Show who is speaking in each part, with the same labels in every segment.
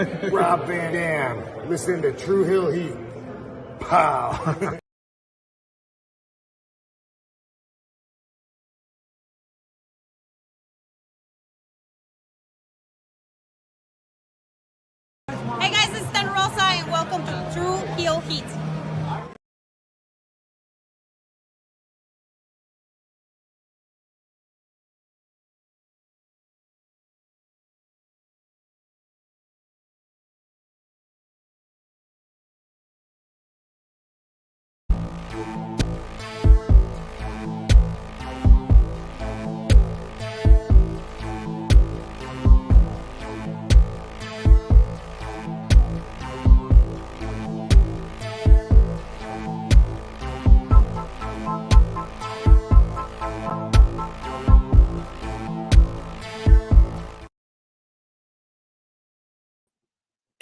Speaker 1: Rob Van Dam, listening to Tru Heel Heat. Pow.
Speaker 2: Hey guys, this is Rosa and welcome to Tru Heel Heat.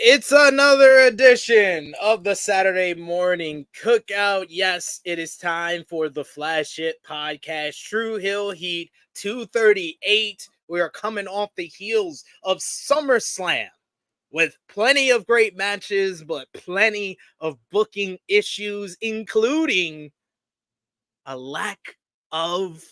Speaker 3: It's another edition of the Saturday Morning Cookout. Yes, it is time for the flagship podcast, Tru Heel Heat 238. We are coming off the heels of SummerSlam with plenty of great matches, but plenty of booking issues, including a lack of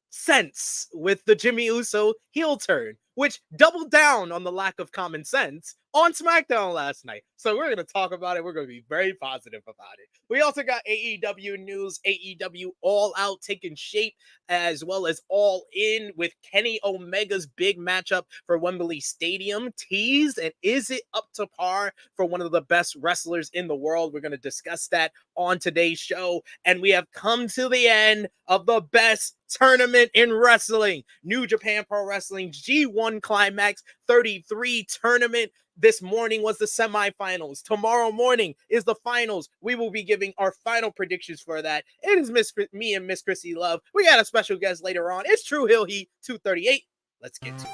Speaker 3: sense with the Jimmy Uso heel turn, which doubled down on the lack of common sense on SmackDown last night. So we're going to talk about it. We're going to be very positive about it. We also got AEW news, AEW All Out taking shape, as well as All In with Kenny Omega's big matchup for Wembley Stadium teased. And is it up to par for one of the best wrestlers in the world? We're going to discuss that on today's show. And we have come to the end of the best tournament in wrestling. New Japan Pro Wrestling G1 Climax 33 tournament. This morning was the semifinals. Tomorrow morning is the finals. We will be giving our final predictions for that. It is me and Miss Krssi Luv. We got a special guest later on. It's Tru Heel Heat 238. Let's get to it.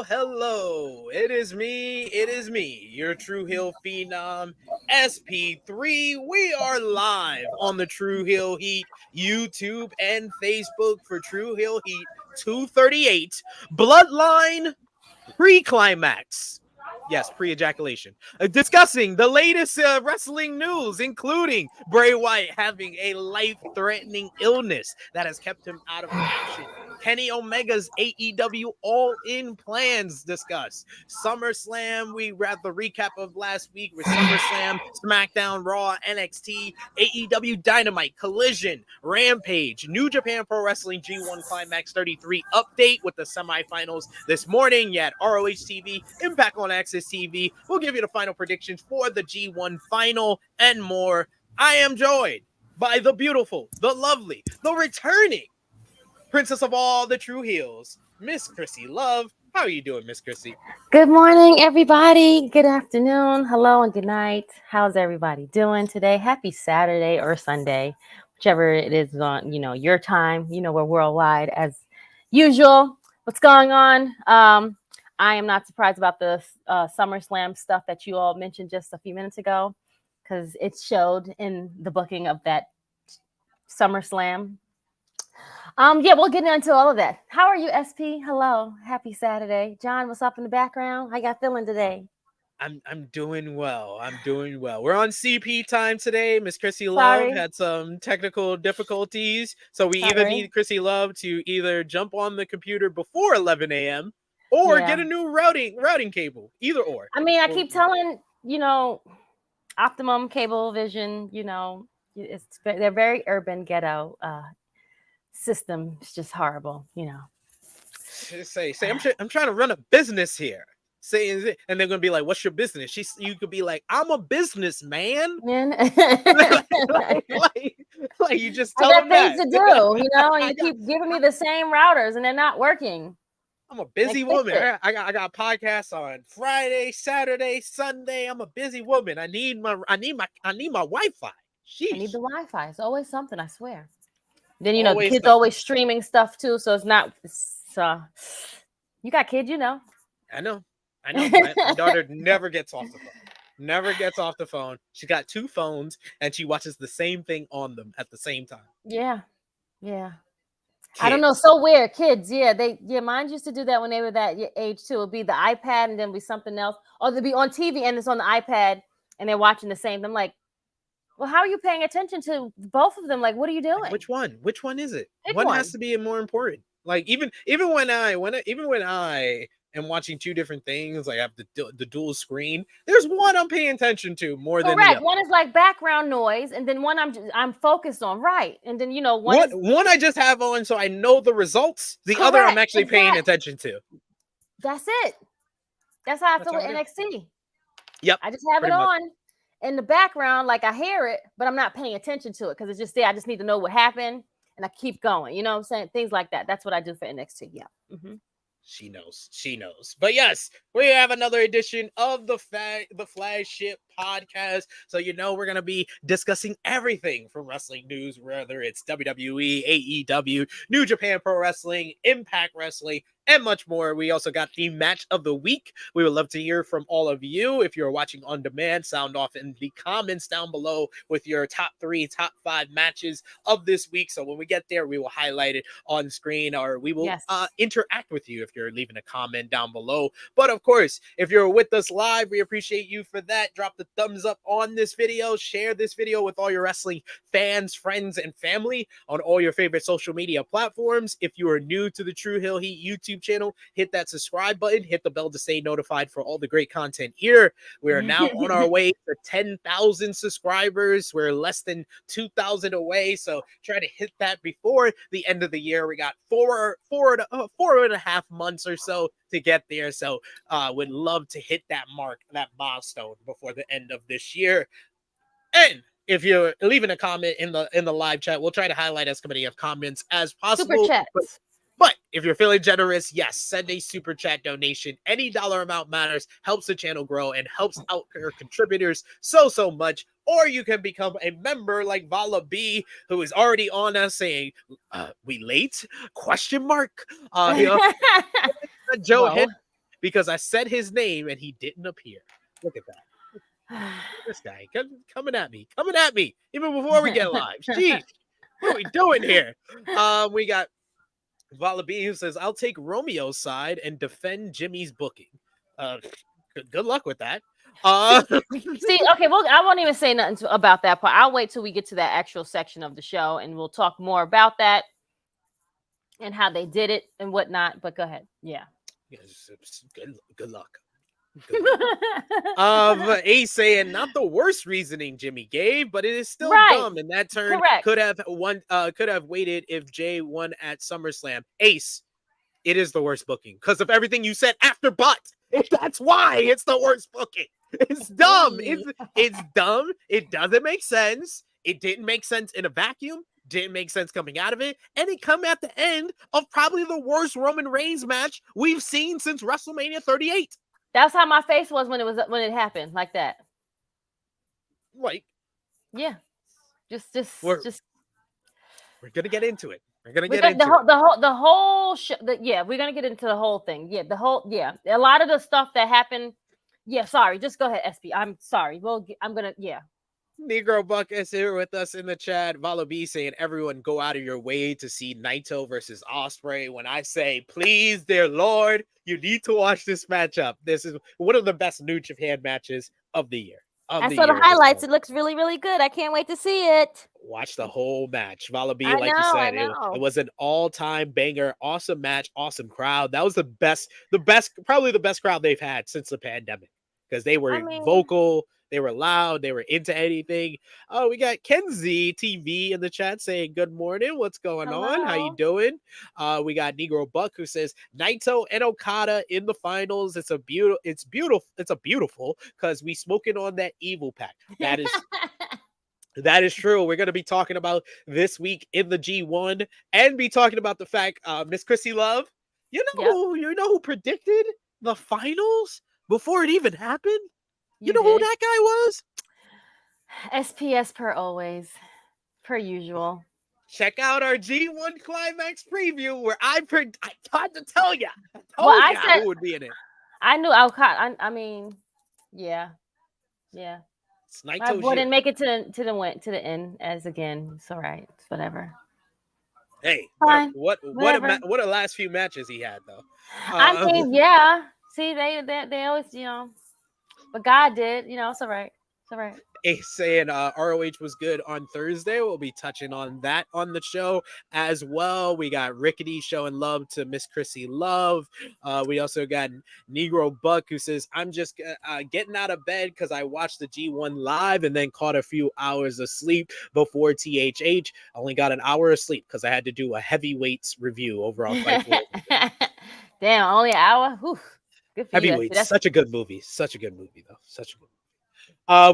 Speaker 3: Hello. It is me, your Tru Heel Phenom, SP3. We are live on the Tru Heel Heat YouTube and Facebook for Tru Heel Heat 238 Bloodline Pre-Climax. Yes, pre-ejaculation. Discussing the latest wrestling news, including Bray Wyatt having a life-threatening illness that has kept him out of action. Kenny Omega's AEW All-In plans discussed. SummerSlam, we read the recap of last week with SummerSlam, SmackDown, Raw, NXT, AEW Dynamite, Collision, Rampage, New Japan Pro Wrestling G1 Climax 33 update with the semifinals this morning. You had ROH TV, Impact on Access TV. We'll give you the final predictions for the G1 final and more. I am joined by the beautiful, the lovely, the returning princess of all the Tru Heels, Miss Krssi Luv. How are you doing, Miss Krssi?
Speaker 4: Good morning, everybody. Good afternoon. Hello and good night. How's everybody doing today? Happy Saturday or Sunday, whichever it is on, your time. We're worldwide as usual. What's going on? I am not surprised about the SummerSlam stuff that you all mentioned just a few minutes ago, because it showed in the booking of that SummerSlam. Yeah, we'll get into all of that. How are you, SP? Hello. Happy Saturday. John, what's up in the background? How you feeling today?
Speaker 3: I'm doing well. We're on CP time today. Miss Krssi Luv had some technical difficulties, so we either need Krssi Luv to either jump on the computer before 11 a.m. or get a new routing cable. Either or.
Speaker 4: I mean, I keep telling, Optimum Cable Vision, they're very urban ghetto system. It's just horrible,
Speaker 3: Say, I'm trying to run a business here. Saying, and they're gonna be like, "What's your business?" You could be like, "I'm a businessman." Like you just
Speaker 4: I
Speaker 3: tell
Speaker 4: got
Speaker 3: them
Speaker 4: things
Speaker 3: that.
Speaker 4: to do, you know, and
Speaker 3: I
Speaker 4: you
Speaker 3: got-
Speaker 4: keep giving me the same routers and they're not working.
Speaker 3: I'm a busy
Speaker 4: Like, fix
Speaker 3: woman.
Speaker 4: it.
Speaker 3: I got podcasts on Friday, Saturday, Sunday. I'm a busy woman. I need my Wi-Fi.
Speaker 4: I need
Speaker 3: Sheesh.
Speaker 4: the Wi-Fi. It's always something, I swear. Then, you know, the
Speaker 3: Always
Speaker 4: kids
Speaker 3: something.
Speaker 4: always streaming stuff too. So it's not, you got kids, you know.
Speaker 3: I know. My daughter never gets off the phone. Never gets off the phone. She got 2 phones and she watches the same thing on them at the same time.
Speaker 4: Yeah. Yeah.
Speaker 3: Kids.
Speaker 4: I don't know. So weird. Kids. Yeah. Mine used to do that when they were that age too. It'd be the iPad and then be something else. Or they'd be on TV and it's on the iPad and they're watching the same. I'm like, well, how are you paying attention to both of them? Like, what are you doing?
Speaker 3: Like, which one? Which one is it?
Speaker 4: Pick
Speaker 3: One
Speaker 4: one.
Speaker 3: has to be more important. Like even when I am watching 2 different things, like I have the dual screen. There's one I'm paying attention to more than the
Speaker 4: Correct.
Speaker 3: other.
Speaker 4: One is like background noise, and then one I'm focused on. Right, and then
Speaker 3: One I just have on so I know the results. The other I'm actually paying attention to.
Speaker 4: That's it. That's how I
Speaker 3: That's
Speaker 4: feel
Speaker 3: how
Speaker 4: with
Speaker 3: it is.
Speaker 4: NXT.
Speaker 3: Yep.
Speaker 4: I just have it
Speaker 3: pretty much.
Speaker 4: on in the background, like I hear it, but I'm not paying attention to it because it's just there. I just need to know what happened, and I keep going. You know what I'm saying? Things like that. That's what I do for NXT. Yeah. Mm-hmm.
Speaker 3: She knows. But yes, we have another edition of the flagship podcast. So we're gonna be discussing everything from wrestling news, whether it's WWE, AEW, New Japan Pro Wrestling, Impact Wrestling, and much more. We also got the match of the week. We would love to hear from all of you. If you're watching on demand, sound off in the comments down below with your top 3, top 5 matches of this week. So when we get there, we will highlight it on screen, or we will interact with you if you're leaving a comment down below. But of course, if you're with us live, we appreciate you for that. Drop the thumbs up on this video. Share this video with all your wrestling fans, friends, and family on all your favorite social media platforms. If you are new to the Tru Heel Heat YouTube channel, hit that subscribe button, hit the bell to stay notified for all the great content here. We are now on our way to 10,000 subscribers. We're less than 2,000 away, so try to hit that before the end of the year. We got four and a half months or so to get there, so would love to hit that mark, that milestone before the end of this year. And if you're leaving a comment in the live chat, we'll try to highlight as many of comments as possible.
Speaker 4: Super chats.
Speaker 3: But if you're feeling generous, yes, send a super chat donation. Any dollar amount matters, helps the channel grow, and helps out our contributors so much. Or you can become a member like Vala B, who is already on us saying, we late? Question mark. Joe hit because I said his name and he didn't appear. Look at that. This guy coming at me, even before we get live. Jeez, what are we doing here? We got Vala B, who says, I'll take Romeo's side and defend Jimmy's booking. Good luck with that.
Speaker 4: See, okay, well, I won't even say nothing about that part. I'll wait till we get to that actual section of the show, and we'll talk more about that and how they did it and whatnot. But go ahead. Yeah.
Speaker 3: Yes, good luck. Ace saying not the worst reasoning Jimmy gave, but it is still dumb, and that turn could have waited if Jay won at SummerSlam. Ace, it is the worst booking because of everything you said after, but that's why it's the worst booking. It's dumb. It's dumb. It doesn't make sense. It didn't make sense in a vacuum. Didn't make sense coming out of it, and it come at the end of probably the worst Roman Reigns match we've seen since WrestleMania 38.
Speaker 4: That's how my face was when it happened, like that.
Speaker 3: Like,
Speaker 4: yeah, just
Speaker 3: we're gonna get into it. We're gonna get
Speaker 4: into the whole show. We're gonna get into the whole thing. Yeah, a lot of the stuff that happened. Yeah, sorry. Just go ahead, SB. I'm sorry.
Speaker 3: Negro Buck is here with us in the chat. Vala B saying, everyone go out of your way to see Naito versus Ospreay. When I say, please, dear Lord, you need to watch this matchup. This is one of the best New Japan matches of the year.
Speaker 4: I saw the highlights. It looks really, really good. I can't wait to see it.
Speaker 3: Watch the whole match. Vala B, like you said, it was an all-time banger. Awesome match, awesome crowd. That was probably the best crowd they've had since the pandemic because they were vocal. They were loud. They were into anything. Oh, we got Kenzie TV in the chat saying, good morning. What's going on? How you doing? We got Negro Buck who says, Naito and Okada in the finals. It's beautiful because we smoking on that evil pack. That is That is true. We're going to be talking about this week in the G1 and be talking about the fact, Miss Krssi Luv,
Speaker 4: Yep,
Speaker 3: you know who predicted the finals before it even happened? You
Speaker 4: you
Speaker 3: know who
Speaker 4: did.
Speaker 3: that guy was?
Speaker 4: SPS per always, per usual.
Speaker 3: Check out our G1 Climax preview where I tried to tell ya. I
Speaker 4: Well,
Speaker 3: told
Speaker 4: I
Speaker 3: ya
Speaker 4: said
Speaker 3: who would be in it.
Speaker 4: I knew I mean, yeah, yeah.
Speaker 3: It's
Speaker 4: My
Speaker 3: Naito
Speaker 4: boy
Speaker 3: Jiro.
Speaker 4: didn't make it to the end as again. It's all right. It's whatever.
Speaker 3: Hey,
Speaker 4: Fine.
Speaker 3: what
Speaker 4: Whatever.
Speaker 3: what a last few matches he had though.
Speaker 4: I
Speaker 3: Uh,
Speaker 4: mean, yeah. See, they always, but God did, it's all right. It's all right.
Speaker 3: Ace saying ROH was good on Thursday. We'll be touching on that on the show as well. We got Rickety showing love to Miss Krssi Luv. We also got Negro Buck who says, I'm just getting out of bed because I watched the G1 live and then caught a few hours of sleep before THH. I only got an hour of sleep because I had to do a heavyweights review over on Fightful.
Speaker 4: Damn, only an hour. Whew. Good for you.
Speaker 3: Heavyweights, such a good movie. Such a good movie, though. Such a good movie.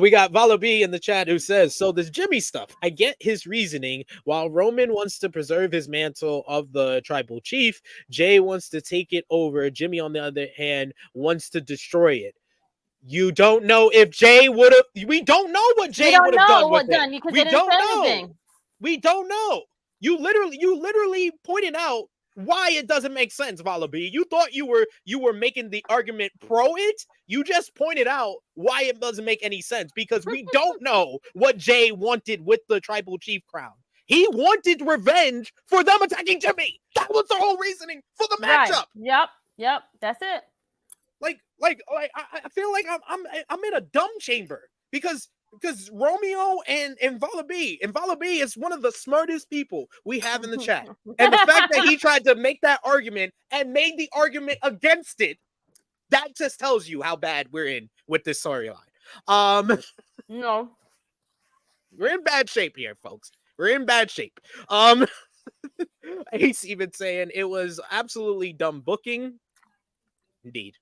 Speaker 3: We got Vala B in the chat who says, so this Jimmy stuff, I get his reasoning. While Roman wants to preserve his mantle of the tribal chief, Jay wants to take it over. Jimmy, on the other hand, wants to destroy it. You don't know if Jay would have, we don't know what
Speaker 4: We
Speaker 3: Jay
Speaker 4: don't
Speaker 3: would have
Speaker 4: know
Speaker 3: done with
Speaker 4: what
Speaker 3: it.
Speaker 4: done because
Speaker 3: We
Speaker 4: they didn't
Speaker 3: don't
Speaker 4: say
Speaker 3: know.
Speaker 4: anything.
Speaker 3: We don't know. You literally pointed out why it doesn't make sense, Vala B. You thought you were making the argument pro it. You just pointed out why it doesn't make any sense because we don't know what Jay wanted with the tribal chief crown. He wanted revenge for them attacking Jimmy. That was the whole reasoning for the matchup.
Speaker 4: Right. Yep. That's it.
Speaker 3: I feel like I'm in a dumb chamber because Romeo and Vala B is one of the smartest people we have in the chat. And the fact that he tried to make that argument and made the argument against it, that just tells you how bad we're in with this storyline.
Speaker 4: No.
Speaker 3: We're in bad shape here, folks. We're in bad shape. Ace even saying it was absolutely dumb booking. Indeed.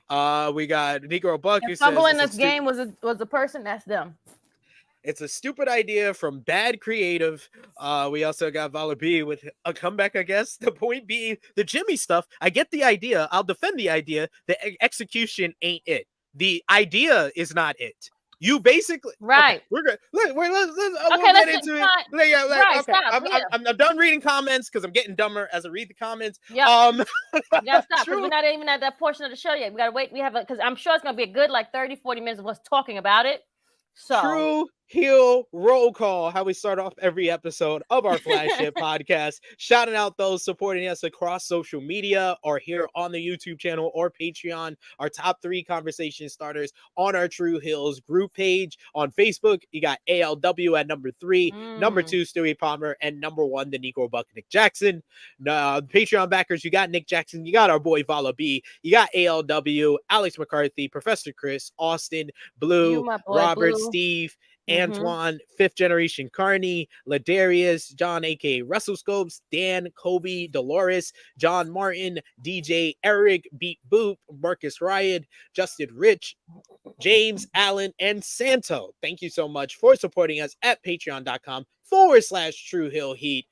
Speaker 3: We got Negro Buck who
Speaker 4: If
Speaker 3: says
Speaker 4: fumble in this game was a person, that's them.
Speaker 3: it's a stupid idea from bad creative. We also got Vala B with a comeback, I guess. The point being the Jimmy stuff. I get the idea. I'll defend the idea. The execution ain't it. The idea is not it. You basically
Speaker 4: Right.
Speaker 3: Okay, we're good. Let's
Speaker 4: Okay,
Speaker 3: get into it.
Speaker 4: Right,
Speaker 3: Okay,
Speaker 4: stop.
Speaker 3: I'm done reading comments because I'm getting dumber as I read the comments.
Speaker 4: Yep. You gotta stop because
Speaker 3: True.
Speaker 4: we're not even at that portion of the show yet. We gotta wait. We have because I'm sure it's gonna be a good 30, 40 minutes of us talking about it. So
Speaker 3: Tru Heel roll call, how we start off every episode of our flagship podcast, shouting out those supporting us across social media or here on the YouTube channel or Patreon. Our top 3 conversation starters on our Tru Heels group page. On Facebook, you got ALW at number 3, number 2, Stewie Palmer, and number 1, the Negro Buck, Nick Jackson. Patreon backers, you got Nick Jackson, you got our boy Vala B, you got ALW, Alex McCarthy, Professor Chris, Austin, Blue, Robert, Blue. Steve, Antoine, 5th Generation Carney, Ladarius, John aka Russell Scopes, Dan, Kobe, Dolores, John Martin, DJ, Eric, Beat Boop, Marcus Ryan, Justin Rich, James, Allen, and Santo. Thank you so much for supporting us at patreon.com/Tru Heel Heat.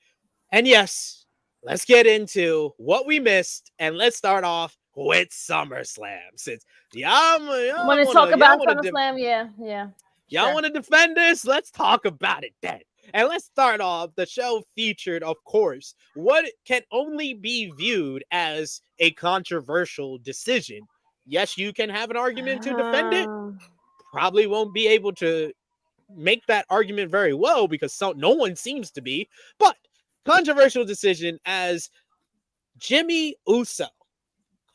Speaker 3: And yes, let's get into what we missed and let's start off with SummerSlam. Since y'all
Speaker 4: want to talk about SummerSlam, yeah.
Speaker 3: Y'all want to defend this? Let's talk about it then. And let's start off. The show featured, of course, what can only be viewed as a controversial decision. Yes, you can have an argument to defend it. Probably won't be able to make that argument very well because no one seems to be. But controversial decision as Jimmy Uso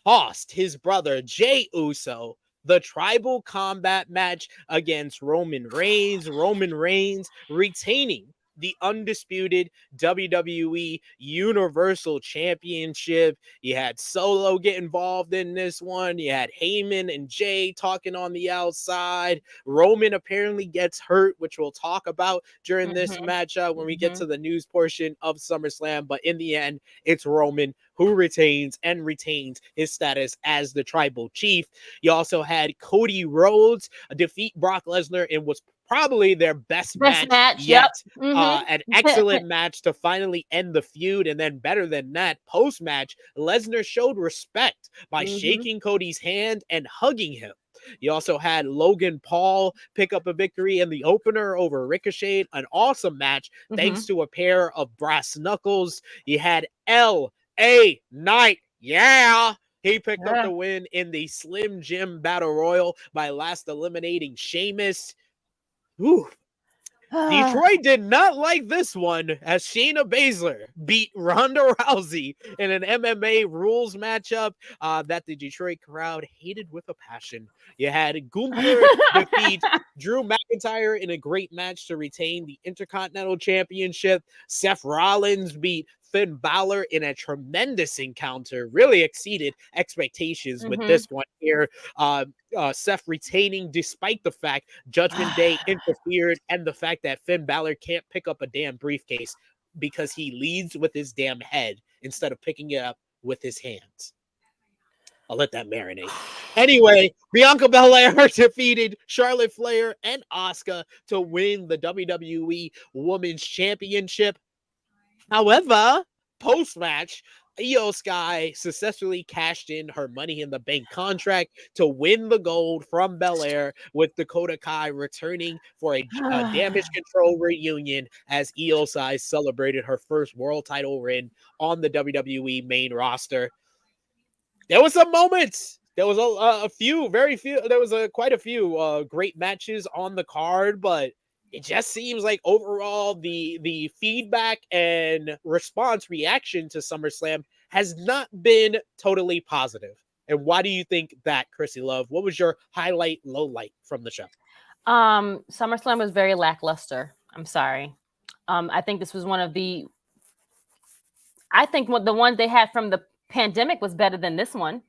Speaker 3: cost his brother Jay Uso the tribal combat match against Roman Reigns. Roman Reigns retaining the undisputed WWE Universal Championship. You had Solo get involved in this one. You had Heyman and Jay talking on the outside. Roman apparently gets hurt, which we'll talk about during this matchup when we get to the news portion of SummerSlam. But in the end, it's Roman who retains his status as the tribal chief. You also had Cody Rhodes defeat Brock Lesnar in what's probably their best match
Speaker 4: Yep.
Speaker 3: yet. An excellent match to finally end the feud. And then better than that, post-match, Lesnar showed respect by shaking Cody's hand and hugging him. You also had Logan Paul pick up a victory in the opener over Ricochet, an awesome match thanks to a pair of brass knuckles. You had L.A. Knight, he picked up the win in the Slim Jim Battle Royal by last eliminating Sheamus. Whew. Detroit did not like this one as Shayna Baszler beat Ronda Rousey in an MMA rules matchup that the Detroit crowd hated with a passion. You had Gunther defeat Drew McIntyre in a great match to retain the Intercontinental Championship. Seth Rollins beat Finn Balor in a tremendous encounter, really exceeded expectations with this one here. Seth retaining despite the fact Judgment Day interfered and the fact that Finn Balor can't pick up a damn briefcase because he leads with his damn head instead of picking it up with his hands. I'll let that marinate. Anyway, Bianca Belair defeated Charlotte Flair and Asuka to win the WWE Women's Championship. However, post-match, Io Sky successfully cashed in her Money in the Bank contract to win the gold from Belair, with Dakota Kai returning for a damage control reunion as Io Sky celebrated her first world title win on the WWE main roster. There was some moments. There was quite a few great matches on the card, but it just seems like overall the feedback and reaction to SummerSlam has not been totally positive. And why do you think that, Krssi Luv? What was your highlight, low light from the show?
Speaker 4: SummerSlam was very lackluster. I'm sorry. I think this was one of the. I think the ones they had from the pandemic was better than this one.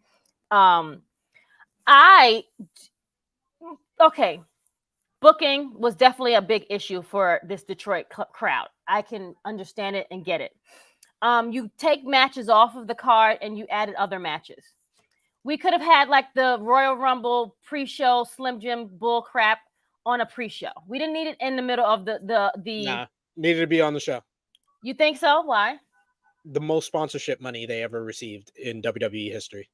Speaker 4: Booking was definitely a big issue for this Detroit crowd. I can understand it and get it. You take matches off of the card and you added other matches. We could have had like the Royal Rumble pre-show, Slim Jim bull crap on a pre-show. We didn't need it in the middle of the.
Speaker 3: Nah, needed to be on the show.
Speaker 4: You think so? Why?
Speaker 3: The most sponsorship money they ever received in WWE history.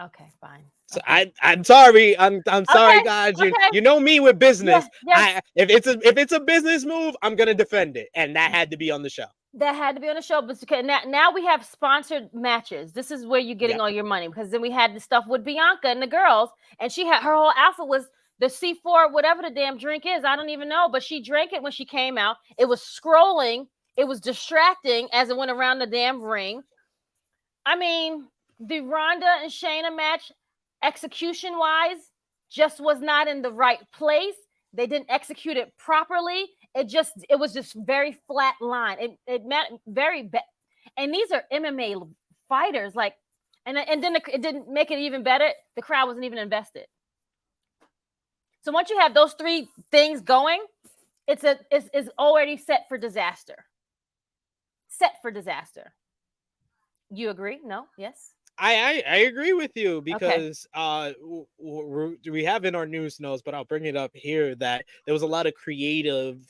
Speaker 4: Okay, fine.
Speaker 3: So I'm sorry. I'm sorry, guys. You know me with business. Yes. If it's a business move, I'm gonna defend it, and that had to be on the show.
Speaker 4: That had to be on the show, but now we have sponsored matches. This is where you're getting all your money, because then we had the stuff with Bianca and the girls, and she had her whole outfit was the C4, whatever the damn drink is. I don't even know, but she drank it when she came out. It was scrolling. It was distracting as it went around the damn ring. I mean, the Ronda and Shayna match, execution-wise, just was not in the right place. They didn't execute it properly. It was just very flat line. It meant very bad. And these are MMA fighters, like, and then it didn't make it even better. The crowd wasn't even invested. So once you have those three things going, it's already set for disaster. Set for disaster. You agree? No? Yes?
Speaker 3: I agree with you, because we have in our news notes, but I'll bring it up here, that there was a lot of creative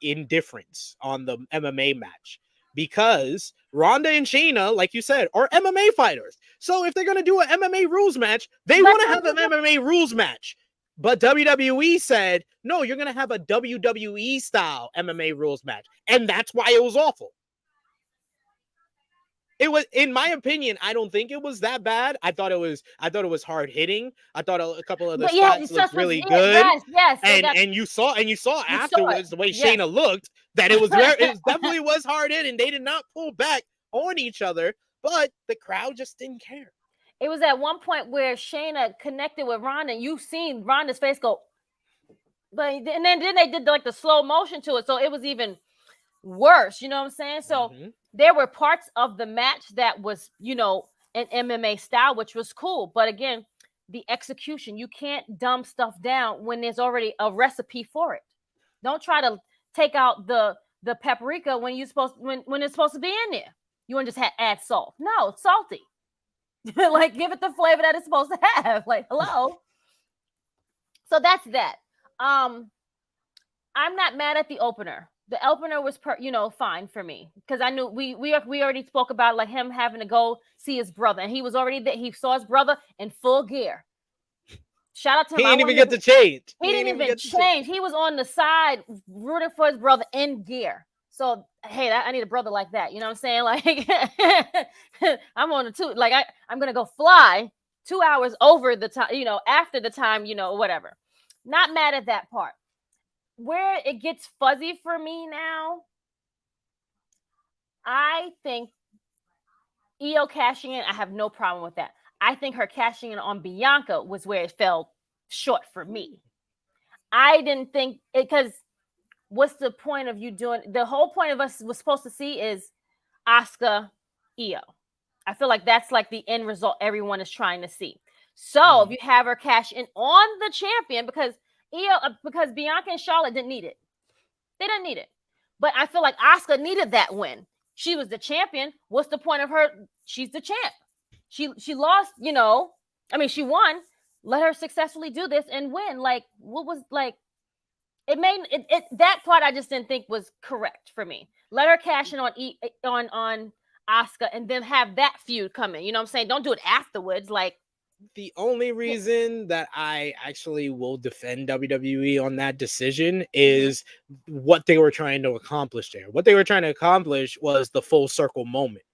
Speaker 3: indifference on the MMA match, because Ronda and Shayna, like you said, are MMA fighters. So if they're going to do an MMA rules match, they want to have an MMA rules match. But WWE said, no, you're going to have a WWE style MMA rules match. And that's why it was awful. It was, in my opinion, I don't think it was that bad. I thought it was hard hitting. I thought a couple of the spots looked really good.
Speaker 4: Yes.
Speaker 3: And you saw afterwards the way Shayna looked, that it definitely was hard hitting. They did not pull back on each other, but the crowd just didn't care.
Speaker 4: It was at one point where Shayna connected with Ronda, and you've seen Ronda's face go, but and then they did like the slow motion to it, so it was even worse. You know what I'm saying? So there were parts of the match that was, an MMA style, which was cool. But again, the execution, you can't dumb stuff down when there's already a recipe for it. Don't try to take out the paprika when it's supposed to be in there. You want to just add salt? No, it's salty. Like, give it the flavor that it's supposed to have. Like, hello. So that's that. I'm not mad at the opener. The opener was fine for me because I knew we already spoke about like him having to go see his brother, and he was already there. He saw his brother in full gear. Shout out to him.
Speaker 3: He didn't even get to change.
Speaker 4: He didn't even change. He was on the side rooting for his brother in gear. So hey, I need a brother like that. You know what I'm saying? Like I'm on the two. Like I'm gonna go fly 2 hours over the time. After the time. Whatever. Not mad at that part. Where it gets fuzzy for me now, I think Io cashing in, I have no problem with that. I think her cashing in on Bianca was where it fell short for me. I didn't think it, because what's the point of you doing? The whole point of us was supposed to see is Asuka, Io. I feel like that's like the end result everyone is trying to see. So if you have her cash in on the champion, because Bianca and Charlotte didn't need it. They didn't need it. But I feel like Asuka needed that win. She was the champion. What's the point of her? She's the champ. She lost, she won. Let her successfully do this and win. Like, what was like? It made it that part I just didn't think was correct for me. Let her cash in on Asuka and then have that feud come in. You know what I'm saying? Don't do it afterwards. Like,
Speaker 3: the only reason that I actually will defend WWE on that decision is what they were trying to accomplish there. What they were trying to accomplish was the full circle moment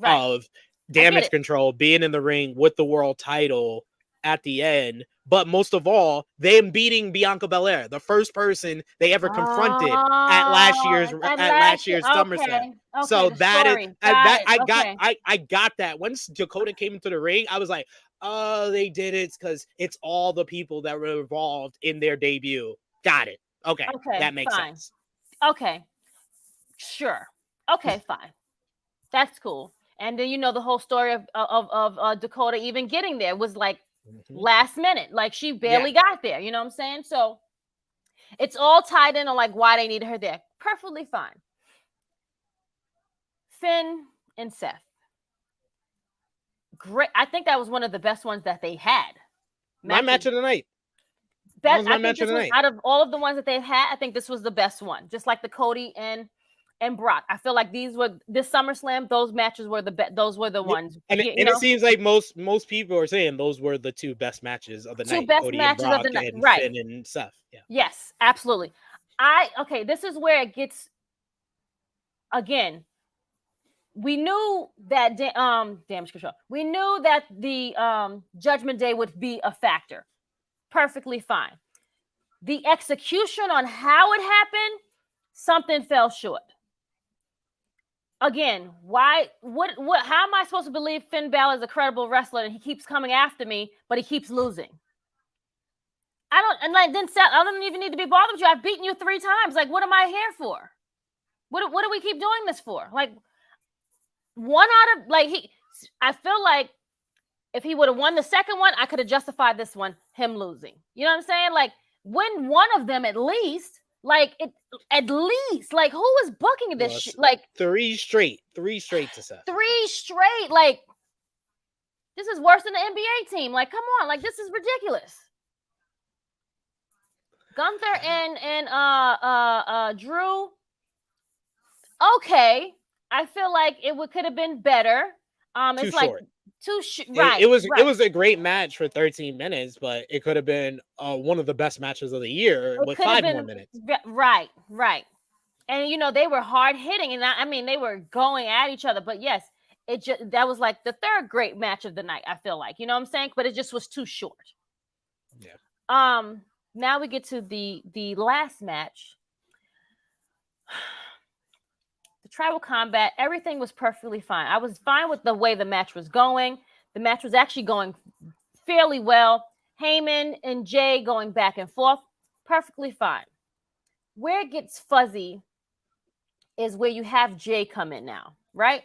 Speaker 3: of Damage Control being in the ring with the world title at the end. But most of all, them beating Bianca Belair, the first person they ever confronted at last year's SummerSlam.
Speaker 4: Okay,
Speaker 3: so that
Speaker 4: story.
Speaker 3: is I got that. Once Dakota came into the ring, I was like, oh, they did it because it's all the people that were involved in their debut. Got it. Okay, that makes sense.
Speaker 4: Okay, sure. Okay, fine. That's cool. And then the whole story of Dakota even getting there was like last minute. Like she barely got there. You know what I'm saying? So it's all tied in on like why they needed her there. Perfectly fine. Finn and Seth. Great. I think that was one of the best ones that they had.
Speaker 3: My match of the night.
Speaker 4: Out of all of the ones that they've had, I think this was the best one. Just like the Cody and Brock. I feel like this SummerSlam, those matches were the best. Those were the ones.
Speaker 3: And it seems like most people are saying those were the two best matches of the night.
Speaker 4: Two best
Speaker 3: Cody
Speaker 4: matches
Speaker 3: and Brock
Speaker 4: of the night.
Speaker 3: And
Speaker 4: right.
Speaker 3: Finn and Seth. Yeah.
Speaker 4: Yes, absolutely. This is where it gets, again, we knew that Damage Control. We knew that the Judgment Day would be a factor. Perfectly fine. The execution on how it happened, something fell short. Again, why? What? How am I supposed to believe Finn Balor is a credible wrestler and he keeps coming after me, but he keeps losing? I don't even need to be bothered with you. I've beaten you 3 times. Like, what am I here for? What do we keep doing this for? Like, I feel like if he would have won the second one, I could have justified this one, him losing. You know what I'm saying? Like, win one of them at least. Like, who is booking this shit? Like,
Speaker 3: 3 straight to Seth.
Speaker 4: 3 straight. Like, this is worse than the NBA team. Like, come on. Like, this is ridiculous. Gunther and Drew. Okay. I feel like it could have been better.
Speaker 3: Too
Speaker 4: it's like
Speaker 3: short.
Speaker 4: Right.
Speaker 3: It was a great match for 13 minutes, but it could have been one of the best matches of the year with 5 more minutes.
Speaker 4: Right. And they were hard hitting, and they were going at each other. But yes, that was like the third great match of the night. I feel like, you know what I'm saying, but it just was too short.
Speaker 3: Yeah.
Speaker 4: Now we get to the last match. The tribal combat, everything was perfectly fine. I was fine with the way the match was going. The match was actually going fairly well. Heyman and Jay going back and forth, perfectly fine. Where it gets fuzzy is where you have Jay come in now, right?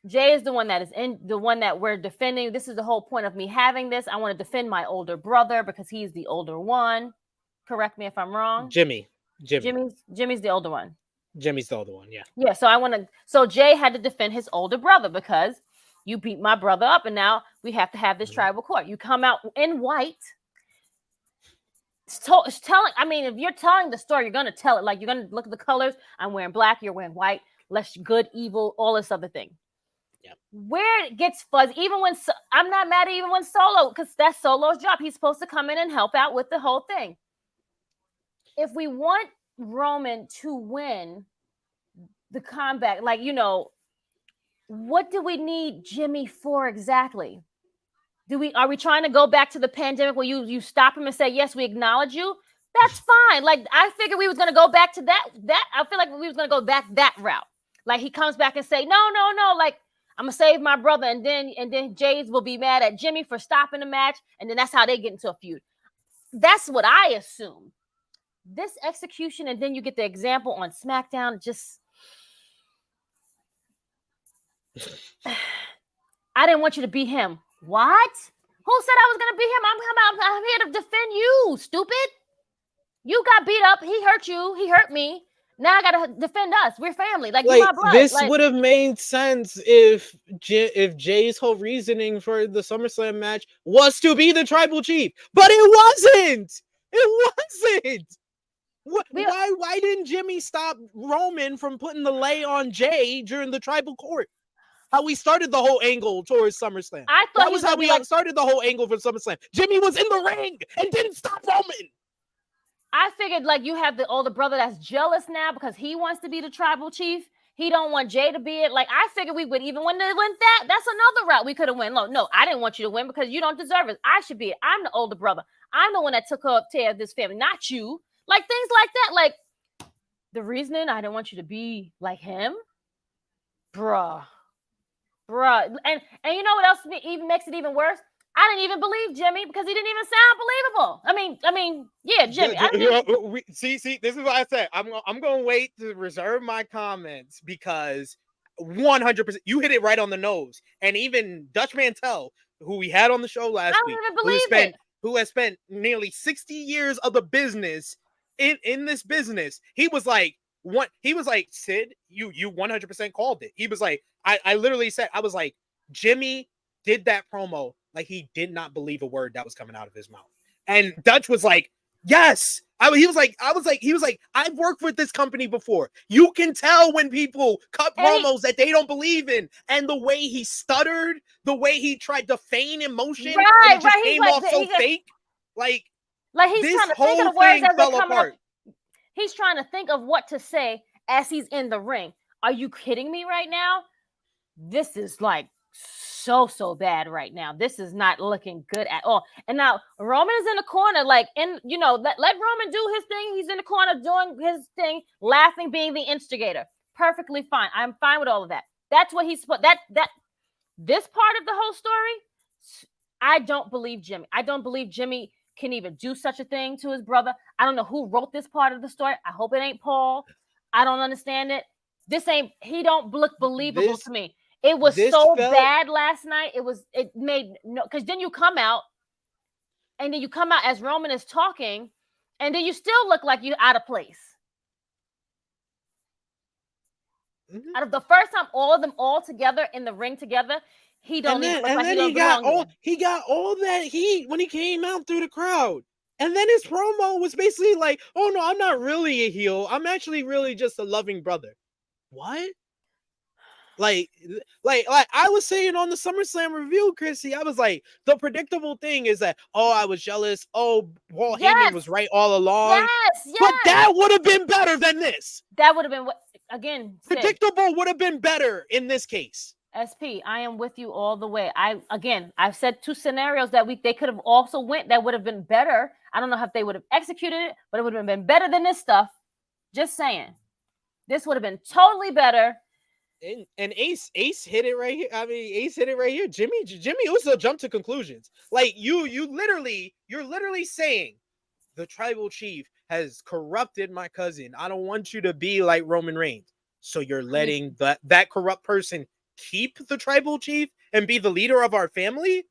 Speaker 4: Jay is the one that we're defending. This is the whole point of me having this. I want to defend my older brother because he's the older one. Correct me if I'm wrong.
Speaker 3: Jimmy's
Speaker 4: the older one.
Speaker 3: Jimmy's the older one, yeah.
Speaker 4: Yeah, so Jay had to defend his older brother because you beat my brother up, and now we have to have this tribal court. You come out in white. it's telling. I mean, if you're telling the story, you're gonna tell it. Like you're gonna look at the colors. I'm wearing black. You're wearing white. Less good, evil, all this other thing.
Speaker 3: Yep.
Speaker 4: Where it gets fuzzy, even when I'm not mad at even when Solo, because that's Solo's job. He's supposed to come in and help out with the whole thing. If we want Roman to win the combat, like, you know, what do we need Jimmy for exactly? Are we trying to go back to the pandemic where you stop him and say, yes, we acknowledge you? That's fine. Like, I figured we was gonna go back to that. I feel like we was gonna go back that route. Like he comes back and say, no, like I'm gonna save my brother, and then Jays will be mad at Jimmy for stopping the match, and then that's how they get into a feud. That's what I assume. This execution, and then you get the example on SmackDown, just I didn't want you to be him. What? Who said I was gonna be him? I'm here to defend you, stupid. You got beat up. He hurt you. He hurt me. Now I gotta defend us. We're family. Like you my blood.
Speaker 3: This
Speaker 4: like,
Speaker 3: would have made sense if Jay's whole reasoning for the SummerSlam match was to be the tribal chief, but it wasn't. It wasn't. Why didn't Jimmy stop Roman from putting the lay on Jay during the tribal court? How we started the whole angle towards SummerSlam.
Speaker 4: I thought
Speaker 3: that was how we started the whole angle for SummerSlam. Jimmy was in the ring and didn't stop Roman.
Speaker 4: I figured like you have the older brother that's jealous now because he wants to be the tribal chief. He don't want Jay to be it. Like I figured we would, even when they went that's another route we could have went. No, I didn't want you to win because you don't deserve it. I should be it. I'm the older brother. I'm the one that took care of this family, not you. Like things like that. Like the reasoning I didn't want you to be like him, bruh. And you know what else even makes it even worse? I didn't even believe Jimmy because he didn't even sound believable. I mean, yeah, Jimmy.
Speaker 3: See, this is what I said. I'm going to wait to reserve my comments because 100%, you hit it right on the nose. And even Dutch Mantel, who we had on the show last week, who has spent nearly 60 years of the business in this business, he was like, Sid, you 100% called it. He was like, I literally said, I was like, Jimmy did that promo like he did not believe a word that was coming out of his mouth. And Dutch was like, yes. He was like, I've worked with this company before. You can tell when people cut promos that they don't believe in. And the way he stuttered, the way he tried to feign emotion, and it just came off so fake. Like
Speaker 4: he's
Speaker 3: this
Speaker 4: trying to
Speaker 3: whole
Speaker 4: think of the words
Speaker 3: thing
Speaker 4: as
Speaker 3: fell apart.
Speaker 4: He's trying to think of what to say as he's in the ring. Are you kidding me right now? This is like so bad right now. This is not looking good at all. And now Roman is in the corner, like, and you know, let Roman do his thing. He's in the corner doing his thing, laughing, being the instigator. Perfectly fine. I'm fine with all of that. That's what he's put. This part of the whole story, I don't believe Jimmy. I don't believe Jimmy can even do such a thing to his brother. I don't know who wrote this part of the story. I hope it ain't Paul. I don't understand it. He don't look believable to me. It was so bad last night. It made no, because then you come out as Roman is talking, and then you still look like you're out of place. Mm-hmm. Out of the first time, all of them all together in the ring together, he don't even look like he don't belong.
Speaker 3: He got all that heat when he came out through the crowd. And then his promo was basically like, oh no, I'm not really a heel. I'm actually really just a loving brother. What? Like I was saying on the SummerSlam review, Krssi, I was like, the predictable thing is that, I was jealous. Paul Heyman was right all along.
Speaker 4: Yes.
Speaker 3: But that would have been better than this.
Speaker 4: That would have been, again,
Speaker 3: predictable would have been better in this case.
Speaker 4: SP, I am with you all the way. I've said two scenarios that they could have also went that would have been better. I don't know if they would have executed it, but it would have been better than this stuff. Just saying. This would have been totally better.
Speaker 3: And Ace hit it right here. I mean, Ace hit it right here. Jimmy also jumped to conclusions. Like you're literally saying the tribal chief has corrupted my cousin. I don't want you to be like Roman Reigns. So you're letting that corrupt person keep the tribal chief and be the leader of our family?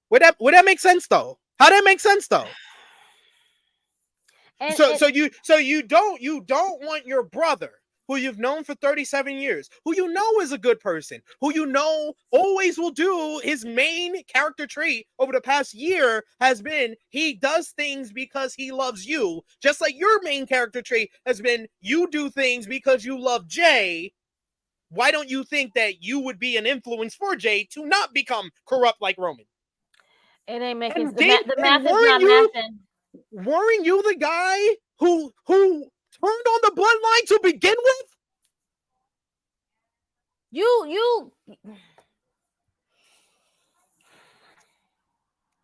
Speaker 3: Would that make sense though? How that make sense though? So you don't want your brother who you've known for 37 years, who you know is a good person, who you know always will do his main character trait over the past year has been he does things because he loves you, just like your main character trait has been you do things because you love Jay. Why don't you think that you would be an influence for Jay to not become corrupt like Roman?
Speaker 4: It ain't making
Speaker 3: And
Speaker 4: the math is not
Speaker 3: you,
Speaker 4: mathing.
Speaker 3: weren't you the guy who turned on the bloodline to begin with?
Speaker 4: You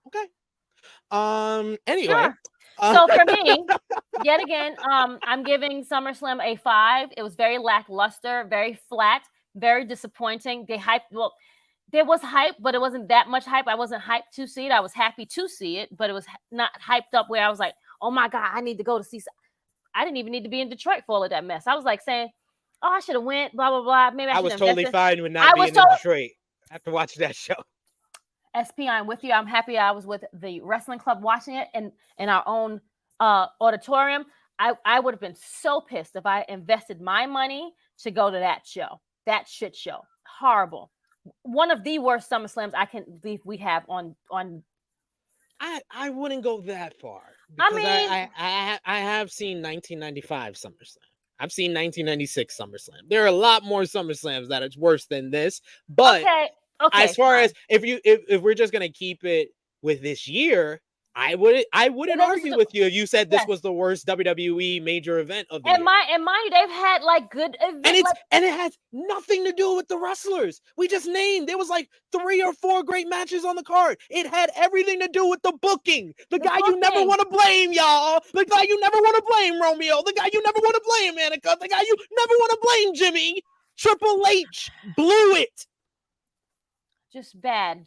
Speaker 3: okay. Anyway.
Speaker 4: Sure. So for me, yet again, I'm giving SummerSlam a 5. It was very lackluster, very flat, very disappointing. They hyped, well, there was hype, but it wasn't that much hype. I wasn't hyped to see it. I was happy to see it, but it was not hyped up where I was like, oh my God, I need to go to see. I didn't even need to be in Detroit for all of that mess. I was like saying, oh, I should have went, blah, blah, blah. Maybe I
Speaker 3: was totally fine with not being in Detroit after watching that show.
Speaker 4: SP, I'm with you. I'm happy I was with the wrestling club watching it and in our own auditorium. I would have been so pissed if I invested my money to go to that show. That shit show. Horrible. One of the worst SummerSlams I can believe we have on.
Speaker 3: I wouldn't go that far.
Speaker 4: I mean,
Speaker 3: I have seen 1995 SummerSlam. I've seen 1996 SummerSlam. There are a lot more SummerSlams that it's worse than this. But
Speaker 4: okay,
Speaker 3: as far as if we're just gonna keep it with this year, I wouldn't argue with you if you said this was the worst WWE major event of the year.
Speaker 4: And mind you, they've had like good events.
Speaker 3: And it has nothing to do with the wrestlers. We just named there was like 3 or 4 great matches on the card. It had everything to do with the booking. The guy you never want to blame, y'all. The guy you never want to blame, Romeo. The guy you never want to blame, Annika. The guy you never want to blame, Jimmy. Triple H blew it.
Speaker 4: Just bad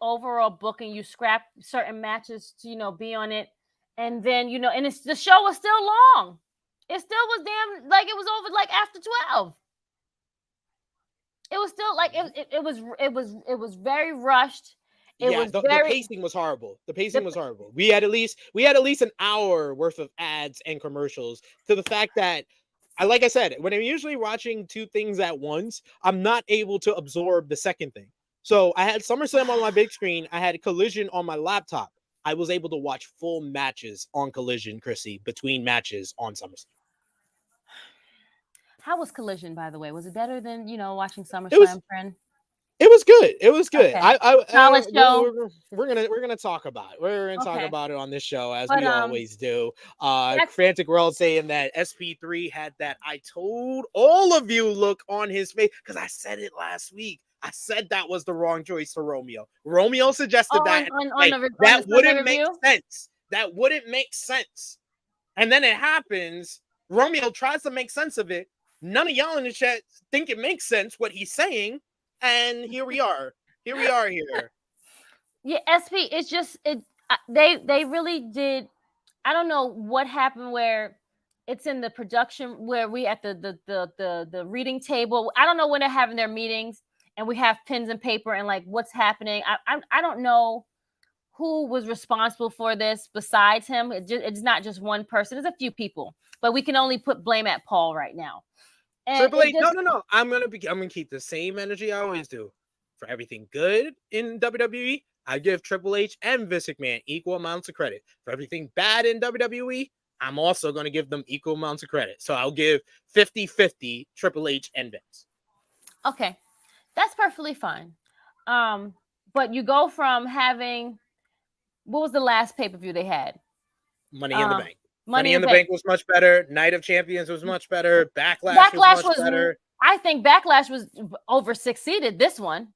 Speaker 4: overall booking. You scrap certain matches to be on it, and then and the show was still long. It still was damn like it was over like after 12. It was still like it was very rushed.
Speaker 3: The pacing was horrible. The pacing was horrible. We had at least an hour worth of ads and commercials, to the fact that like I said, when I'm usually watching 2 things at once, I'm not able to absorb the second thing. So I had SummerSlam on my big screen. I had Collision on my laptop. I was able to watch full matches on Collision, Krssi, between matches on SummerSlam.
Speaker 4: How was Collision, by the way? Was it better than watching SummerSlam, friend?
Speaker 3: It was good. It was good.
Speaker 4: Okay.
Speaker 3: We're gonna talk about it. We're gonna talk about it on this show, as we always do. Frantic World saying that SP3 had that "I told all of you" look on his face, because I said it last week. I said that was the wrong choice for Romeo. Romeo suggested that wouldn't make sense. That wouldn't make sense. And then it happens. Romeo tries to make sense of it. None of y'all in the chat think it makes sense what he's saying. And here we are. Here.
Speaker 4: Yeah, SP. It's just they really did. I don't know what happened where it's in the production where we at the reading table. I don't know when they're having their meetings and we have pens and paper and like what's happening. I don't know who was responsible for this besides him. It's not just one person. There's a few people, but we can only put blame at Paul right now.
Speaker 3: Triple H, no. I'm gonna keep the same energy I always do. For everything good in WWE, I give Triple H and Vince McMahon equal amounts of credit. For everything bad in WWE, I'm also gonna give them equal amounts of credit. So I'll give 50-50 Triple H and Vince.
Speaker 4: Okay, that's perfectly fine. But you go from having, what was the last pay-per-view they had?
Speaker 3: Money in the Bank. Money in the Bank was much better. Night of Champions was much better. Backlash was much better.
Speaker 4: I think Backlash was over succeeded this one.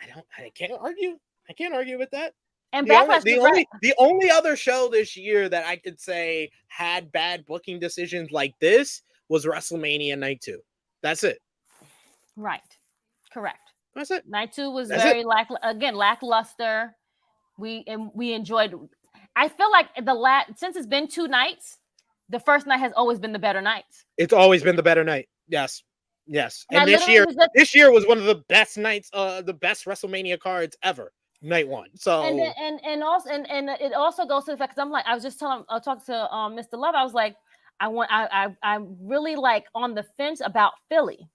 Speaker 3: I can't argue. I can't argue with that.
Speaker 4: And
Speaker 3: the only other show this year that I could say had bad booking decisions like this was WrestleMania Night 2. That's it.
Speaker 4: Right. Correct.
Speaker 3: That's it.
Speaker 4: Night 2 was lackluster. We enjoyed. I feel like since it's been 2 nights, the first night has always been the better night. It's
Speaker 3: always been the better night. Yes. And this year was one of the best nights, the best WrestleMania cards ever. Night 1. So
Speaker 4: and it also goes to the fact, because I was talking to Mr. Love. I was like, I'm really like on the fence about Philly,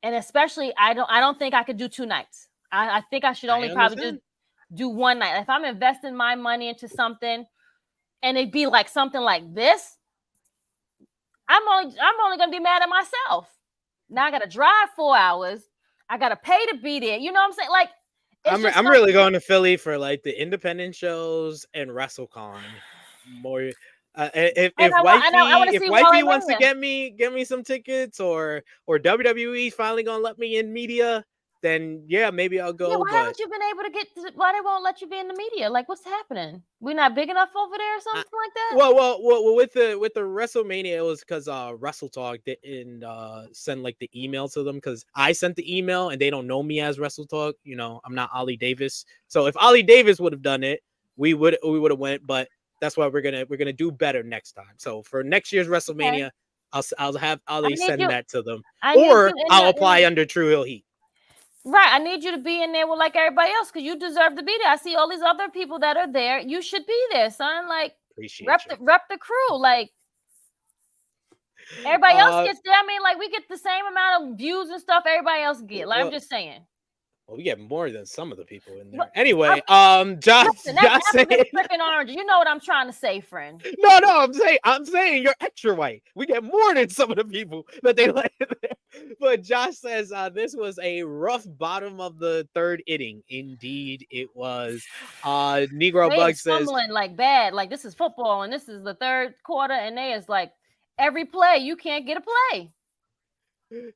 Speaker 4: and especially I don't think I could do 2 nights. I think I should only probably just do one night. If I'm investing my money into something, and it'd be like something like this, I'm only gonna be mad at myself. Now I gotta drive 4 hours. I gotta pay to be there. You know what I'm saying? Like,
Speaker 3: I'm really going to Philly for like the independent shows and WrestleCon more. If wifey wants to get me some tickets, or WWE finally gonna let me in media, then yeah, maybe I'll go.
Speaker 4: Yeah, why haven't you been able to get? Why they won't let you be in the media? Like, what's happening? We're not big enough over there, or something like that.
Speaker 3: Well, with the WrestleMania, it was because Wrestle Talk didn't send like the email to them, because I sent the email and they don't know me as Wrestle Talk. You know, I'm not Ollie Davis. So if Ollie Davis would have done it, we would have went. But that's why we're gonna do better next time. So for next year's WrestleMania, okay, I'll have Ollie send that to them, or I'll apply under Tru Heel Heat.
Speaker 4: Right, I need you to be in there with like everybody else, because you deserve to be there. I see all these other people that are there. You should be there, son. Like, rep the crew. Like, everybody else gets there. I mean, like, we get the same amount of views and stuff everybody else get. Like, I'm just saying.
Speaker 3: Well, we get more than some of the people in there. Anyway, Josh
Speaker 4: saying freaking orange. You know what I'm trying to say, friend.
Speaker 3: No, I'm saying you're extra white. We get more than some of the people that they let in there. But Josh says this was a rough bottom of the third inning. Indeed, it was. Negro Bug says
Speaker 4: like bad. Like, this is football and this is the third quarter, and they is like every play you can't get a play.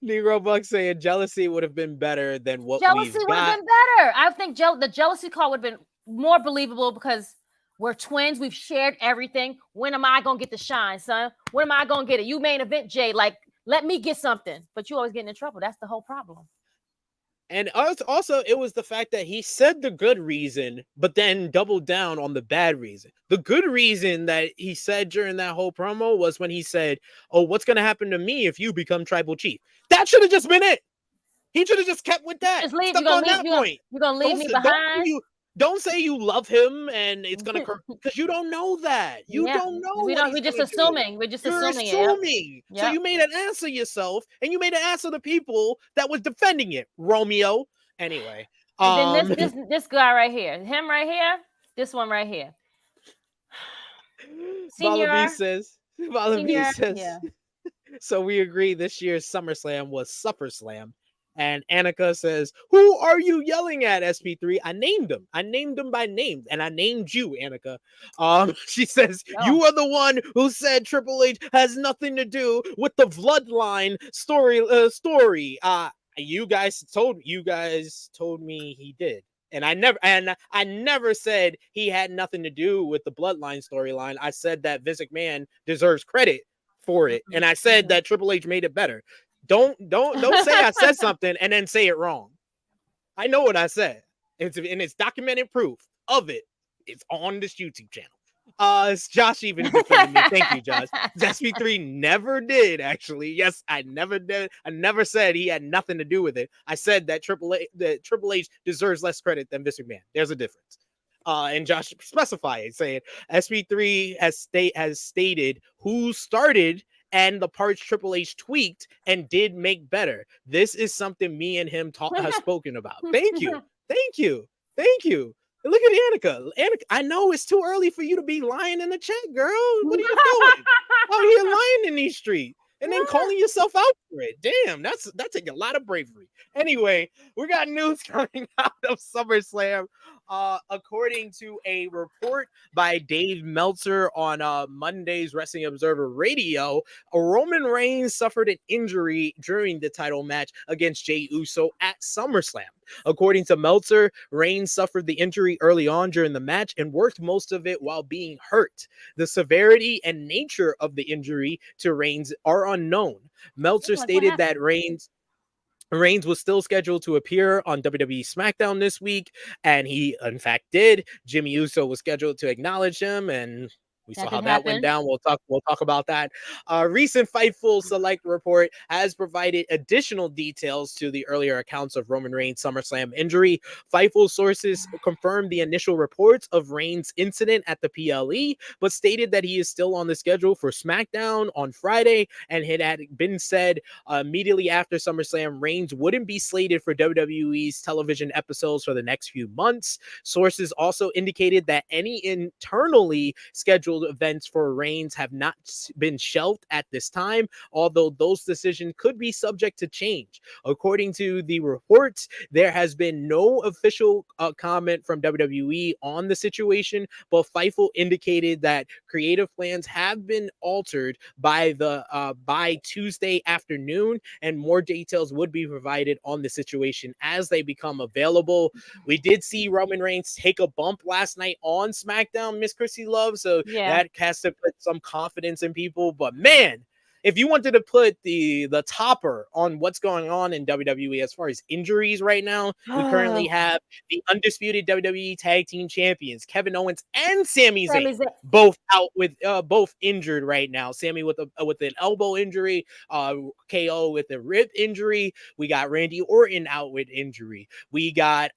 Speaker 3: Negro Buck saying jealousy would have been better than what
Speaker 4: jealousy would have been better. I think the jealousy call would have been more believable, because we're twins. We've shared everything. When am I gonna get the shine, son? When am I gonna get it? You main event, Jay. Like, let me get something. But you always getting in trouble. That's the whole problem.
Speaker 3: And also, it was the fact that he said the good reason, but then doubled down on the bad reason. The good reason that he said during that whole promo was when he said, "Oh, what's going to happen to me if you become tribal chief?" That should have just been it. He should have just kept with that.
Speaker 4: Just leave. You're going to leave me behind?
Speaker 3: Don't say you love him and it's going to, because you don't know that. You don't know.
Speaker 4: We're just assuming. We're just assuming.
Speaker 3: Yep. So you made an ass of yourself, and you made an ass of the people that was defending it, Romeo. Anyway.
Speaker 4: And then this guy right here, him right here, this one right here.
Speaker 3: Balabi says, yeah. So we agree this year's SummerSlam was Suffer Slam. And Annika says, "Who are you yelling at, SP3? I named them. I named them by name, and I named you, Annika." She says, "You are the one who said Triple H has nothing to do with the bloodline story. You guys told me he did, and I never said he had nothing to do with the bloodline storyline. I said that Vince McMahon deserves credit for it, and I said that Triple H made it better. Don't say I said something and then say it wrong. I know what I said. It's documented proof of it. It's on this YouTube channel. It's Josh even defending me. Thank you, Josh. SP3 never did, actually. Yes, I never did. I never said he had nothing to do with it. I said that Triple H deserves less credit than Vince McMahon. There's a difference. And Josh specified, saying SP3 has stated who started and the parts Triple H tweaked and did make better. This is something me and him have spoken about. Thank you. And look at Annika. I know it's too early for you to be lying in the chat, girl. What are you doing? Out here lying in these streets and then calling yourself out for it. Damn, that takes a lot of bravery. Anyway, we got news coming out of SummerSlam. According to a report by Dave Meltzer on Monday's Wrestling Observer Radio, Roman Reigns suffered an injury during the title match against Jey Uso at SummerSlam. According to Meltzer, Reigns suffered the injury early on during the match and worked most of it while being hurt. The severity and nature of the injury to Reigns are unknown. Meltzer stated that Reigns was still scheduled to appear on WWE SmackDown this week, and he, in fact, did. Jimmy Uso was scheduled to acknowledge him, and We
Speaker 4: That
Speaker 3: saw how
Speaker 4: didn't
Speaker 3: that went
Speaker 4: happen.
Speaker 3: down. We'll talk about that. Recent Fightful Select report has provided additional details to the earlier accounts of Roman Reigns' SummerSlam injury. Fightful sources confirmed the initial reports of Reigns' incident at the PLE, but stated that he is still on the schedule for SmackDown on Friday, and it had been said immediately after SummerSlam, Reigns wouldn't be slated for WWE's television episodes for the next few months. Sources also indicated that any internally scheduled events for Reigns have not been shelved at this time, although those decisions could be subject to change. According to the reports, there has been no official comment from WWE on the situation, but Fightful indicated that creative plans have been altered by Tuesday afternoon, and more details would be provided on the situation as they become available. We did see Roman Reigns take a bump last night on SmackDown, Miss Krssi Luv, so
Speaker 4: Yeah.
Speaker 3: that has to put some confidence in people. But man, if you wanted to put the topper on what's going on in WWE as far as injuries right now, we currently have the undisputed WWE Tag Team Champions Kevin Owens and Sami Zayn both out with both injured right now. Sami with an elbow injury, KO with a rib injury. We got Randy Orton out with injury. We got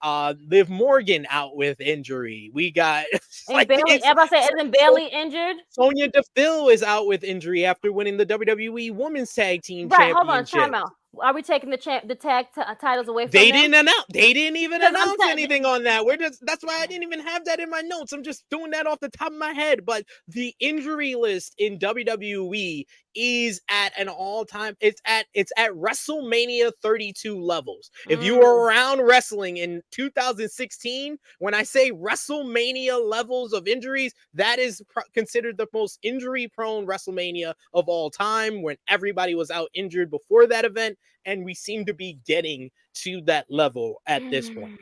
Speaker 3: Liv Morgan out with injury. We got
Speaker 4: And Bailey, isn't Bailey injured?
Speaker 3: Sonya Deville is out with injury after winning the WWE Women's Tag Team
Speaker 4: Hold on,
Speaker 3: Championship.
Speaker 4: time out. Are we taking the tag titles away from
Speaker 3: They
Speaker 4: them?
Speaker 3: They didn't even announce anything on that. That's why I didn't even have that in my notes. I'm just doing that off the top of my head. But the injury list in WWE is at an all-time. It's at WrestleMania 32 levels. If you were around wrestling in 2016, when I say WrestleMania levels of injuries, that is considered the most injury-prone WrestleMania of all time, when everybody was out injured before that event, and we seem to be getting to that level at this point.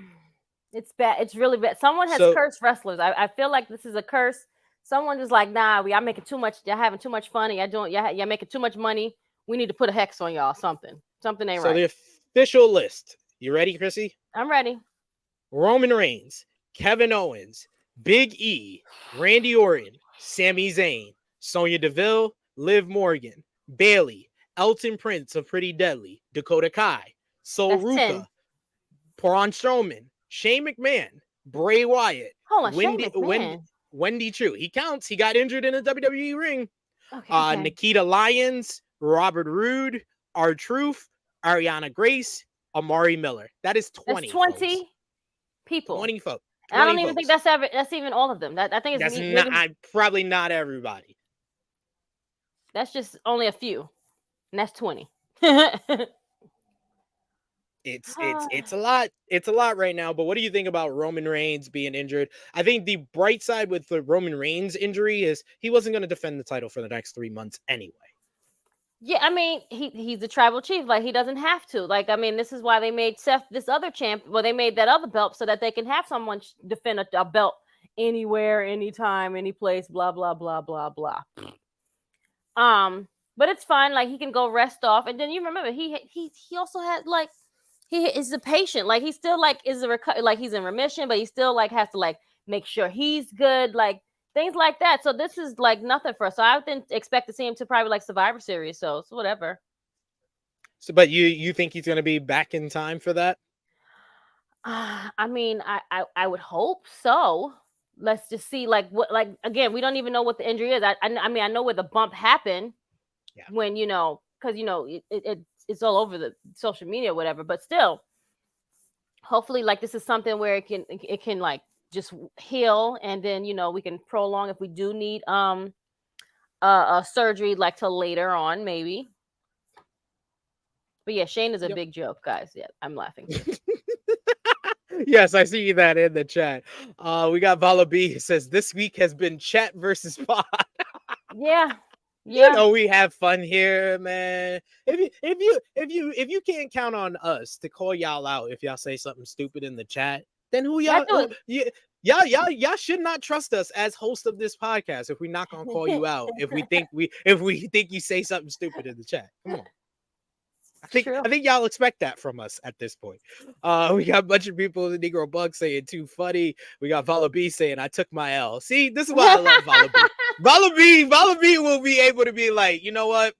Speaker 4: It's bad. It's really bad. Someone has cursed wrestlers. I feel like this is a curse. Someone is like, nah, y'all making too much. Y'all having too much fun. Y'all making too much money. We need to put a hex on y'all. Something ain't right.
Speaker 3: So the official list. You ready, Krssi?
Speaker 4: I'm ready.
Speaker 3: Roman Reigns, Kevin Owens, Big E, Randy Orton, Sami Zayn, Sonya Deville, Liv Morgan, Bailey, Elton Prince of Pretty Deadly, Dakota Kai, Sol Ruka, Braun Strowman, Shane McMahon, Bray Wyatt, Wendy Choo. He counts. He got injured in a WWE ring. Okay. Nikita Lyons, Robert Roode, R-Truth, Ariana Grace, Amari Miller. That is 20. That's
Speaker 4: 20
Speaker 3: folks.
Speaker 4: people.
Speaker 3: 20 folks.
Speaker 4: I don't even think that's even all of them. I think it's
Speaker 3: probably not everybody.
Speaker 4: That's just only a few. And that's 20.
Speaker 3: It's a lot. It's a lot right now. But what do you think about Roman Reigns being injured? I think the bright side with the Roman Reigns injury is he wasn't going to defend the title for the next 3 months anyway.
Speaker 4: Yeah, I mean, he's the tribal chief. Like, he doesn't have to. Like, I mean, this is why they made Seth this other champ. Well, they made that other belt so that they can have someone defend a belt anywhere, anytime, any place. Blah blah blah blah blah. But it's fine. Like, he can go rest off, and then you remember he also had like. He is a patient, like he still like like he's in remission, but he still like has to like make sure he's good, like things like that. So this is like nothing for us. So I didn't expect to see him to probably like Survivor Series. So whatever.
Speaker 3: So, but you think he's going to be back in time for that?
Speaker 4: I mean, I would hope so. Let's just see. Like what? Like again, we don't even know what the injury is. I mean, I know where the bump happened. Yeah. When because it's all over the social media or whatever, but still, hopefully like this is something where it can like just heal, and then we can prolong if we do need a surgery like till later on maybe. But yeah, Shane is a big joke, guys. Yeah, I'm laughing.
Speaker 3: Yes, I see that in the chat. We got Vala B says this week has been chat versus pod.
Speaker 4: Yeah.
Speaker 3: We have fun here, man. If you can't count on us to call y'all out if y'all say something stupid in the chat, then who y'all? Y'all should not trust us as host of this podcast if we're not gonna call you out if we think you say something stupid in the chat. Come on. I think y'all expect that from us at this point. We got a bunch of people in the Negro Bug saying too funny. We got Vala B saying I took my L. See, this is why I love Vala B. Vala B will be able to be like, you know what?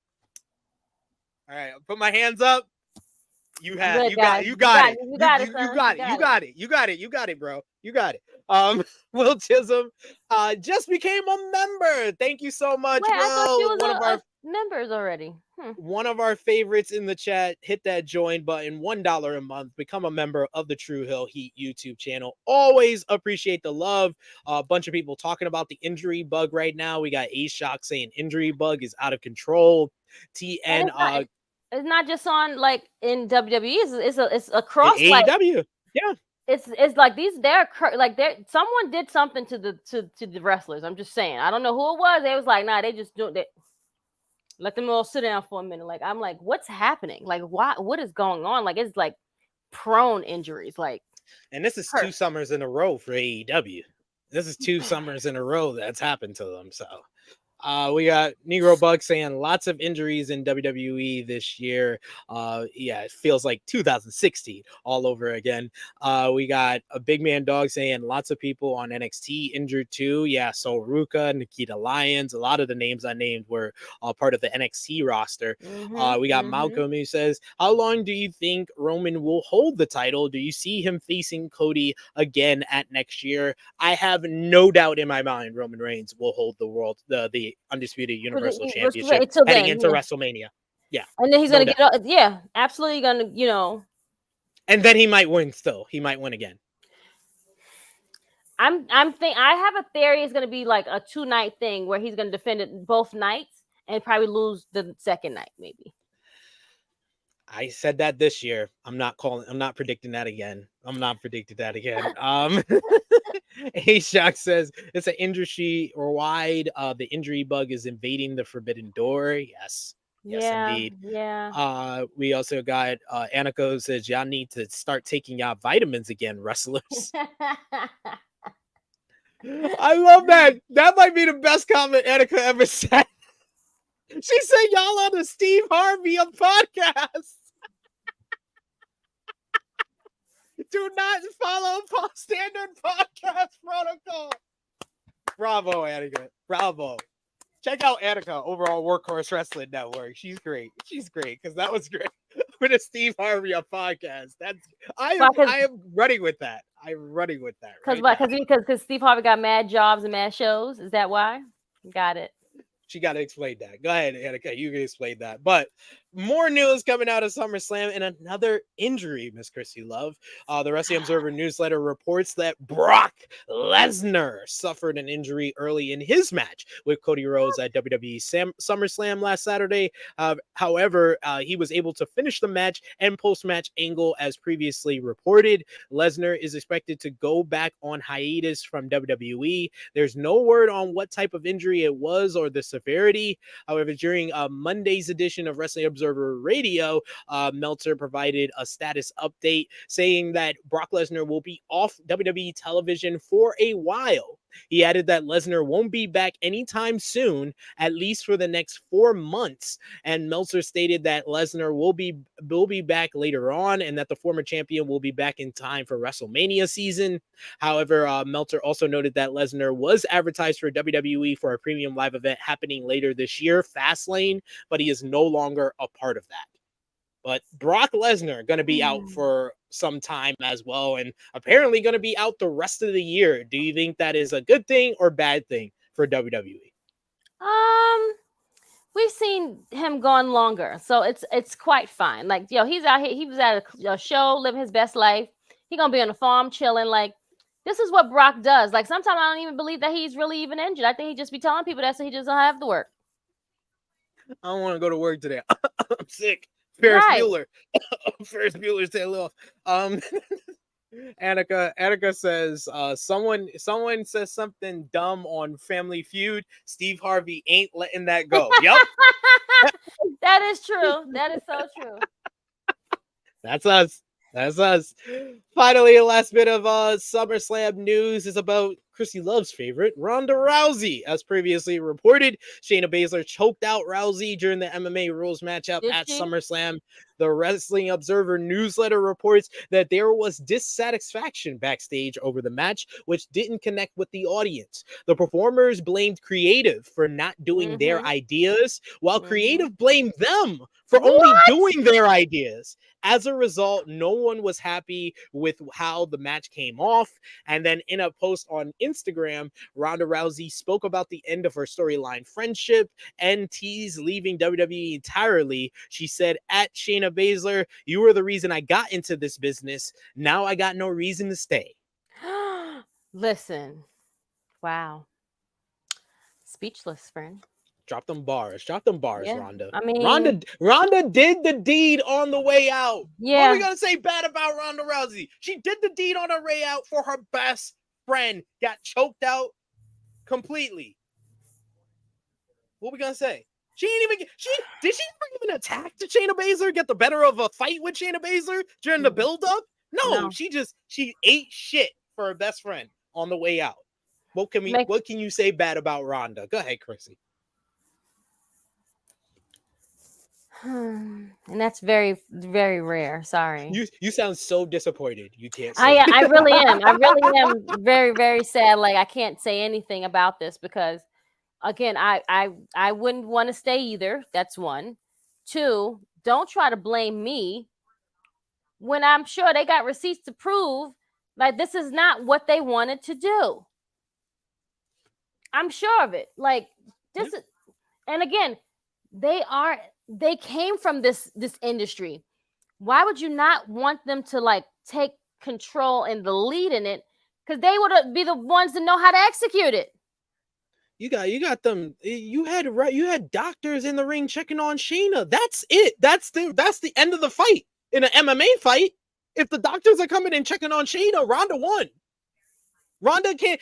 Speaker 3: All right, I'll put my hands up. You got it, bro. You got it. Will Chisholm just became a member. Thank you so much,
Speaker 4: Wait, I thought you
Speaker 3: Will.
Speaker 4: was members already.
Speaker 3: One of our favorites in the chat. Hit that join button. $1 a month. Become a member of the Tru Heel Heat YouTube channel. Always appreciate the love. A bunch of people talking about the injury bug right now. We got A-Shock saying injury bug is out of control. TN
Speaker 4: it's not just on like in WWE. It's across
Speaker 3: AEW.
Speaker 4: Like,
Speaker 3: yeah.
Speaker 4: It's like someone did something to the wrestlers. I'm just saying. I don't know who it was. They was like, nah, they just do it. Let them all sit down for a minute. Like, I'm like, what's happening? Like, what is going on? Like, it's like prone injuries. Like,
Speaker 3: and this is 2 summers in a row for AEW. This is 2 summers in a row that's happened to them. So we got Negro Bug saying lots of injuries in WWE this year. Yeah, it feels like 2016 all over again. We got a Big Man Dog saying lots of people on NXT injured too. Yeah, so Ruka, Nikita Lyons, a lot of the names I named were part of the NXT roster. We got Malcolm who says, how long do you think Roman will hold the title? Do you see him facing Cody again at next year? I have no doubt in my mind Roman Reigns will hold the undisputed Universal Championship heading into WrestleMania. Yeah.
Speaker 4: And then he's going to get, yeah, absolutely going to,
Speaker 3: And then he might win still. He might win again.
Speaker 4: I have a theory it's going to be like a 2-night thing where he's going to defend it both nights and probably lose the second night, maybe.
Speaker 3: I said that this year. I'm not predicting that again. A-Shock says it's an industry wide. The injury bug is invading the forbidden door. Yes. Yes, indeed.
Speaker 4: Yeah.
Speaker 3: We also got Aniko says y'all need to start taking y'all vitamins again, wrestlers. I love that. That might be the best comment Annika ever said. She said y'all on the Steve Harvey podcast. Do not follow standard podcast protocol. Bravo, Annika. Bravo. Check out Annika over on Workhorse Wrestling Network. She's great. Because that was great. For the Steve Harvey podcast. I am running with that.
Speaker 4: Because Steve Harvey got mad jobs and mad shows. Is that why? Got it.
Speaker 3: She got to explain that. Go ahead, Annika. You can explain that. But more news coming out of SummerSlam and another injury, Miss Krssi Luv. The Wrestling Observer newsletter reports that Brock Lesnar suffered an injury early in his match with Cody Rhodes at WWE SummerSlam last Saturday. However, he was able to finish the match and post-match angle as previously reported. Lesnar is expected to go back on hiatus from WWE. There's no word on what type of injury it was or the severity. However, during Monday's edition of Wrestling Observer Radio, Meltzer provided a status update saying that Brock Lesnar will be off WWE television for a while. He added that Lesnar won't be back anytime soon, at least for the next 4 months. And Meltzer stated that Lesnar will be back later on and that the former champion will be back in time for WrestleMania season. However, Meltzer also noted that Lesnar was advertised for WWE for a premium live event happening later this year, Fastlane, but he is no longer a part of that. But Brock Lesnar going to be out for some time as well, and apparently going to be out the rest of the year. Do you think that is a good thing or bad thing for WWE?
Speaker 4: We've seen him gone longer, so it's quite fine. Like, he's out here. He was at a show, living his best life. He's gonna be on the farm chilling. Like, this is what Brock does. Like, sometimes I don't even believe that he's really even injured. I think he just be telling people that so he just don't have to work.
Speaker 3: I don't want to go to work today. I'm sick. Ferris Bueller. Ferris Bueller's tail off. Annika says someone says something dumb on Family Feud. Steve Harvey ain't letting that go. Yep.
Speaker 4: That is true. That is so true.
Speaker 3: That's us. Finally, the last bit of SummerSlam news is about Krssi Luv's favorite, Ronda Rousey. As previously reported, Shayna Baszler choked out Rousey during the MMA rules matchup
Speaker 4: Did
Speaker 3: at
Speaker 4: she?
Speaker 3: SummerSlam. The Wrestling Observer newsletter reports that there was dissatisfaction backstage over the match, which didn't connect with the audience. The performers blamed creative for not doing their ideas, while creative blamed them for only doing their ideas. As a result, no one was happy with how the match came off. And then in a post on Instagram, Ronda Rousey spoke about the end of her storyline friendship and teased leaving WWE entirely. She said, at Shayna Baszler, you were the reason I got into this business. Now I got no reason to stay.
Speaker 4: Listen. Wow. Speechless, friend.
Speaker 3: Drop them bars,
Speaker 4: Yeah.
Speaker 3: Ronda.
Speaker 4: I mean,
Speaker 3: Ronda did the deed on the way out.
Speaker 4: yeah.
Speaker 3: What are we gonna say bad about Ronda Rousey? She did the deed on her way out for her best friend. Got choked out completely. What are we gonna say? She ain't even did she ever even attack to Shayna Baszler? Get the better of a fight with Shayna Baszler during the build-up? No, she ate shit for her best friend on the way out. What can you say bad about Ronda? Go ahead, Krssi.
Speaker 4: And that's very, very rare. Sorry.
Speaker 3: You sound so disappointed. You can't say.
Speaker 4: I really am. I really am very, very sad. Like, I can't say anything about this because, again, I wouldn't want to stay either. That's one. Two, don't try to blame me when I'm sure they got receipts to prove like this is not what they wanted to do. I'm sure of it. Like, this is, and again, they came from this industry. Why would you not want them to like take control and the lead in it? Because they would be the ones that know how to execute it.
Speaker 3: You got them. You had doctors in the ring checking on Shayna. That's it. That's the end of the fight in an MMA fight. If the doctors are coming and checking on Shayna, Ronda won. Ronda can't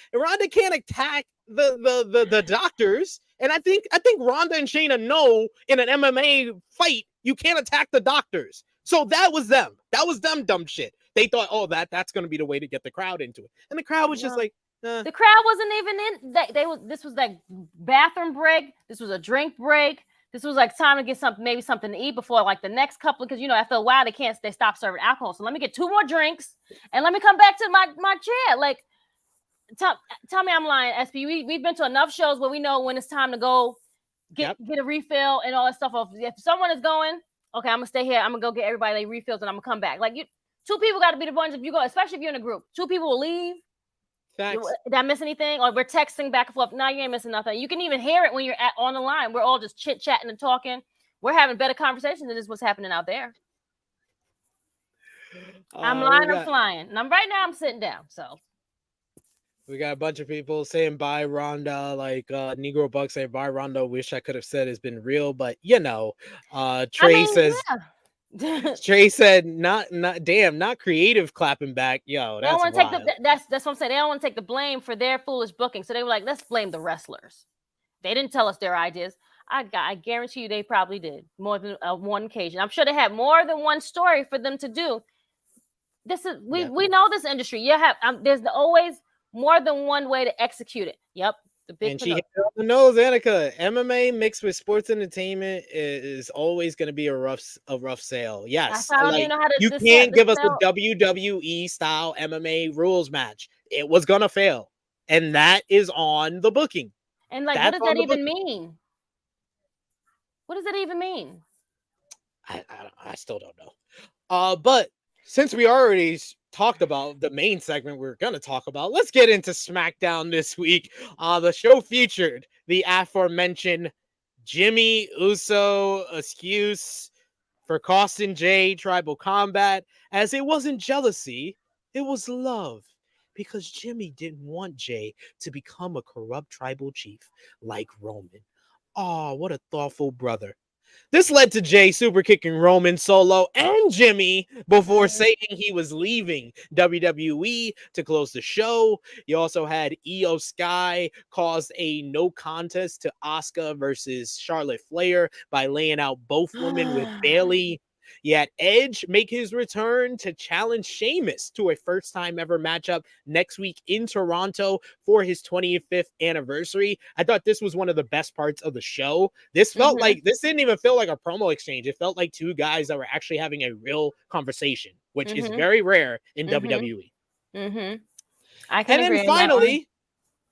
Speaker 3: attack the doctors. And I think Ronda and Shayna know in an MMA fight you can't attack the doctors. So that was them. That was them dumb shit. They thought, oh, that's gonna be the way to get the crowd into it. And the crowd was just like,
Speaker 4: the crowd wasn't even in. This was like bathroom break. This was a drink break. This was like time to get maybe something to eat before like the next couple, because after a while they stop serving alcohol. So let me get 2 more drinks and let me come back to my chair. Like, tell me I'm lying, SP. We've been to enough shows where we know when it's time to go get a refill and all that stuff. If someone is going, okay, I'm gonna stay here. I'm gonna go get everybody their refills and I'm gonna come back. Like, 2 people got to be the ones if you go, especially if you're in a group. 2 people will leave. Did I miss anything? Or we're texting back and forth. No, you ain't missing nothing. You can even hear it when you're on the line. We're all just chit-chatting and talking. We're having better conversations than this what's happening out there. I'm lying, I'm flying. And right now I'm sitting down. So
Speaker 3: we got a bunch of people saying bye Ronda, like Negro Buck saying bye Ronda. Wish I could have said it's been real, but Trey says. Yeah. Trey said, "Not creative clapping back, yo." That's wild.
Speaker 4: That's what I'm saying. They don't want to take the blame for their foolish booking, so they were like, "Let's blame the wrestlers." They didn't tell us their ideas. I guarantee you, they probably did more than one occasion. I'm sure they had more than one story for them to do. This is we know this industry. There's always more than one way to execute it. Yep.
Speaker 3: And she hit it on the nose, Annika. MMA mixed with sports entertainment is always going to be a rough sale. Yes, you can't give us a WWE style MMA rules match. It was gonna fail, and that is on the booking.
Speaker 4: And like, what does that even mean? What does that even mean?
Speaker 3: I still don't know. But since we already talked about the main segment we're going to talk about, let's get into SmackDown this week. The show featured the aforementioned Jimmy Uso excuse for costing Jay Tribal Combat, as it wasn't jealousy, it was love, because Jimmy didn't want Jay to become a corrupt tribal chief like Roman. Oh, what a thoughtful brother. This led to Jay super kicking Roman, Solo, and Jimmy before saying he was leaving WWE to close the show. You also had Io Sky cause a no contest to Asuka versus Charlotte Flair by laying out both women with Bayley. You had Edge make his return to challenge Sheamus to a first-time ever matchup next week in Toronto for his 25th anniversary. I thought this was one of the best parts of the show. This felt like, this didn't even feel like a promo exchange. It felt like two guys that were actually having a real conversation, which is very rare in WWE.
Speaker 4: I can agree.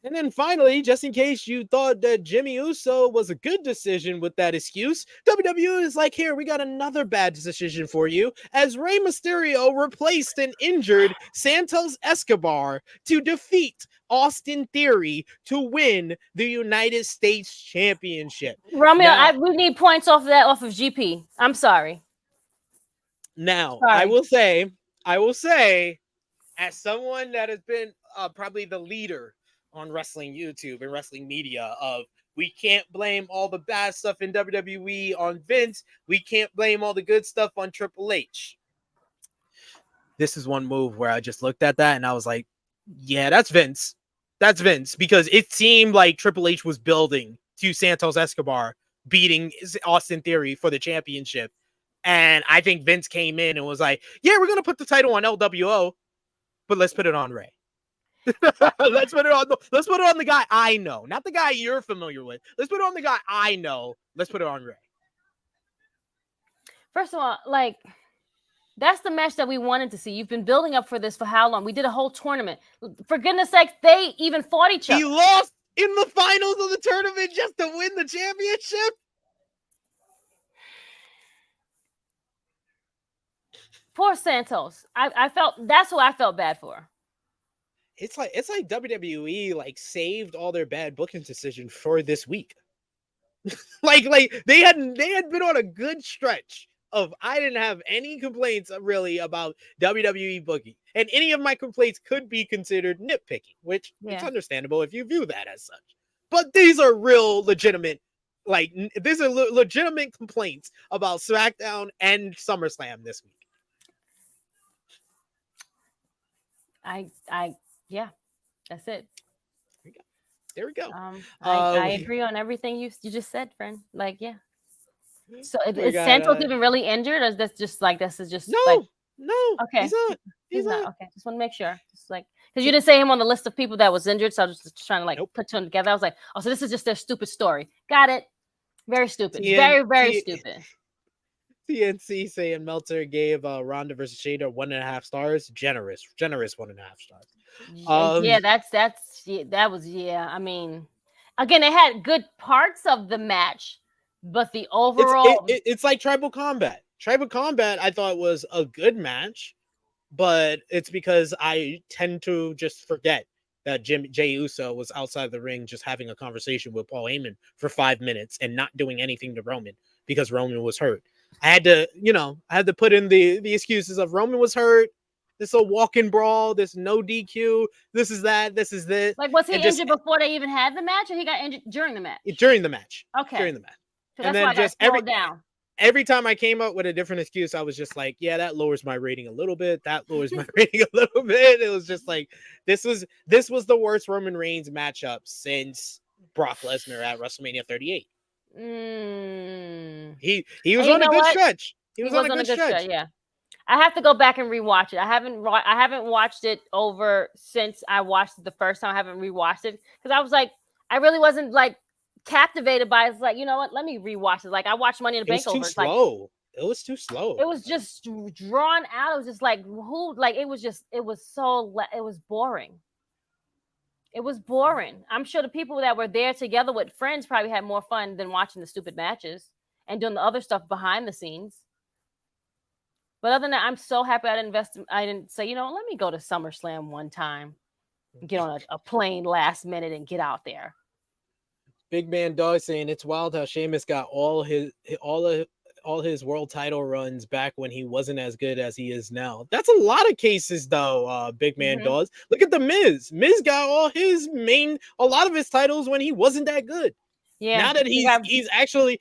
Speaker 3: And then finally, just in case you thought that Jimmy Uso was a good decision with that excuse, WWE is like, here, we got another bad decision for you, as Rey Mysterio replaced an injured Santos Escobar to defeat Austin Theory to win the United States Championship.
Speaker 4: Romeo, we need points off of GP. I'm sorry.
Speaker 3: Now, I will say, as someone that has been probably the leader on wrestling YouTube and wrestling media of, we can't blame all the bad stuff in WWE on Vince. We can't blame all the good stuff on Triple H. This is one move where I just looked at that and I was like, yeah, that's Vince. That's Vince, because it seemed like Triple H was building to Santos Escobar beating Austin Theory for the championship. And I think Vince came in and was like, yeah, we're going to put the title on LWO, but let's put it on Rey. let's put it on the guy I know, not the guy you're familiar with. Let's put it on the guy I know. Let's put it on Rey.
Speaker 4: First of all, like, that's the match that we wanted to see. You've been building up for this for how long? We did a whole tournament. For goodness sakes, they even fought each other.
Speaker 3: He lost in the finals of the tournament just to win the championship.
Speaker 4: Poor Santos. I felt, that's who I felt bad for.
Speaker 3: It's like WWE like saved all their bad booking decisions for this week. like they had been on a good stretch of, I didn't have any complaints really about WWE booking, and any of my complaints could be considered nitpicking, which it's understandable if you view that as such. But these are real legitimate, these are legitimate complaints about SmackDown and SummerSlam this week.
Speaker 4: Yeah, that's it.
Speaker 3: There we go.
Speaker 4: I agree on everything you just said, friend. Like, yeah. So is Santos even really injured, or is this just like, this is just
Speaker 3: no?
Speaker 4: Okay,
Speaker 3: he's not.
Speaker 4: Okay, just want to make sure. Just like, because you didn't say him on the list of people that was injured, so I was just trying to put them together. I was like, oh, so this is just their stupid story. Got it. Very stupid. Very stupid.
Speaker 3: TNC saying Meltzer gave Ronda versus Shayna 1.5 stars. Generous 1.5 stars.
Speaker 4: That was. I mean, again, it had good parts of the match, but the overall,
Speaker 3: it's like Tribal Combat. Tribal Combat, I thought was a good match, but it's because I tend to just forget that Jey Uso was outside the ring just having a conversation with Paul Heyman for 5 minutes and not doing anything to Roman because Roman was hurt. I had to put in the excuses of Roman was hurt. This is a walk-in brawl. This no DQ. This is that. This is this.
Speaker 4: Like, was he injured before they even had the match, or he got injured during the match?
Speaker 3: During the match.
Speaker 4: Okay.
Speaker 3: During the match.
Speaker 4: So and then just
Speaker 3: every time I came up with a different excuse, I was just like, yeah, that lowers my rating a little bit. That lowers my rating a little bit. It was just like, this was the worst Roman Reigns matchup since Brock Lesnar at WrestleMania 38. He was on a good stretch. He was on a good stretch.
Speaker 4: Yeah, I have to go back and rewatch it. I haven't watched it over since I watched it the first time. I haven't rewatched it because I was like, I really wasn't like captivated by it. It's like, you know what? Let me rewatch it. Like, I watched Money in the Bank over.
Speaker 3: It was too slow.
Speaker 4: It was just drawn out. It was just like, it was boring. It was boring. I'm sure the people that were there together with friends probably had more fun than watching the stupid matches and doing the other stuff behind the scenes. But other than that, I'm so happy I didn't say, let me go to SummerSlam one time, get on a plane last minute and get out there.
Speaker 3: Big Man Dog saying it's wild how Sheamus got all his world title runs back when he wasn't as good as he is now. That's a lot of cases though, Big Man Dogs. Look at the Miz. Miz got a lot of his titles when he wasn't that good. Yeah. Now that he's actually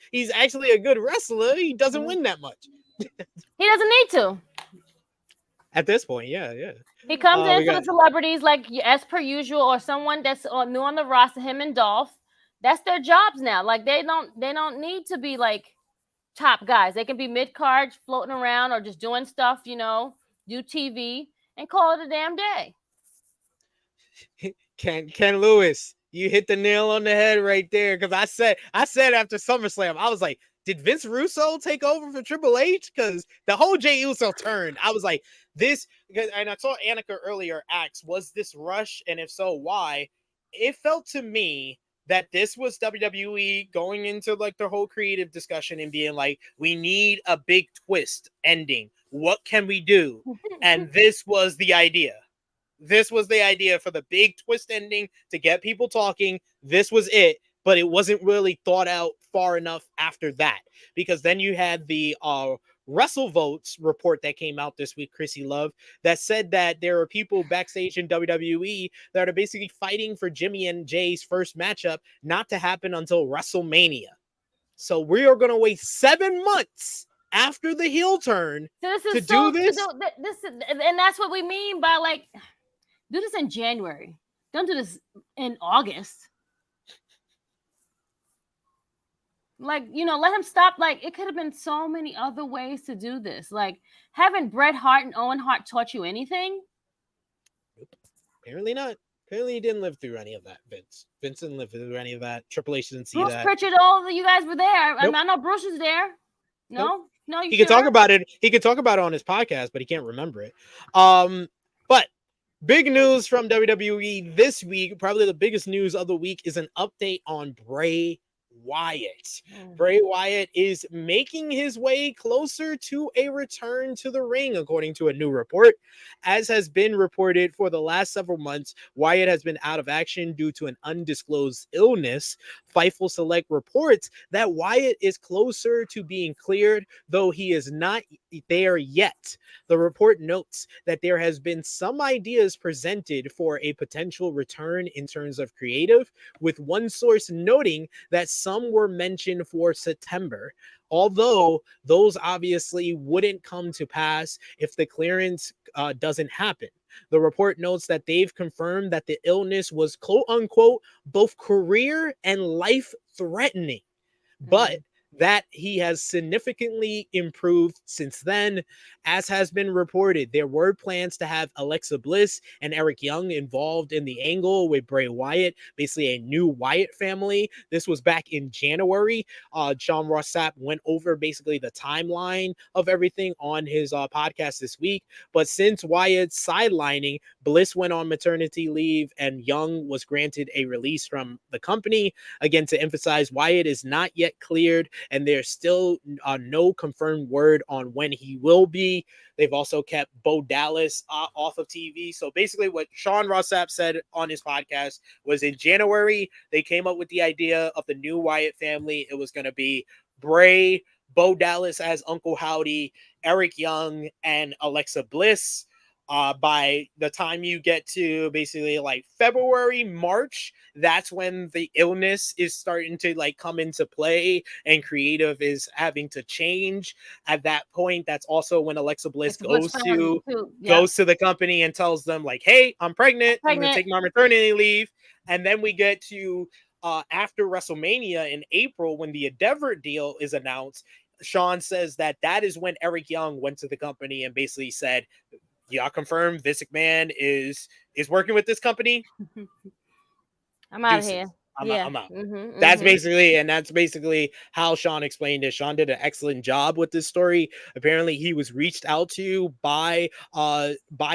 Speaker 3: a good wrestler, he doesn't win that much.
Speaker 4: He doesn't need to.
Speaker 3: At this point, yeah.
Speaker 4: He comes in for the celebrities like as per usual, or someone that's new on the roster, him and Dolph. That's their jobs now. Like, they don't need to be like top guys. They can be mid cards, floating around, or just doing stuff. Do TV and call it a damn day.
Speaker 3: Ken Lewis, you hit the nail on the head right there. Because I said after SummerSlam, I was like, did Vince Russo take over for Triple H? Because the whole Jey Uso turned. I was like, and I saw Annika earlier ask, was this rush? And if so, why? It felt to me that this was WWE going into like the whole creative discussion and being like, we need a big twist ending. What can we do? And this was the idea. This was the idea for the big twist ending to get people talking. This was it, but it wasn't really thought out far enough after that, because then you had the WrestleVotes report that came out this week, Krssi Luv, that said that there are people backstage in WWE that are basically fighting for Jimmy and Jay's first matchup not to happen until WrestleMania. So we are going to wait 7 months after the heel turn to do this.
Speaker 4: And that's what we mean by like, do this in January. Don't do this in August. Like, let him stop. Like, it could have been so many other ways to do this. Like, haven't Bret Hart and Owen Hart taught you anything?
Speaker 3: Apparently not. Apparently he didn't live through any of that, Vince. Vince didn't live through any of that. Triple H didn't see
Speaker 4: Bruce
Speaker 3: that.
Speaker 4: Pritchard, all of you guys were there.
Speaker 3: Nope.
Speaker 4: I know Bruce was there. No?
Speaker 3: Nope.
Speaker 4: No, you
Speaker 3: He could talk about it. He could talk about it on his podcast, but he can't remember it. But big news from WWE this week, probably the biggest news of the week, is an update on Bray Wyatt. Bray Wyatt is making his way closer to a return to the ring, according to a new report. As has been reported for the last several months, Wyatt has been out of action due to an undisclosed illness. Fightful Select reports that Wyatt is closer to being cleared, though he is not there yet. The report notes that there has been some ideas presented for a potential return in terms of creative, with one source noting that some were mentioned for September, although those obviously wouldn't come to pass if the clearance doesn't happen. The report notes that they've confirmed that the illness was quote unquote both career and life threatening, but that he has significantly improved since then. As has been reported, there were plans to have Alexa Bliss and Eric Young involved in the angle with Bray Wyatt, basically a new Wyatt family. This was back in January. Sean Ross Sapp went over basically the timeline of everything on his podcast this week. But since Wyatt's sidelining, Bliss went on maternity leave and Young was granted a release from the company. Again, to emphasize, Wyatt is not yet cleared, and there's still no confirmed word on when he will be. They've also kept Bo Dallas off of TV. So basically what Sean Ross Sapp said on his podcast was in January, they came up with the idea of the new Wyatt family. It was going to be Bray, Bo Dallas as Uncle Howdy, Eric Young, and Alexa Bliss. By the time you get to basically like February, March, that's when the illness is starting to like come into play and creative is having to change. At that point, that's also when Alexa Bliss goes to the company and tells them like, hey, I'm pregnant. I'm going to take my maternity leave. And then we get to after WrestleMania in April, when the Endeavor deal is announced, Sean says that is when Eric Young went to the company and basically said, y'all confirm Vince McMahon is working with this company?
Speaker 4: I'm out of here.
Speaker 3: I'm out. That's basically how Sean explained it. Sean did an excellent job with this story. Apparently, he was reached out to by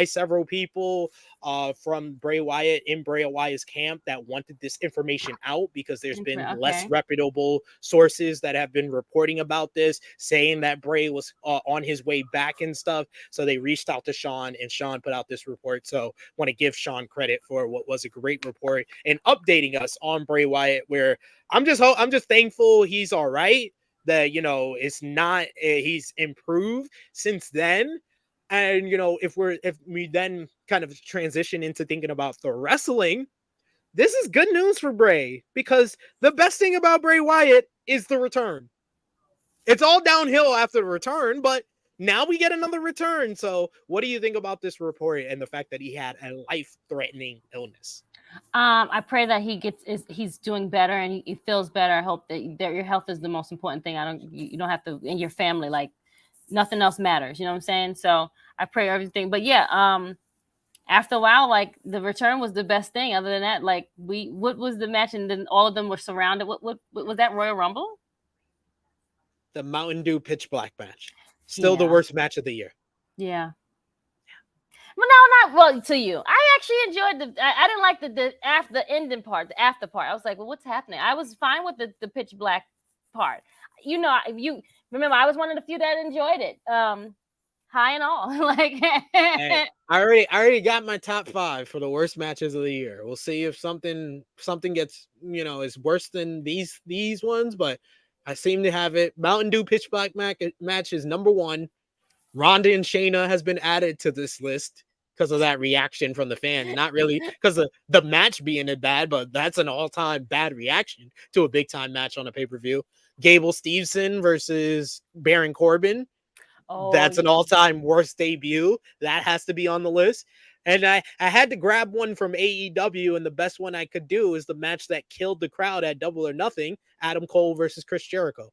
Speaker 3: several people from Bray Wyatt in Bray Wyatt's camp that wanted this information out, because there's been less reputable sources that have been reporting about this, saying that Bray was on his way back and stuff. So they reached out to Sean, and Sean put out this report. So want to give Sean credit for what was a great report and updating us on Bray Wyatt, where I'm just thankful he's all right, that it's not he's improved since then. And if we then kind of transition into thinking about the wrestling, this is good news for Bray, because the best thing about Bray Wyatt is the return. It's all downhill after the return, but now we get another return. So what do you think about this report and the fact that he had a life-threatening illness?
Speaker 4: I pray that he's doing better and he feels better. I hope that your health is the most important thing. You don't have to, and your family, like nothing else matters. You know what I'm saying? So I pray everything. But yeah, after a while, like the return was the best thing. Other than that, like what was the match? And then all of them were surrounded. What was that, Royal Rumble?
Speaker 3: The Mountain Dew Pitch Black match. Still the
Speaker 4: Yeah.
Speaker 3: worst match of the year.
Speaker 4: Yeah. Well, no, not well to you. I actually enjoyed I didn't like the ending part, the after part. I was like, well, what's happening? I was fine with the pitch black part. You know, if you remember, I was one of the few that enjoyed it. High and all. Like
Speaker 3: Hey, I already got my top 5 for the worst matches of the year. We'll see if something gets, is worse than these ones, but I seem to have it. Mountain Dew Pitch Black match is number 1. Ronda and Shayna has been added to this list because of that reaction from the fan. Not really because of the match being bad, but that's an all-time bad reaction to a big-time match on a pay-per-view. Gable Steveson versus Baron Corbin. That's an all-time worst debut. That has to be on the list. And I had to grab one from AEW, and the best one I could do is the match that killed the crowd at Double or Nothing, Adam Cole versus Chris Jericho.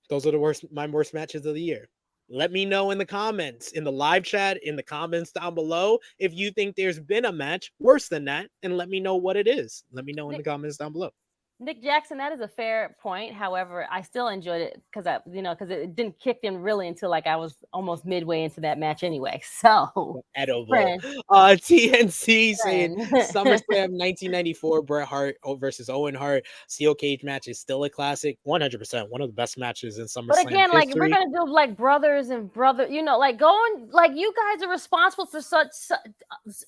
Speaker 3: Those are my worst matches of the year. Let me know in the comments, in the live chat, in the comments down below, if you think there's been a match worse than that, and let me know what it is. Let me know in the comments down below.
Speaker 4: Nick Jackson, that is a fair point. However, I still enjoyed it because it didn't kick in really until like I was almost midway into that match anyway. So
Speaker 3: edible. TNC saying SummerSlam 1994 Bret Hart versus Owen Hart steel cage match is still a classic. 100%, one of the best matches in SummerSlam.
Speaker 4: But again, like
Speaker 3: history.
Speaker 4: we're gonna do like brothers and brother, like going like you guys are responsible for such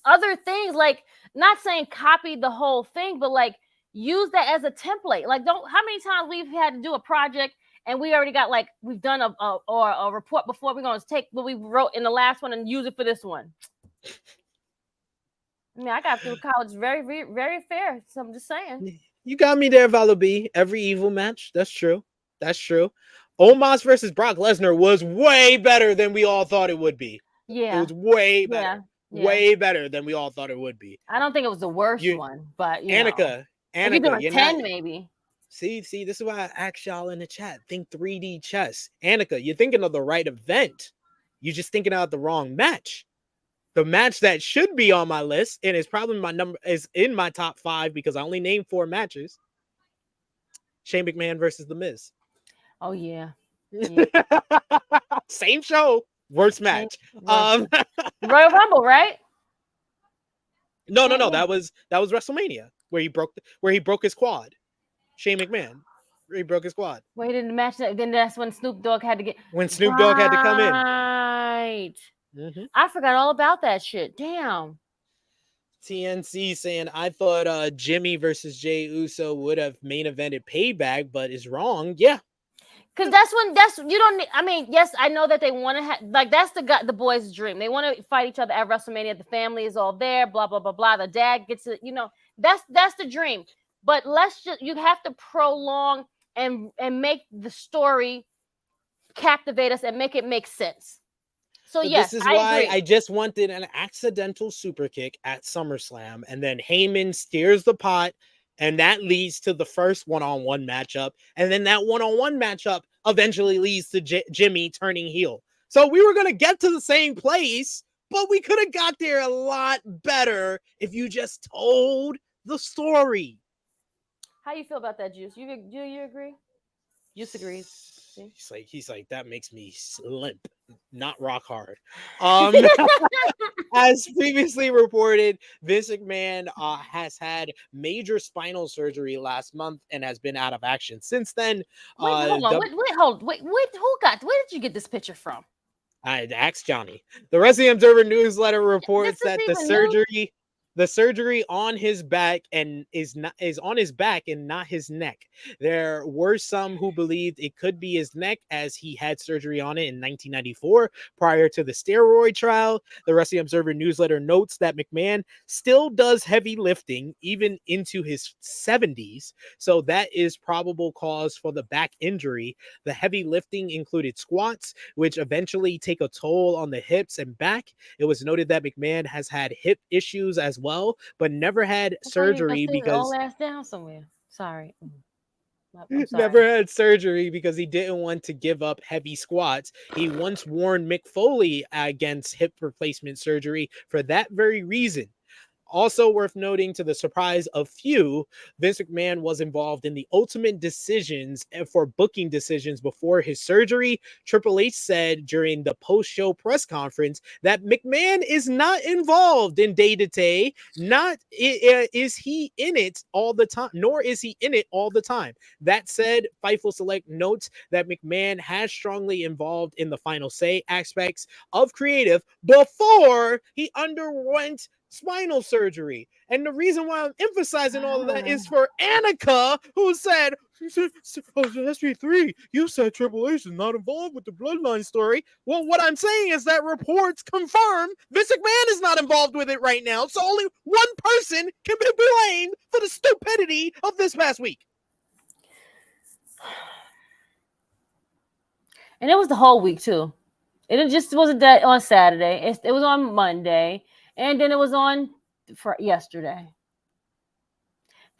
Speaker 4: other things. Like not saying copy the whole thing, but like use that as a template. Like how many times we've had to do a project and we already got like we've done a report before. We're gonna take what we wrote in the last one and use it for this one. I mean, I got through college very, very, very fair. So I'm just saying.
Speaker 3: You got me there, Vala B. Every evil match. That's true. That's true. Omos versus Brock Lesnar was way better than we all thought it would be.
Speaker 4: Yeah.
Speaker 3: It was way better.
Speaker 4: Yeah.
Speaker 3: Way better than we all thought it would be.
Speaker 4: I don't think it was the worst one, but
Speaker 3: Annika,
Speaker 4: you're 10 maybe.
Speaker 3: See, this is why I asked y'all in the chat. Think 3D chess. Annika, you're thinking of the right event. You're just thinking out the wrong match. The match that should be on my list, and is probably is in my top 5 because I only named 4 matches. Shane McMahon versus The Miz.
Speaker 4: Oh yeah.
Speaker 3: Same show, worst match.
Speaker 4: Royal Rumble, right?
Speaker 3: No. That was WrestleMania where he broke his quad. Shane McMahon, where he broke his quad.
Speaker 4: Wait in the match. Then that's when Snoop Dogg had to get.
Speaker 3: When Snoop Dogg had to come in.
Speaker 4: Right.
Speaker 3: Mm-hmm.
Speaker 4: I forgot all about that shit. Damn.
Speaker 3: TNC saying I thought Jimmy versus Jey Uso would have main evented Payback, but is wrong. Yeah.
Speaker 4: Because you don't need, I mean, yes, I know that they want to have, like, that's the boys' dream. They want to fight each other at WrestleMania. The family is all there, blah, blah, blah, blah. The dad gets it, that's the dream. But you have to prolong and make the story captivate us and make it make sense. So yes,
Speaker 3: this is why I just wanted an accidental super kick at SummerSlam, and then Heyman steers the pot, and that leads to the first one-on-one matchup, and then that one-on-one matchup eventually leads to Jimmy turning heel. So we were going to get to the same place, but we could have got there a lot better if you just told the story.
Speaker 4: How you feel about that, Juice? Do you agree? Juice agrees.
Speaker 3: He's like that makes me limp, not rock hard. As previously reported, Vince McMahon has had major spinal surgery last month and has been out of action since then.
Speaker 4: Wait, hold on. Wait, where did you get this picture from?
Speaker 3: I asked Johnny. The Wrestling Observer newsletter reports that the surgery. The surgery on his back and is on his back and not his neck. There were some who believed it could be his neck, as he had surgery on it in 1994 prior to the steroid trial. The Wrestling Observer newsletter notes that McMahon still does heavy lifting even into his 70s, so that is probable cause for the back injury. The heavy lifting included squats, which eventually take a toll on the hips and back. It was noted that McMahon has had hip issues as well, but never had surgery because
Speaker 4: down somewhere. Sorry.
Speaker 3: I'm sorry. Never had surgery because he didn't want to give up heavy squats. He once warned Mick Foley against hip replacement surgery for that very reason. Also worth noting, to the surprise of few, Vince McMahon was involved in the ultimate decisions for booking decisions before his surgery. Triple H said during the post-show press conference that McMahon is not involved in day-to-day, not is he in it all the time, nor is he in it all the time. That said, Fightful Select notes that McMahon has strongly involved in the final say aspects of creative before he underwent spinal surgery. And the reason why I'm emphasizing all of that is for Annika, who said, SB3, you said Triple H is not involved with the bloodline story. Well, what I'm saying is that reports confirm Vince McMahon is not involved with it right now, so only one person can be blamed for the stupidity of this past week.
Speaker 4: And it was the whole week, too. It just wasn't that on Saturday. It was on Monday. And then it was on for yesterday.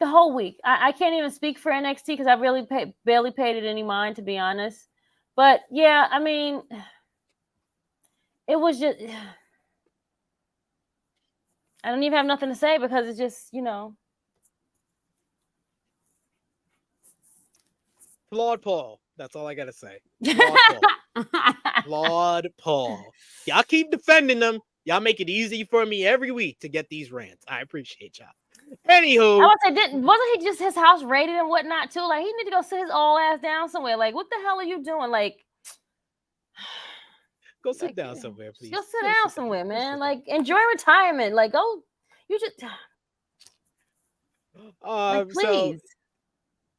Speaker 4: The whole week. I can't even speak for NXT because I really barely paid it any mind, to be honest. But yeah, I mean, it was just, I don't even have nothing to say because it's just,
Speaker 3: Flawed Paul. That's all I got to say. Flawed Paul. Flawed Paul. Y'all keep defending them. Y'all make it easy for me every week to get these rants. I appreciate y'all. Anywho,
Speaker 4: I would say, wasn't he just his house raided and whatnot too? Like, he need to go sit his old ass down somewhere. Like, what the hell are you doing? Like,
Speaker 3: go sit down somewhere, please.
Speaker 4: Go sit down somewhere, man. Like, enjoy retirement. Like, go. You just.
Speaker 3: So
Speaker 4: please.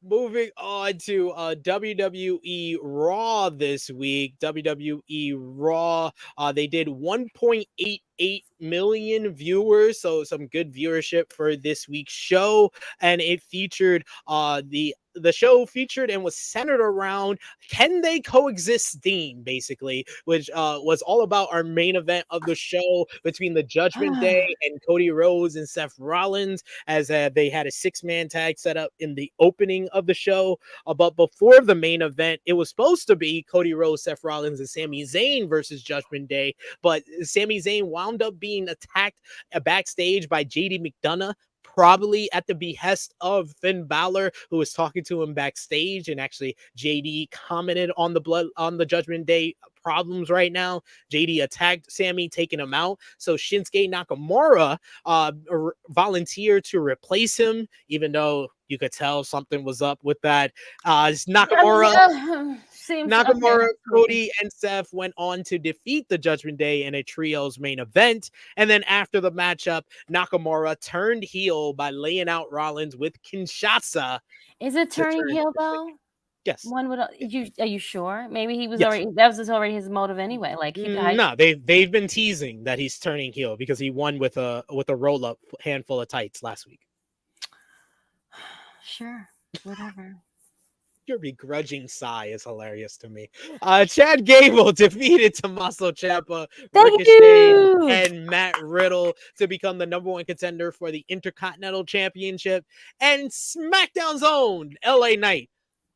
Speaker 3: moving on to WWE Raw this week. WWE Raw, they did 1.88 million viewers, so some good viewership for this week's show, and it featured the show featured and was centered around Can They Coexist theme, basically, which was all about our main event of the show between the Judgment Day and Cody Rhodes and Seth Rollins, as they had a 6-man tag set up in the opening of the show. But before the main event, it was supposed to be Cody Rhodes, Seth Rollins, and Sami Zayn versus Judgment Day, but Sami Zayn wound up being attacked backstage by JD McDonough, probably at the behest of Finn Balor, who was talking to him backstage. And actually, JD commented on the Judgment Day problems right now. JD attacked Sami, taking him out. So Shinsuke Nakamura volunteered to replace him, even though you could tell something was up with that. Nakamura, okay. Cody, and Seth went on to defeat the Judgment Day in a trios main event. And then after the matchup, Nakamura turned heel by laying out Rollins with Kinshasa.
Speaker 4: Is it turning heel though?
Speaker 3: Yes.
Speaker 4: One would. Are you sure? Maybe he was already. That was already his motive anyway. Like
Speaker 3: no, they've been teasing that he's turning heel because he won with a roll up handful of tights last week.
Speaker 4: Sure, whatever.
Speaker 3: Your begrudging sigh is hilarious to me. Chad Gable defeated Tommaso Ciampa, Ricochet, and Matt Riddle to become the #1 contender for the Intercontinental Championship. And SmackDown's own LA Knight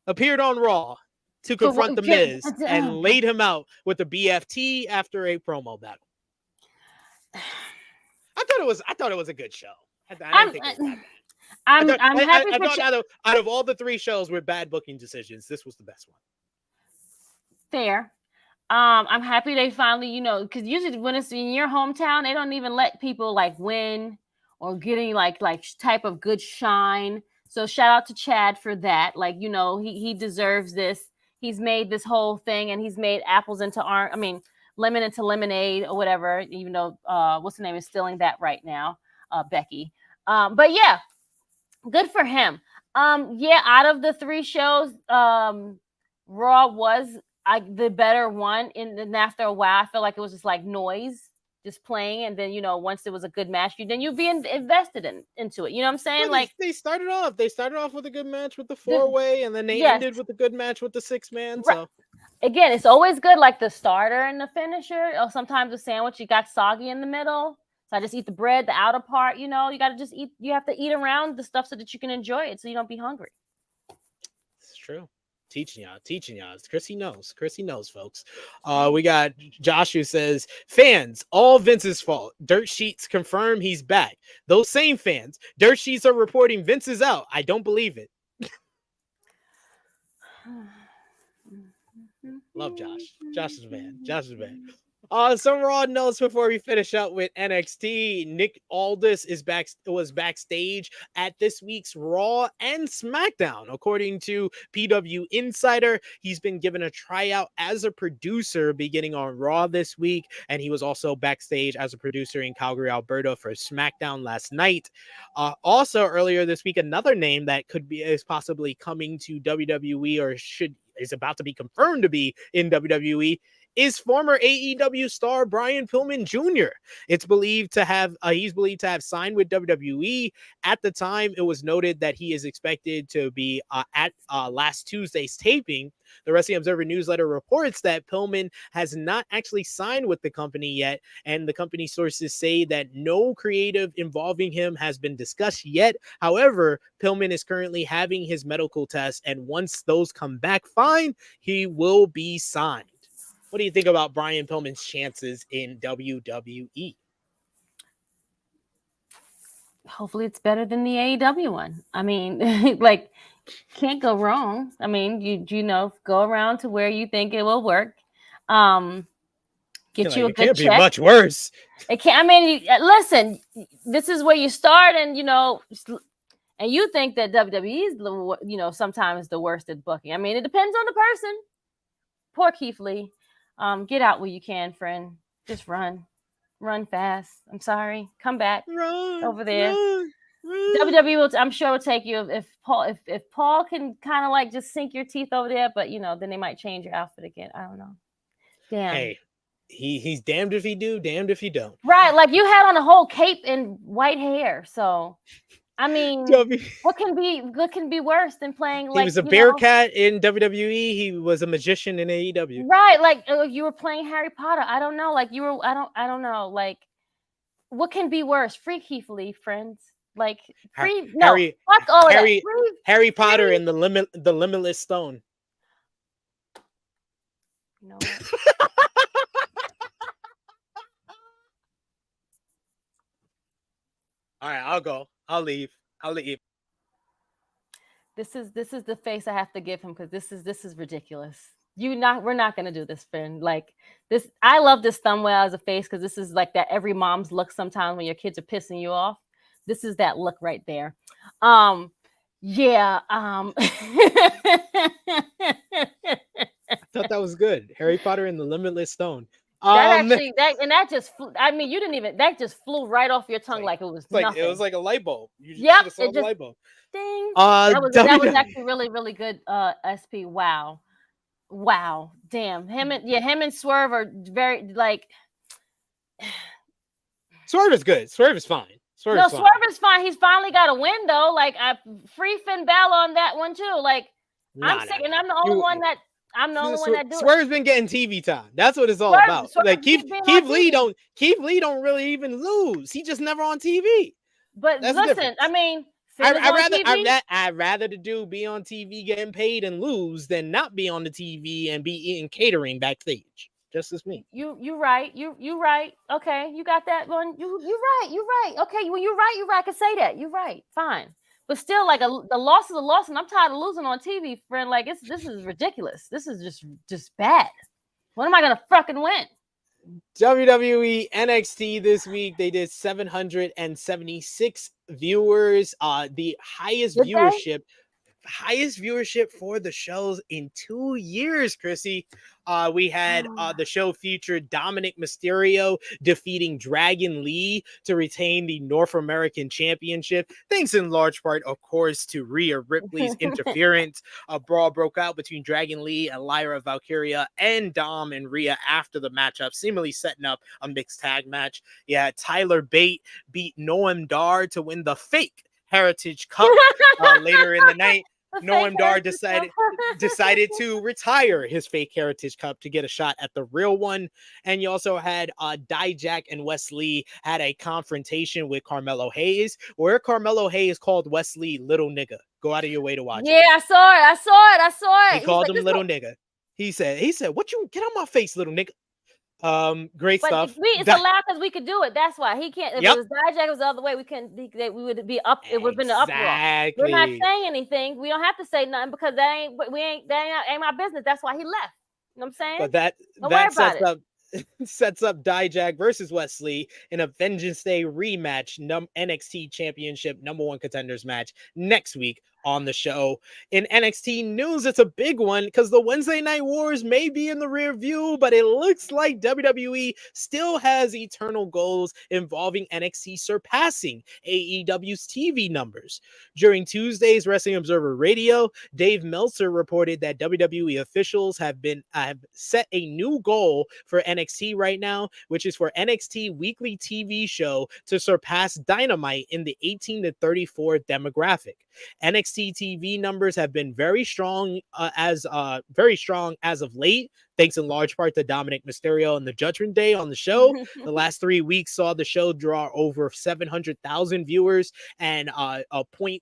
Speaker 3: appeared on Raw to confront The Miz and laid him out with the BFT after a promo battle. I thought it was a good show. I didn't think it was that bad.
Speaker 4: I'm happy.
Speaker 3: I thought out of all the 3 shows with bad booking decisions, this was the best one.
Speaker 4: Fair. I'm happy they finally, because usually when it's in your hometown, they don't even let people like win or getting like type of good shine. So shout out to Chad for that. Like, he deserves this. He's made this whole thing, and he's made apples into lemon into lemonade or whatever. Even though what's the name is stealing that right now. Becky. But yeah, good for him. Yeah, out of the 3 shows, Raw was the better one. And after a while, I feel like it was just like noise, just playing. And then once it was a good match, you'd be invested into it. You know what I'm saying?
Speaker 3: Well,
Speaker 4: Like
Speaker 3: they started off. They started off with a good match with the
Speaker 4: The-
Speaker 3: 4-way, and then they
Speaker 4: yes.
Speaker 3: ended with a good match with the 6-man.
Speaker 4: Right.
Speaker 3: So
Speaker 4: Again, it's always good, like the starter and the finisher, or sometimes the sandwich you got soggy in the middle. So I just eat the bread, the outer part. You gotta just eat. You have to eat around the stuff so that you can enjoy it, so you don't be hungry.
Speaker 3: it's true. Teaching y'all. Krssi knows, folks. We got Josh who says, fans, all Vince's fault. Dirt sheets confirm he's back. Those same fans, dirt sheets are reporting Vince is out. I don't believe it. Love Josh. Josh is a man. Some Raw notes before we finish up with NXT. Nick Aldis was backstage at this week's Raw and SmackDown. According to PW Insider, he's been given a tryout as a producer beginning on Raw this week, and he was also backstage as a producer in Calgary, Alberta for SmackDown last night. Also, earlier this week, another name that is possibly coming to WWE or is about to be confirmed to be in WWE is former AEW star Brian Pillman Jr. He's believed to have signed with WWE. At the time, it was noted that he is expected to be at last Tuesday's taping. The Wrestling Observer newsletter reports that Pillman has not actually signed with the company yet, and the company sources say that no creative involving him has been discussed yet. However, Pillman is currently having his medical tests, and once those come back fine, he will be signed. What do you think about Brian Pillman's chances in WWE?
Speaker 4: Hopefully it's better than the AEW one. I mean, can't go wrong. I mean, you go around to where you think it will work. Get you a good check.
Speaker 3: It can't be much worse.
Speaker 4: It can't. I mean, listen, this is where you start, and and you think that WWE is sometimes the worst at booking. I mean, it depends on the person. Poor Keith Lee. Get out where you can, friend. Just run fast. I'm sorry. Come back over there.
Speaker 3: Run.
Speaker 4: WWE will, I'm sure, will take you if Paul can kind of like just sink your teeth over there, but then they might change your outfit again. I don't know. Damn.
Speaker 3: Hey, he's damned if he do, damned if he don't.
Speaker 4: Right, like you had on a whole cape and white hair, so. I mean, what can be worse than playing?
Speaker 3: He was a Bearcat in WWE. He was a magician in AEW.
Speaker 4: Right, like you were playing Harry Potter. I don't know, like you were. I don't know, like what can be worse? Free Keith Lee, friends. Like free. Fuck all of that.
Speaker 3: Harry Potter and the Limitless Stone.
Speaker 4: You know
Speaker 3: All right, I'll go. I'll leave.
Speaker 4: This is the face I have to give him because this is ridiculous. We're not gonna do this, friend. Like this, I love this thumbnail as a face because this is like that every mom's look sometimes when your kids are pissing you off. This is that look right there. Yeah.
Speaker 3: I thought that was good. Harry Potter and the Limitless Stone.
Speaker 4: That just flew, I mean, that just flew right off your tongue like it was nothing.
Speaker 3: It was like a light bulb. You
Speaker 4: just
Speaker 3: saw the light bulb.
Speaker 4: Ding. That was actually really, really good. SP. Wow. Damn. Him and Swerve are very like.
Speaker 3: Swerve is good. Swerve is fine. Swerve
Speaker 4: is fine. He's finally got a win though. Like I free Finn Balor on that one too. Like I'm sick, and I'm the only one that. I'm the only one that do it.
Speaker 3: Swerve's been getting TV time. That's what it's all about. Like Keith Lee don't really even lose. He just never on TV.
Speaker 4: But listen, I mean,
Speaker 3: I'd rather the dude be on TV getting paid and lose than not be on the TV and be eating catering backstage. Just as me.
Speaker 4: You right. You right. Okay, you got that one. You right. Okay, when you're right. I can say that. You're right. Fine. But still, like the loss is a loss, and I'm tired of losing on TV, friend. Like this is ridiculous. This is just bad. When am I gonna fucking win?
Speaker 3: WWE NXT this week, they did 776 viewers, the highest viewership highest viewership for the shows in 2 years, Krssi. We had the show featured Dominic Mysterio defeating Dragon Lee to retain the North American Championship, thanks in large part, of course, to Rhea Ripley's interference. A brawl broke out between Dragon Lee and Lyra Valkyria and Dom and Rhea after the matchup, seemingly setting up a mixed tag match. Yeah, Tyler Bate beat Noam Dar to win the fake Heritage Cup later in the night. Noam Dar decided to retire his fake Heritage Cup to get a shot at the real one. And you also had Dijak and Wes Lee had a confrontation with Carmelo Hayes, where Carmelo Hayes called Wes Lee little nigga. Go out of your way to watch it.
Speaker 4: Yeah, I saw it.
Speaker 3: He called him little nigga. He said, what you get on my face, little nigga? Great stuff.
Speaker 4: It's allowed because we could do it. That's why he can't. If it was Dijak, it was the other way. We would be up. It would have been an uproar. We're not saying anything. We don't have to say nothing because that ain't my business. That's why he left. You know what I'm saying?
Speaker 3: But that sets up Dijak versus Wes Lee in a Vengeance Day rematch, NXT Championship #1 contenders match next week on the show. In NXT news, it's a big one because the Wednesday Night Wars may be in the rear view, but it looks like WWE still has eternal goals involving NXT surpassing AEW's TV numbers. During Tuesday's Wrestling Observer Radio, Dave Meltzer reported that WWE officials have set a new goal for NXT right now, which is for NXT weekly TV show to surpass Dynamite in the 18 to 34 demographic. NXT TV numbers have been very strong as of late, thanks in large part to Dominic Mysterio and the Judgment Day on the show. The last 3 weeks saw the show draw over 700,000 viewers and a 0.20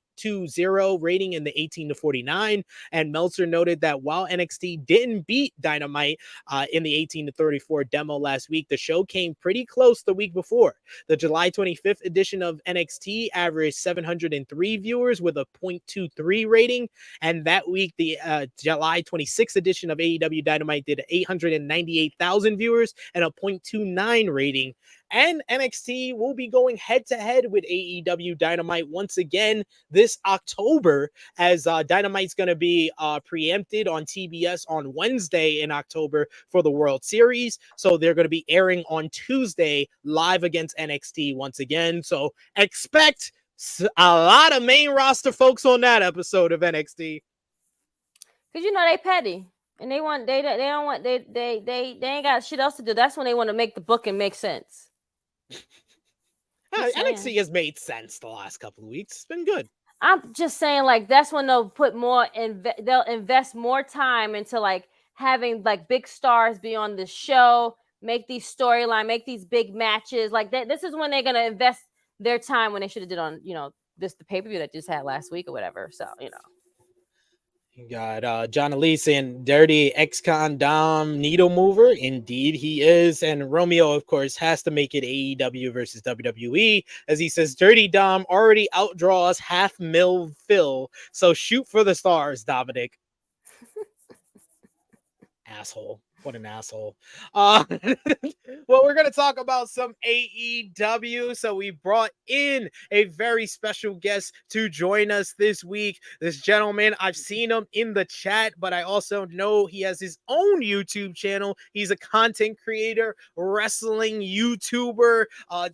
Speaker 3: rating in the 18 to 49. And Meltzer noted that while NXT didn't beat Dynamite in the 18 to 34 demo last week, the show came pretty close the week before. The July 25th edition of NXT averaged 703 viewers with a 0.23 rating. And that week, the July 26th edition of AEW Dynamite did 898,000 viewers and a 0.29 rating. And NXT will be going head-to-head with AEW Dynamite once again this October, as Dynamite's going to be preempted on TBS on Wednesday in October for the World Series. So they're going to be airing on Tuesday live against NXT once again. So expect a lot of main roster folks on that episode of NXT.
Speaker 4: Because they petty. And they ain't got shit else to do. That's when they want to make the booking make sense.
Speaker 3: NXT has made sense the last couple of weeks. It's been good.
Speaker 4: I'm just saying, that's when they'll put more they'll invest more time into having big stars be on the show, make these storyline, make these big matches. This is when they're gonna invest their time when they should have did on the pay-per-view that just had last week or whatever. So
Speaker 3: You got John Elise saying dirty ex-con Dom needle mover. Indeed, he is. And Romeo, of course, has to make it AEW versus WWE. As he says, dirty Dom already outdraws half mil Phil. So shoot for the stars, Dominic. Asshole. What an asshole. Well, we're going to talk about some AEW. So we brought in a very special guest to join us this week. This gentleman, I've seen him in the chat, but I also know he has his own YouTube channel. He's a content creator, wrestling YouTuber.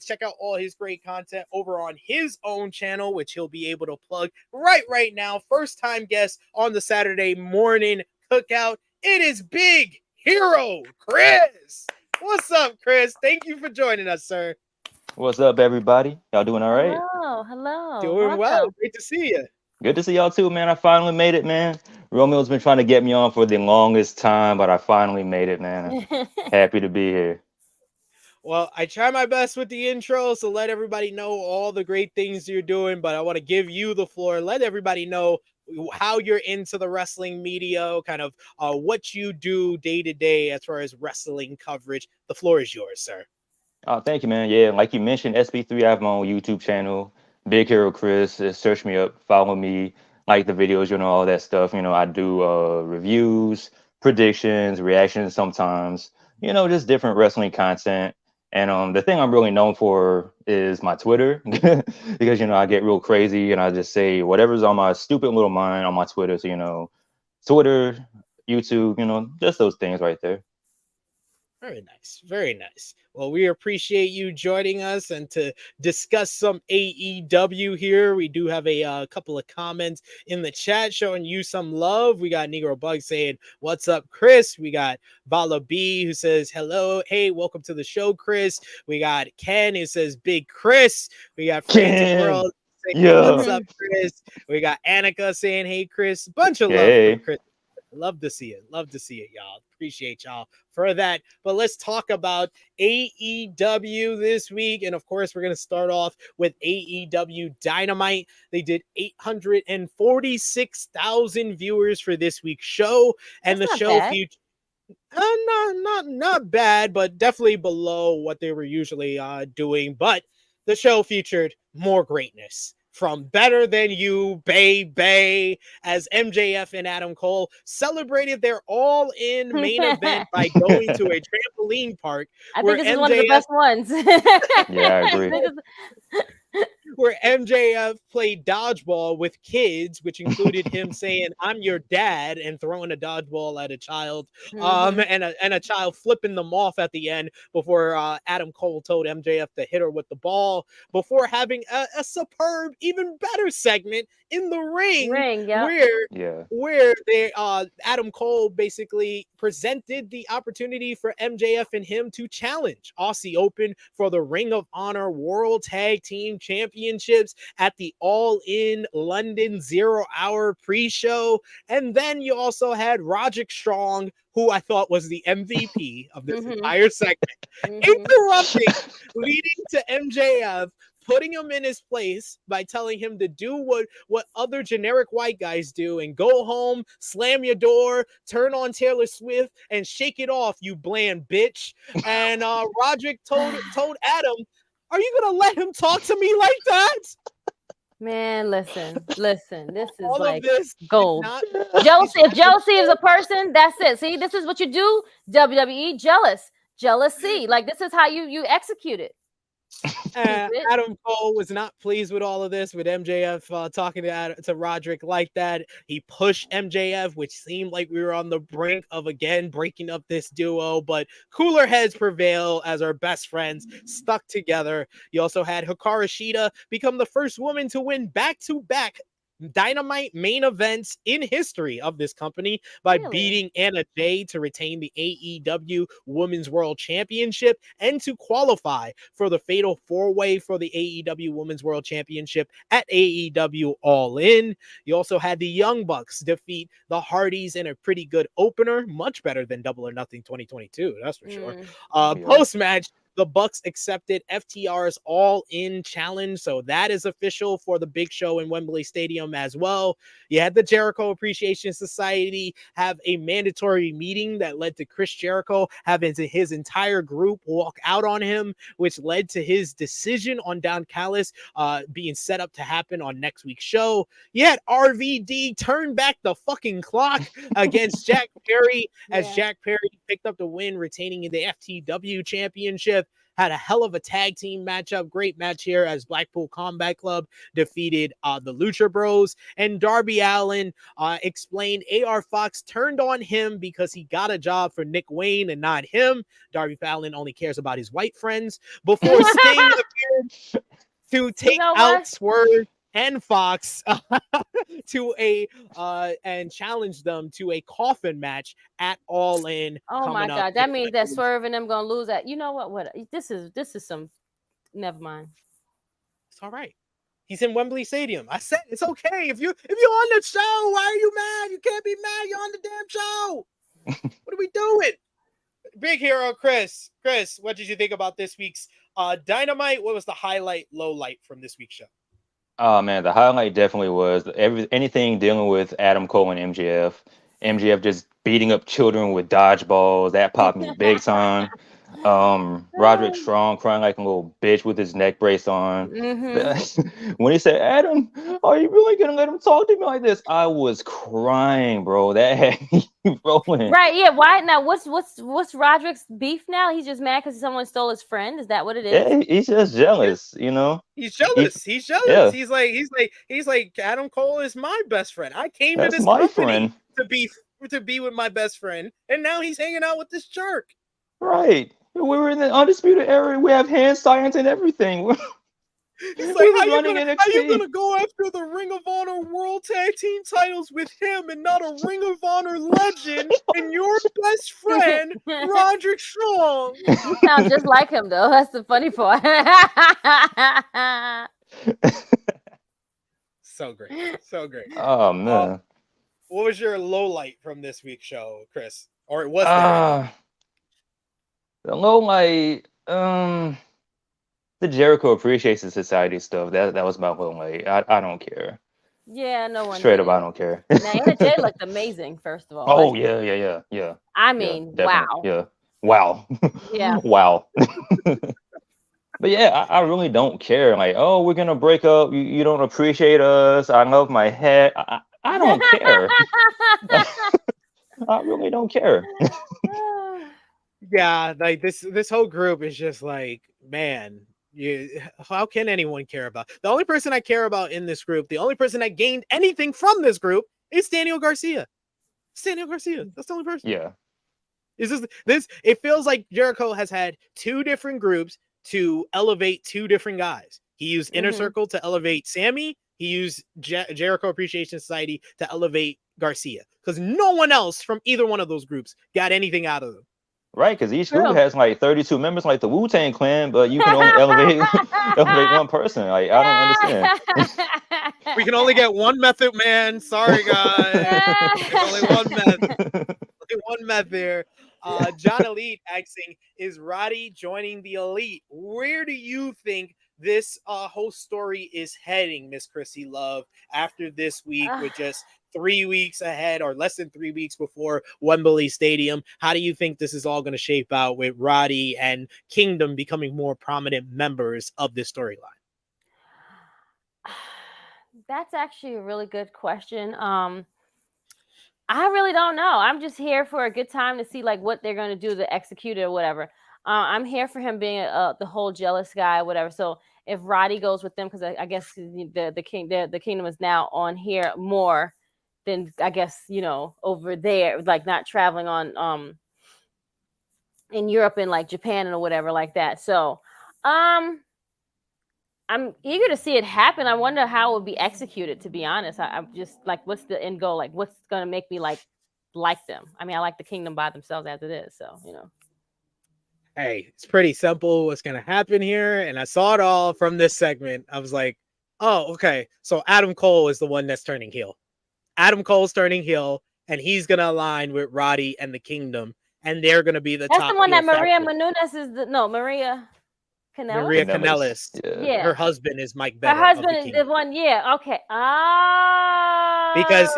Speaker 3: Check out all his great content over on his own channel, which he'll be able to plug right now. First time guest on the Saturday morning cookout. It is Big Hero Chris. What's up, Chris? Thank you for joining us, sir.
Speaker 5: What's up, everybody? Y'all doing all right?
Speaker 4: Hello.
Speaker 3: Doing well. Great to see you.
Speaker 5: Good to see y'all too, man. I finally made it, man. Romeo's been trying to get me on for the longest time, but I finally made it, man. Happy to be here.
Speaker 3: Well, I try my best with the intro, so let everybody know all the great things you're doing, but I want to give you the floor. Let everybody know how you're into the wrestling media, kind of what you do day to day as far as wrestling coverage. The floor is yours, sir.
Speaker 5: Thank you, man. Yeah, like you mentioned, SB3, I have my own YouTube channel, Big Hero Chris. Search me up, follow me, like the videos, all that stuff. I do reviews, predictions, reactions sometimes, just different wrestling content. And the thing I'm really known for is my Twitter because I get real crazy and I just say whatever's on my stupid little mind on my Twitter. So Twitter, YouTube, just those things right there.
Speaker 3: Very nice. Very nice. Well, we appreciate you joining us and to discuss some AEW here. We do have a couple of comments in the chat showing you some love. We got Negro Bug saying, "What's up, Chris?" We got Vala B who says, "Hello. Hey, welcome to the show, Chris." We got Ken who says, "Big Chris." We got Frantic
Speaker 5: Ken.
Speaker 3: World saying,
Speaker 5: Yeah.
Speaker 3: "What's up, Chris?" We got Annika saying, "Hey, Chris." Bunch of love
Speaker 5: Hey.
Speaker 3: for Chris. Love to see it. Love to see it, y'all. Appreciate y'all for that. But let's talk about AEW this week. And of course, we're going to start off with AEW Dynamite. They did 846,000 viewers for this week's show. And
Speaker 4: That's
Speaker 3: the
Speaker 4: not
Speaker 3: show
Speaker 4: bad.
Speaker 3: featured not bad, but definitely below what they were usually doing. But the show featured more greatness from Better Than You, Bay, as MJF and Adam Cole celebrated their all-in main event by going to a trampoline park.
Speaker 4: I think this is one of the best ones.
Speaker 5: Yeah, I agree.
Speaker 3: Where MJF played dodgeball with kids, which included him saying, "I'm your dad," and throwing a dodgeball at a child, and a child flipping them off at the end before Adam Cole told MJF to hit her with the ball, before having a superb, even better segment in the ring, where they Adam Cole basically presented the opportunity for MJF and him to challenge Aussie Open for the Ring of Honor World Tag Team Championships at the All In London 0 Hour pre-show. And then you also had Roderick Strong, who I thought was the MVP of this entire segment, interrupting, leading to MJF putting him in his place by telling him to do what other generic white guys do and go home, slam your door, turn on Taylor Swift, and shake it off, you bland bitch. And Roderick told Adam, "Are you gonna let him talk to me like that?"
Speaker 4: Man, listen. This is
Speaker 3: All
Speaker 4: like
Speaker 3: of this
Speaker 4: gold. Jealousy. If jealousy is a person, that's it. See, this is what you do. WWE jealousy. Like this is how you execute it.
Speaker 3: Adam Cole was not pleased with all of this, with MJF talking to Roderick like that. He pushed MJF, which seemed like we were on the brink of again breaking up this duo, but cooler heads prevail as our best friends stuck together. You also had Hikaru Shida become the first woman to win back-to-back Dynamite main events in history of this company by beating Anna Jay to retain the AEW Women's World Championship and to qualify for the Fatal 4-Way for the AEW Women's World Championship at AEW All In. You also had the Young Bucks defeat the Hardys in a pretty good opener, much better than Double or Nothing 2022, that's for sure. Post-match, the Bucks accepted FTR's all-in challenge, so that is official for the big show in Wembley Stadium as well. You had the Jericho Appreciation Society have a mandatory meeting that led to Chris Jericho having his entire group walk out on him, which led to his decision on Don Callis being set up to happen on next week's show. You had RVD turn back the fucking clock against Jack Perry as Jack Perry picked up the win, retaining the FTW Championship. Had a hell of a tag team matchup. Great match here as Blackpool Combat Club defeated the Lucha Bros. And Darby Allin explained AR Fox turned on him because he got a job for Nick Wayne and not him. Darby Allin only cares about his white friends. Before Sting appeared to take out Swerve and Fox to and challenge them to a coffin match at All In.
Speaker 4: Oh my God, that means that Swerve and them gonna lose that. You know what? What this is some. Never mind.
Speaker 3: It's all right. He's in Wembley Stadium. I said it's okay. If you're on the show, why are you mad? You can't be mad. You're on the damn show. What are we doing? Big Hero Chris. Chris, what did you think about this week's Dynamite? What was the highlight, low light from this week's show?
Speaker 5: Oh man, the highlight definitely was anything dealing with Adam Cole and MJF. MJF just beating up children with dodgeballs. That popped me big time. Roderick Strong crying like a little bitch with his neck brace on.
Speaker 4: Mm-hmm.
Speaker 5: When he said, Adam, are you really gonna let him talk to me like this? I was crying, bro. That had me rolling.
Speaker 4: Right, yeah. Why now? What's Roderick's beef now? He's just mad because someone stole his friend. Is that what it is?
Speaker 5: Yeah, he's just jealous, you know.
Speaker 3: He's jealous. He's jealous.
Speaker 5: Yeah.
Speaker 3: He's like Adam Cole is my best friend. I came
Speaker 5: That's
Speaker 3: to this
Speaker 5: my
Speaker 3: company
Speaker 5: friend.
Speaker 3: to be with my best friend, and now he's hanging out with this jerk.
Speaker 5: Right. We were in the undisputed era. We have hand science and everything.
Speaker 3: He's like,
Speaker 5: We was
Speaker 3: how
Speaker 5: running
Speaker 3: you
Speaker 5: NXT.
Speaker 3: gonna go after the Ring of Honor World Tag Team titles with him and not a Ring of Honor legend and your best friend, Roderick Strong?
Speaker 4: You sound just like him, though. That's the funny part.
Speaker 3: So great. So great.
Speaker 5: Oh man.
Speaker 3: What was your low light from this week's show, Chris? Or was there?
Speaker 5: The low light, the Jericho Appreciation Society stuff. That was my low light. I don't care.
Speaker 4: Yeah, no one.
Speaker 5: Straight up, I don't care.
Speaker 4: Now, Anna Jay looked amazing. First of all.
Speaker 5: Oh yeah.
Speaker 4: I mean, wow.
Speaker 5: Yeah. Wow.
Speaker 4: Yeah.
Speaker 5: Wow. But yeah, I really don't care. Like, oh, we're gonna break up. You don't appreciate us. I love my head. I don't care. I really don't care.
Speaker 3: Yeah, like this whole group is just like, man, how can anyone care about? The only person I care about in this group, the only person that gained anything from this group is Daniel Garcia. It's Daniel Garcia. That's the only person.
Speaker 5: Yeah.
Speaker 3: Is this? It feels like Jericho has had two different groups to elevate two different guys. He used Inner Circle to elevate Sammy. He used Jericho Appreciation Society to elevate Garcia, because no one else from either one of those groups got anything out of them.
Speaker 5: Right, because each group has like 32 members, like the Wu-Tang Clan, but you can only elevate one person. Like, I don't understand.
Speaker 3: We can only get one Method Man. Sorry, guys. Only one method. Only one method there. John Elite asking, is Roddy joining the Elite? Where do you think this whole story is heading, Miss Krssi Luv, after this week with just 3 weeks ahead or less than 3 weeks before Wembley Stadium? How do you think this is all going to shape out with Roddy and Kingdom becoming more prominent members of this storyline?
Speaker 4: That's actually a really good question. I really don't know. I'm just here for a good time to see like what they're going to do to execute it or whatever. I'm here for him being the whole jealous guy, whatever. So if Roddy goes with them, because I guess the kingdom is now on here more than I guess over there, like not traveling on in Europe and like Japan or whatever like that. So I'm eager to see it happen. I wonder how it would be executed, to be honest. I'm just like, what's the end goal? Like, what's going to make me like them? I mean, I like the kingdom by themselves as it is. So,
Speaker 3: Hey, it's pretty simple what's going to happen here. And I saw it all from this segment. I was like, oh, okay. So Adam Cole is the one that's turning heel. Adam Cole's turning heel, and he's going to align with Roddy and the kingdom. And they're going to be the top.
Speaker 4: That's the one that Maria Menounos is Maria Kanellis?
Speaker 3: Maria Kanellis.
Speaker 4: Yeah.
Speaker 3: Her husband is Mike Bennett.
Speaker 4: Her husband is the one. Yeah. Okay.
Speaker 3: Because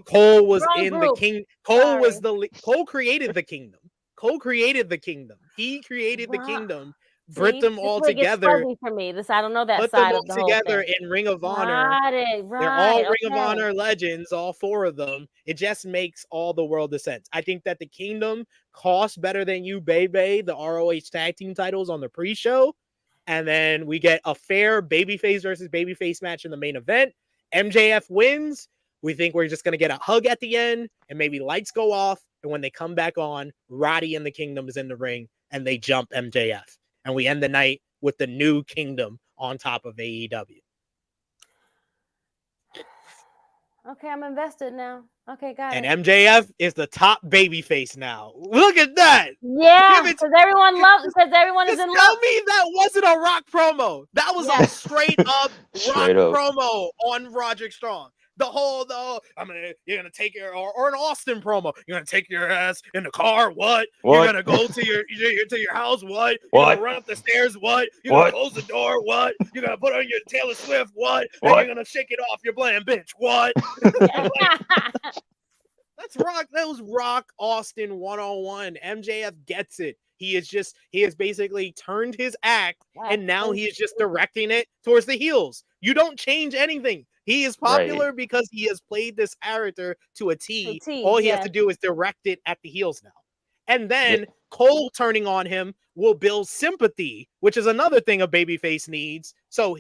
Speaker 3: Cole was
Speaker 4: Wrong
Speaker 3: in
Speaker 4: group.
Speaker 3: the king. Cole was Cole created the kingdom. Cole created the kingdom. He created the kingdom. Put them all together.
Speaker 4: For me, I don't know that
Speaker 3: put
Speaker 4: side
Speaker 3: them
Speaker 4: of the
Speaker 3: all together
Speaker 4: whole thing.
Speaker 3: in Ring of Honor.
Speaker 4: Right,
Speaker 3: They're all Ring of Honor legends, all four of them. It just makes all the world of sense. I think that the kingdom costs better than you, baby, the ROH tag team titles on the pre-show. And then we get a fair babyface versus babyface match in the main event. MJF wins. We think we're just going to get a hug at the end, and maybe lights go off. And when they come back on, Roddy and the kingdom is in the ring, and they jump MJF. And we end the night with the new kingdom on top of AEW.
Speaker 4: Okay, I'm invested now. Okay, got it.
Speaker 3: And MJF is the top babyface now. Look at that.
Speaker 4: Yeah, because everyone loves. Because everyone is in love.
Speaker 3: Tell me that wasn't a Rock promo. That was a straight up Rock promo on Roderick Strong. You're gonna take your or an Austin promo. You're gonna take your ass in the car. What? You're gonna go to your house. What? You're gonna run up the stairs. What? You're gonna close the door. What? You're gonna put on your Taylor Swift. What? And you're gonna shake it off. You're playing bitch. What? That's Rock. That was Rock Austin 101. MJF gets it. He has basically turned his act, and now he is just directing it towards the heels. You don't change anything. He is popular because he has played this character to a T. All he has to do is direct it at the heels now. And then Cole turning on him will build sympathy, which is another thing a babyface needs. So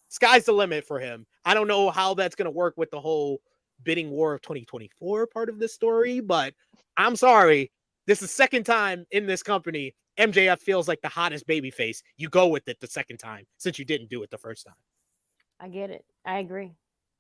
Speaker 3: sky's the limit for him. I don't know how that's going to work with the whole bidding war of 2024 part of this story, but I'm sorry. This is the second time in this company MJF feels like the hottest babyface. You go with it the second time since you didn't do it the first time.
Speaker 4: I get it. I agree.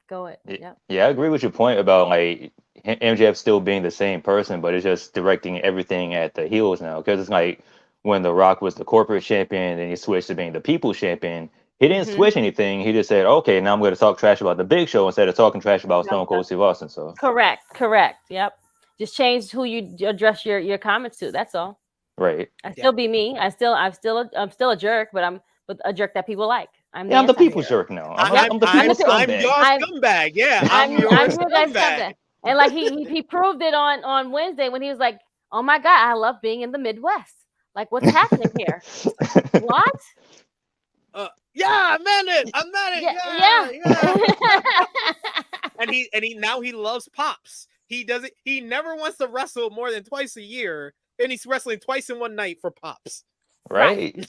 Speaker 4: Go it.
Speaker 5: Yeah, I agree with your point about like MJF still being the same person, but it's just directing everything at the heels now. Because it's like when The Rock was the corporate champion and he switched to being the people's champion, he didn't switch anything. He just said, "Okay, now I'm going to talk trash about the Big Show instead of talking trash about Stone Cold Steve Austin." So
Speaker 4: correct. Yep. Just change who you address your comments to. That's all.
Speaker 5: Right.
Speaker 4: I still be me. I'm still a jerk, but I'm a jerk that people like. I'm
Speaker 5: the people's jerk now. I'm the people's scumbag.
Speaker 3: Your scumbag. Yeah, I'm your scumbag.
Speaker 4: And like he proved it on Wednesday when he was like, "Oh my God, I love being in the Midwest. Like, what's happening here? What?
Speaker 3: Yeah, I meant it. Yeah. And he now he loves pops. He never wants to wrestle more than twice a year, and he's wrestling twice in one night for pops.
Speaker 5: Right.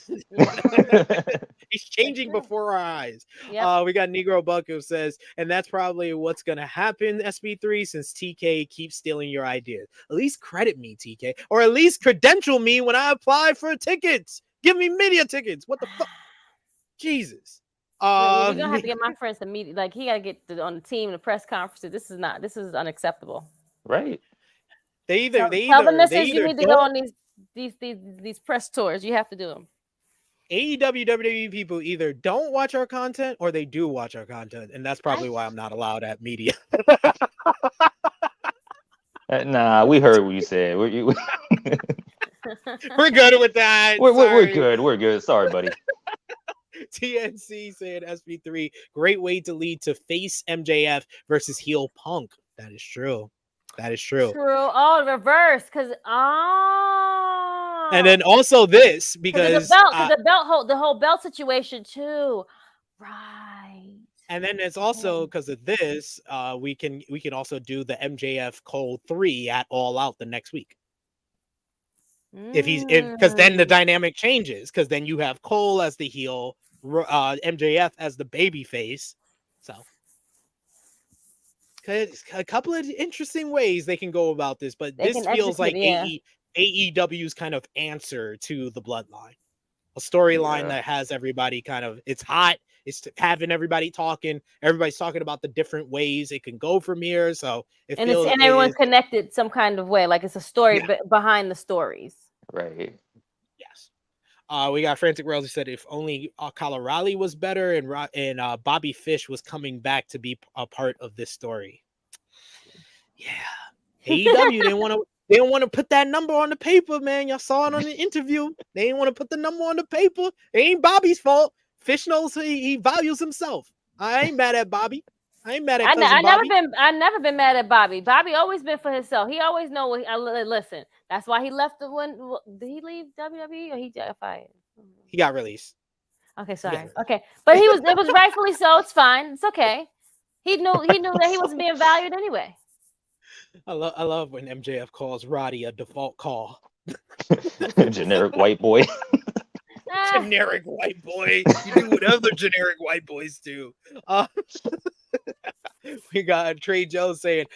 Speaker 3: He's changing before our eyes.
Speaker 4: Yep.
Speaker 3: We got Negro Buck who says, and that's probably what's gonna happen, SB3, since TK keeps stealing your ideas. At least credit me, TK, or at least credential me when I apply for tickets. Give me media tickets. What the fuck? Jesus.
Speaker 4: You're gonna have to get my friends to meet. Like, he gotta get on the team, the press conferences. This is unacceptable.
Speaker 5: Right.
Speaker 4: Tell the missus you need to go on these press tours. You have to do them.
Speaker 3: AEW, WWE people either don't watch our content or they do watch our content, and that's probably why I'm not allowed at media.
Speaker 5: Nah, we heard what you said.
Speaker 3: We're good with that.
Speaker 5: We're good. We're good. Sorry, buddy.
Speaker 3: TNC saying SB3, great way to lead to face MJF versus heel Punk. That is true.
Speaker 4: True. Oh, reverse, because
Speaker 3: and then also this because
Speaker 4: the whole belt situation too, right?
Speaker 3: And then it's also because of this, we can also do the MJF Cole 3 at All Out the next week. Because then the dynamic changes, because then you have Cole as the heel, MJF as the baby face. So a couple of interesting ways they can go about this, but this feels like AEW's kind of answer to the Bloodline, a storyline that has everybody kind of, it's hot, it's having everybody talking, everybody's talking about the different ways it can go from here. So
Speaker 4: everyone's connected some kind of way, like it's a story behind the stories.
Speaker 5: Right.
Speaker 3: Yes. We got Frantic Rails who said if only Kyle O'Reilly was better and Bobby Fish was coming back to be a part of this story. Yeah. AEW they don't want to put that number on the paper, man. Y'all saw it on the interview. They didn't want to put the number on the paper. It ain't Bobby's fault. Fish knows he values himself. I ain't mad at Bobby. I ain't mad at Bobby.
Speaker 4: I never been mad at Bobby. Bobby always been for himself. He always know what listen. That's why he left did he leave WWE or he got fired?
Speaker 3: He got released.
Speaker 4: Okay, sorry. Okay. But it was rightfully so. It's fine. It's okay. He knew that he wasn't being valued anyway.
Speaker 3: I love when MJF calls Roddy a default call.
Speaker 5: Generic white boy.
Speaker 3: Generic white boy. You do whatever generic white boys do. We got Trey Jones saying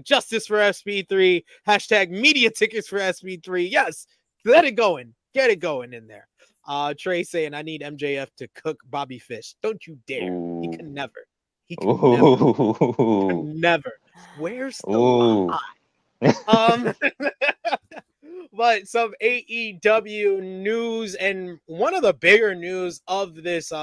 Speaker 3: #justice for SB3, #media tickets for SB3. Yes, let it going. Get it going in there. Trey saying I need MJF to cook Bobby Fish. Don't you dare.
Speaker 5: Ooh.
Speaker 3: He can never. He can never. Where's the lie? But some AEW news, and one of the bigger news of this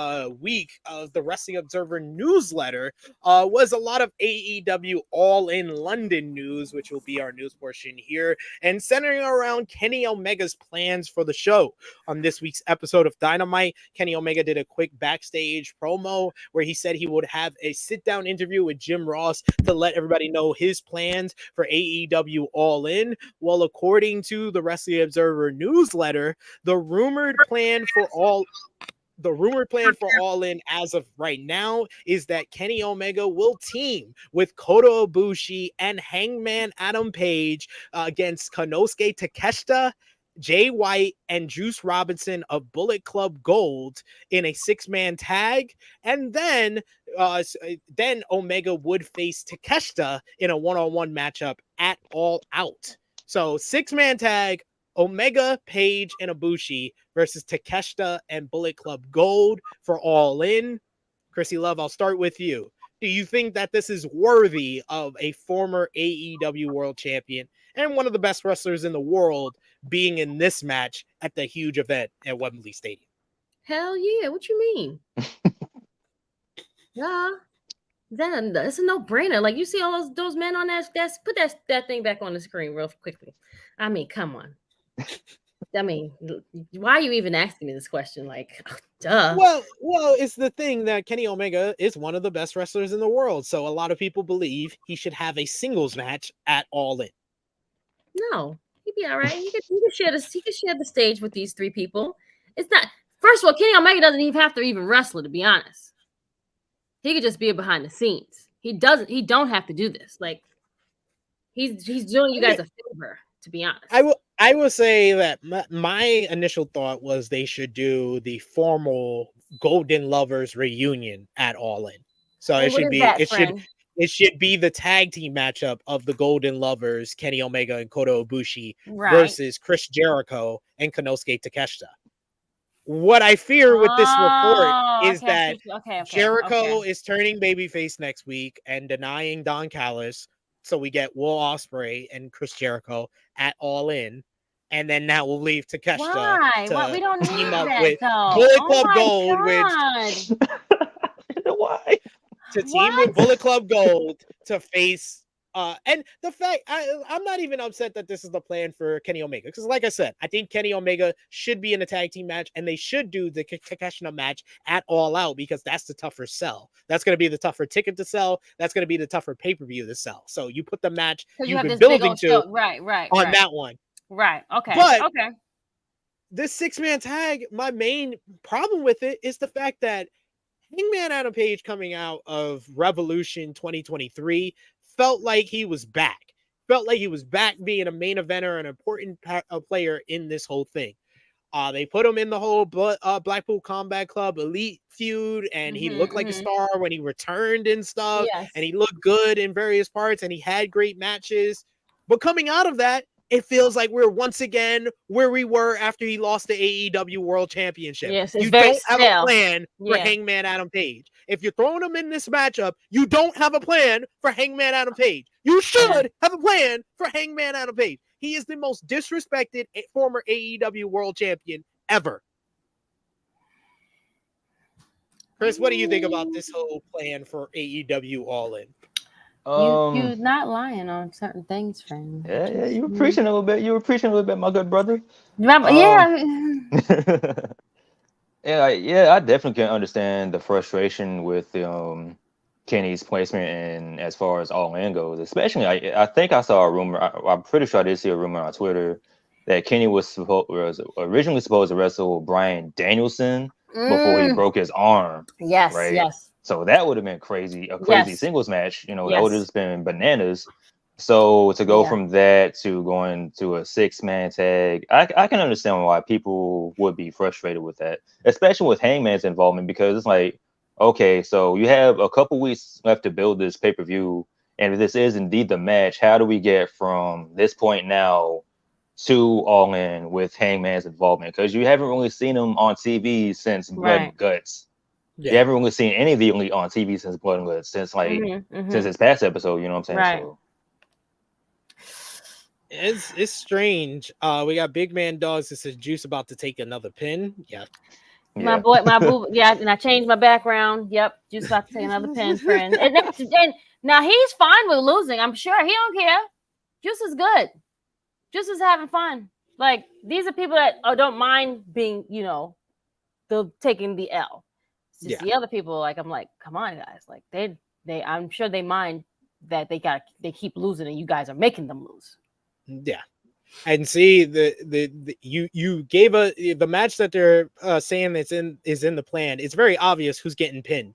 Speaker 3: week of the Wrestling Observer newsletter was a lot of AEW All in London news, which will be our news portion here, and centering around Kenny Omega's plans for the show. On this week's episode of Dynamite, Kenny Omega did a quick backstage promo where he said he would have a sit-down interview with Jim Ross to let everybody know his plans for AEW All In. Well, according to the the Wrestling Observer newsletter, the rumored plan for All In as of right now is that Kenny Omega will team with Kota Ibushi and Hangman Adam Page against Konosuke Takeshita, Jay White, and Juice Robinson of Bullet Club Gold in a 6-man tag. And then Omega would face Takeshita in a one-on-one matchup at All Out. So 6-man tag, Omega, Page, and Ibushi versus Takeshita and Bullet Club Gold for All In. Krssi Luv, I'll start with you. Do you think that this is worthy of a former AEW World Champion and one of the best wrestlers in the world being in this match at the huge event at Wembley Stadium?
Speaker 4: Hell yeah! What you mean? Yeah, that's a no-brainer. Like, you see all those men on that. Put that thing back on the screen real quickly. I mean, come on. I mean, why are you even asking me this question? Like, duh.
Speaker 3: Well, it's the thing that Kenny Omega is one of the best wrestlers in the world, so a lot of people believe he should have a singles match at All In.
Speaker 4: No, he'd be all right. He could share this. He could share the stage with these 3 people. It's not. First of all, Kenny Omega doesn't even have to even wrestle. To be honest, he could just be behind the scenes. He doesn't. He don't have to do this. Like, he's doing you guys a favor. To be honest,
Speaker 3: I will say that my initial thought was they should do the formal Golden Lovers reunion at All In. So
Speaker 4: and
Speaker 3: it should be the tag team matchup of the Golden Lovers, Kenny Omega and Kota Ibushi versus Chris Jericho and Konosuke Takeshita. What I fear with this report is that Jericho is turning babyface next week and denying Don Callis. So we get Will Ospreay and Chris Jericho at All In. And then that will leave Takeshita to
Speaker 4: we don't
Speaker 3: team
Speaker 4: need
Speaker 3: up
Speaker 4: that,
Speaker 3: with
Speaker 4: though.
Speaker 3: Bullet Club Gold,
Speaker 5: Why?
Speaker 3: to team with Bullet Club Gold to face and the fact I'm not even upset that this is the plan for Kenny Omega, because like I said, I think Kenny Omega should be in a tag team match, and they should do the Takeshita match at All Out, because that's the tougher sell. That's going to be the tougher ticket to sell. That's going to be the tougher pay-per-view to sell. So you put the match you've been building to on that one.
Speaker 4: Right. Okay.
Speaker 3: But
Speaker 4: okay.
Speaker 3: This 6-man tag, my main problem with it is the fact that Hangman Adam Page coming out of Revolution 2023 felt like he was back. Felt like he was back being a main eventer, an important player in this whole thing. They put him in the whole Blackpool Combat Club Elite feud, and he looked like a star when he returned and stuff.
Speaker 4: Yes.
Speaker 3: And he looked good in various parts, and he had great matches. But coming out of that, it feels like we're once again where we were after he lost the AEW World Championship.
Speaker 4: Yes,
Speaker 3: you don't have a plan for Hangman Adam Page. If you're throwing him in this matchup, you don't have a plan for Hangman Adam Page. You should have a plan for Hangman Adam Page. He is the most disrespected former AEW World Champion ever. Chris, what do you think about this whole plan for AEW All In?
Speaker 4: You're not lying on certain things, friend.
Speaker 5: Yeah, you were preaching a little bit. You were preaching a little bit, my good brother.
Speaker 4: Yeah.
Speaker 5: I definitely can understand the frustration with Kenny's placement in as far as All In goes. Especially, I think I saw a rumor. I'm pretty sure I did see a rumor on Twitter that Kenny was originally supposed to wrestle Bryan Danielson before he broke his arm.
Speaker 4: Yes,
Speaker 5: right?
Speaker 4: yes.
Speaker 5: So that would have been crazy singles match. That would have just been bananas. So to go from that to going to a 6-man tag, I can understand why people would be frustrated with that, especially with Hangman's involvement, because it's like, okay, so you have a couple weeks left to build this pay-per-view, and if this is indeed the match, how do we get from this point now to All In with Hangman's involvement? Because you haven't really seen him on TV since Blood and Guts. You haven't really seen any of the Elite on TV since Blood and Guts, since his past episode, you know what I'm saying?
Speaker 4: Right.
Speaker 5: So,
Speaker 3: it's strange. We got Big Man Dogs that says Juice about to take another pin. Yeah.
Speaker 4: My boo. Yeah, and I changed my background. Yep, Juice about to take another pin, friend. And now he's fine with losing. I'm sure he don't care. Juice is good. Juice is having fun. Like, these are people that don't mind being, taking the L. It's just the other people. Like, I'm like, come on, guys. Like, they. I'm sure they mind that they keep losing, and you guys are making them lose.
Speaker 3: Yeah. And see you gave the match that they're saying is in the plan. It's very obvious who's getting pinned.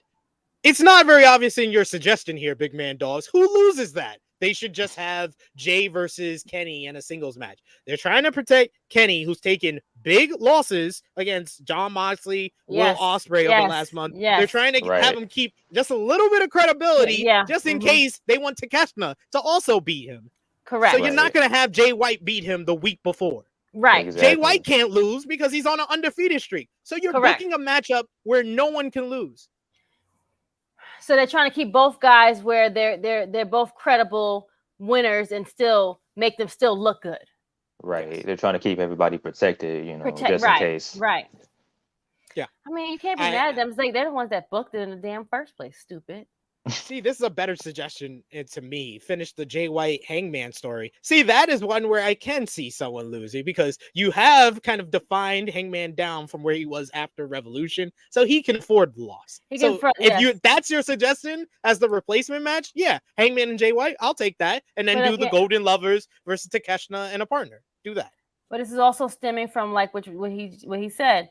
Speaker 3: It's not very obvious in your suggestion here, Big Man Dolls. Who loses that? They should just have Jay versus Kenny in a singles match. They're trying to protect Kenny, who's taken big losses against Jon Moxley, Will Ospreay over last month. They're trying to have him keep just a little bit of credibility, just in case they want Takeshita to also beat him.
Speaker 4: Correct.
Speaker 3: So you're not going to have Jay White beat him the week before.
Speaker 4: Right.
Speaker 5: Exactly.
Speaker 3: Jay White can't lose because he's on an undefeated streak. So you're booking a matchup where no one can lose.
Speaker 4: So they're trying to keep both guys where they're both credible winners and still make them still look good.
Speaker 5: Right. They're trying to keep everybody protected, just in case.
Speaker 4: Right.
Speaker 3: Yeah.
Speaker 4: I mean, you can't be mad at them. It's like they're the ones that booked it in the damn first place. Stupid.
Speaker 3: See, this is a better suggestion to me. Finish the Jay White Hangman story. See, that is one where I can see someone losing because you have kind of defined Hangman down from where he was after Revolution, so he can afford the loss. That's your suggestion as the replacement match, yeah, Hangman and Jay White, I'll take that, and then do the Golden Lovers versus Takeshita and a partner. Do that.
Speaker 4: But this is also stemming from like what he said.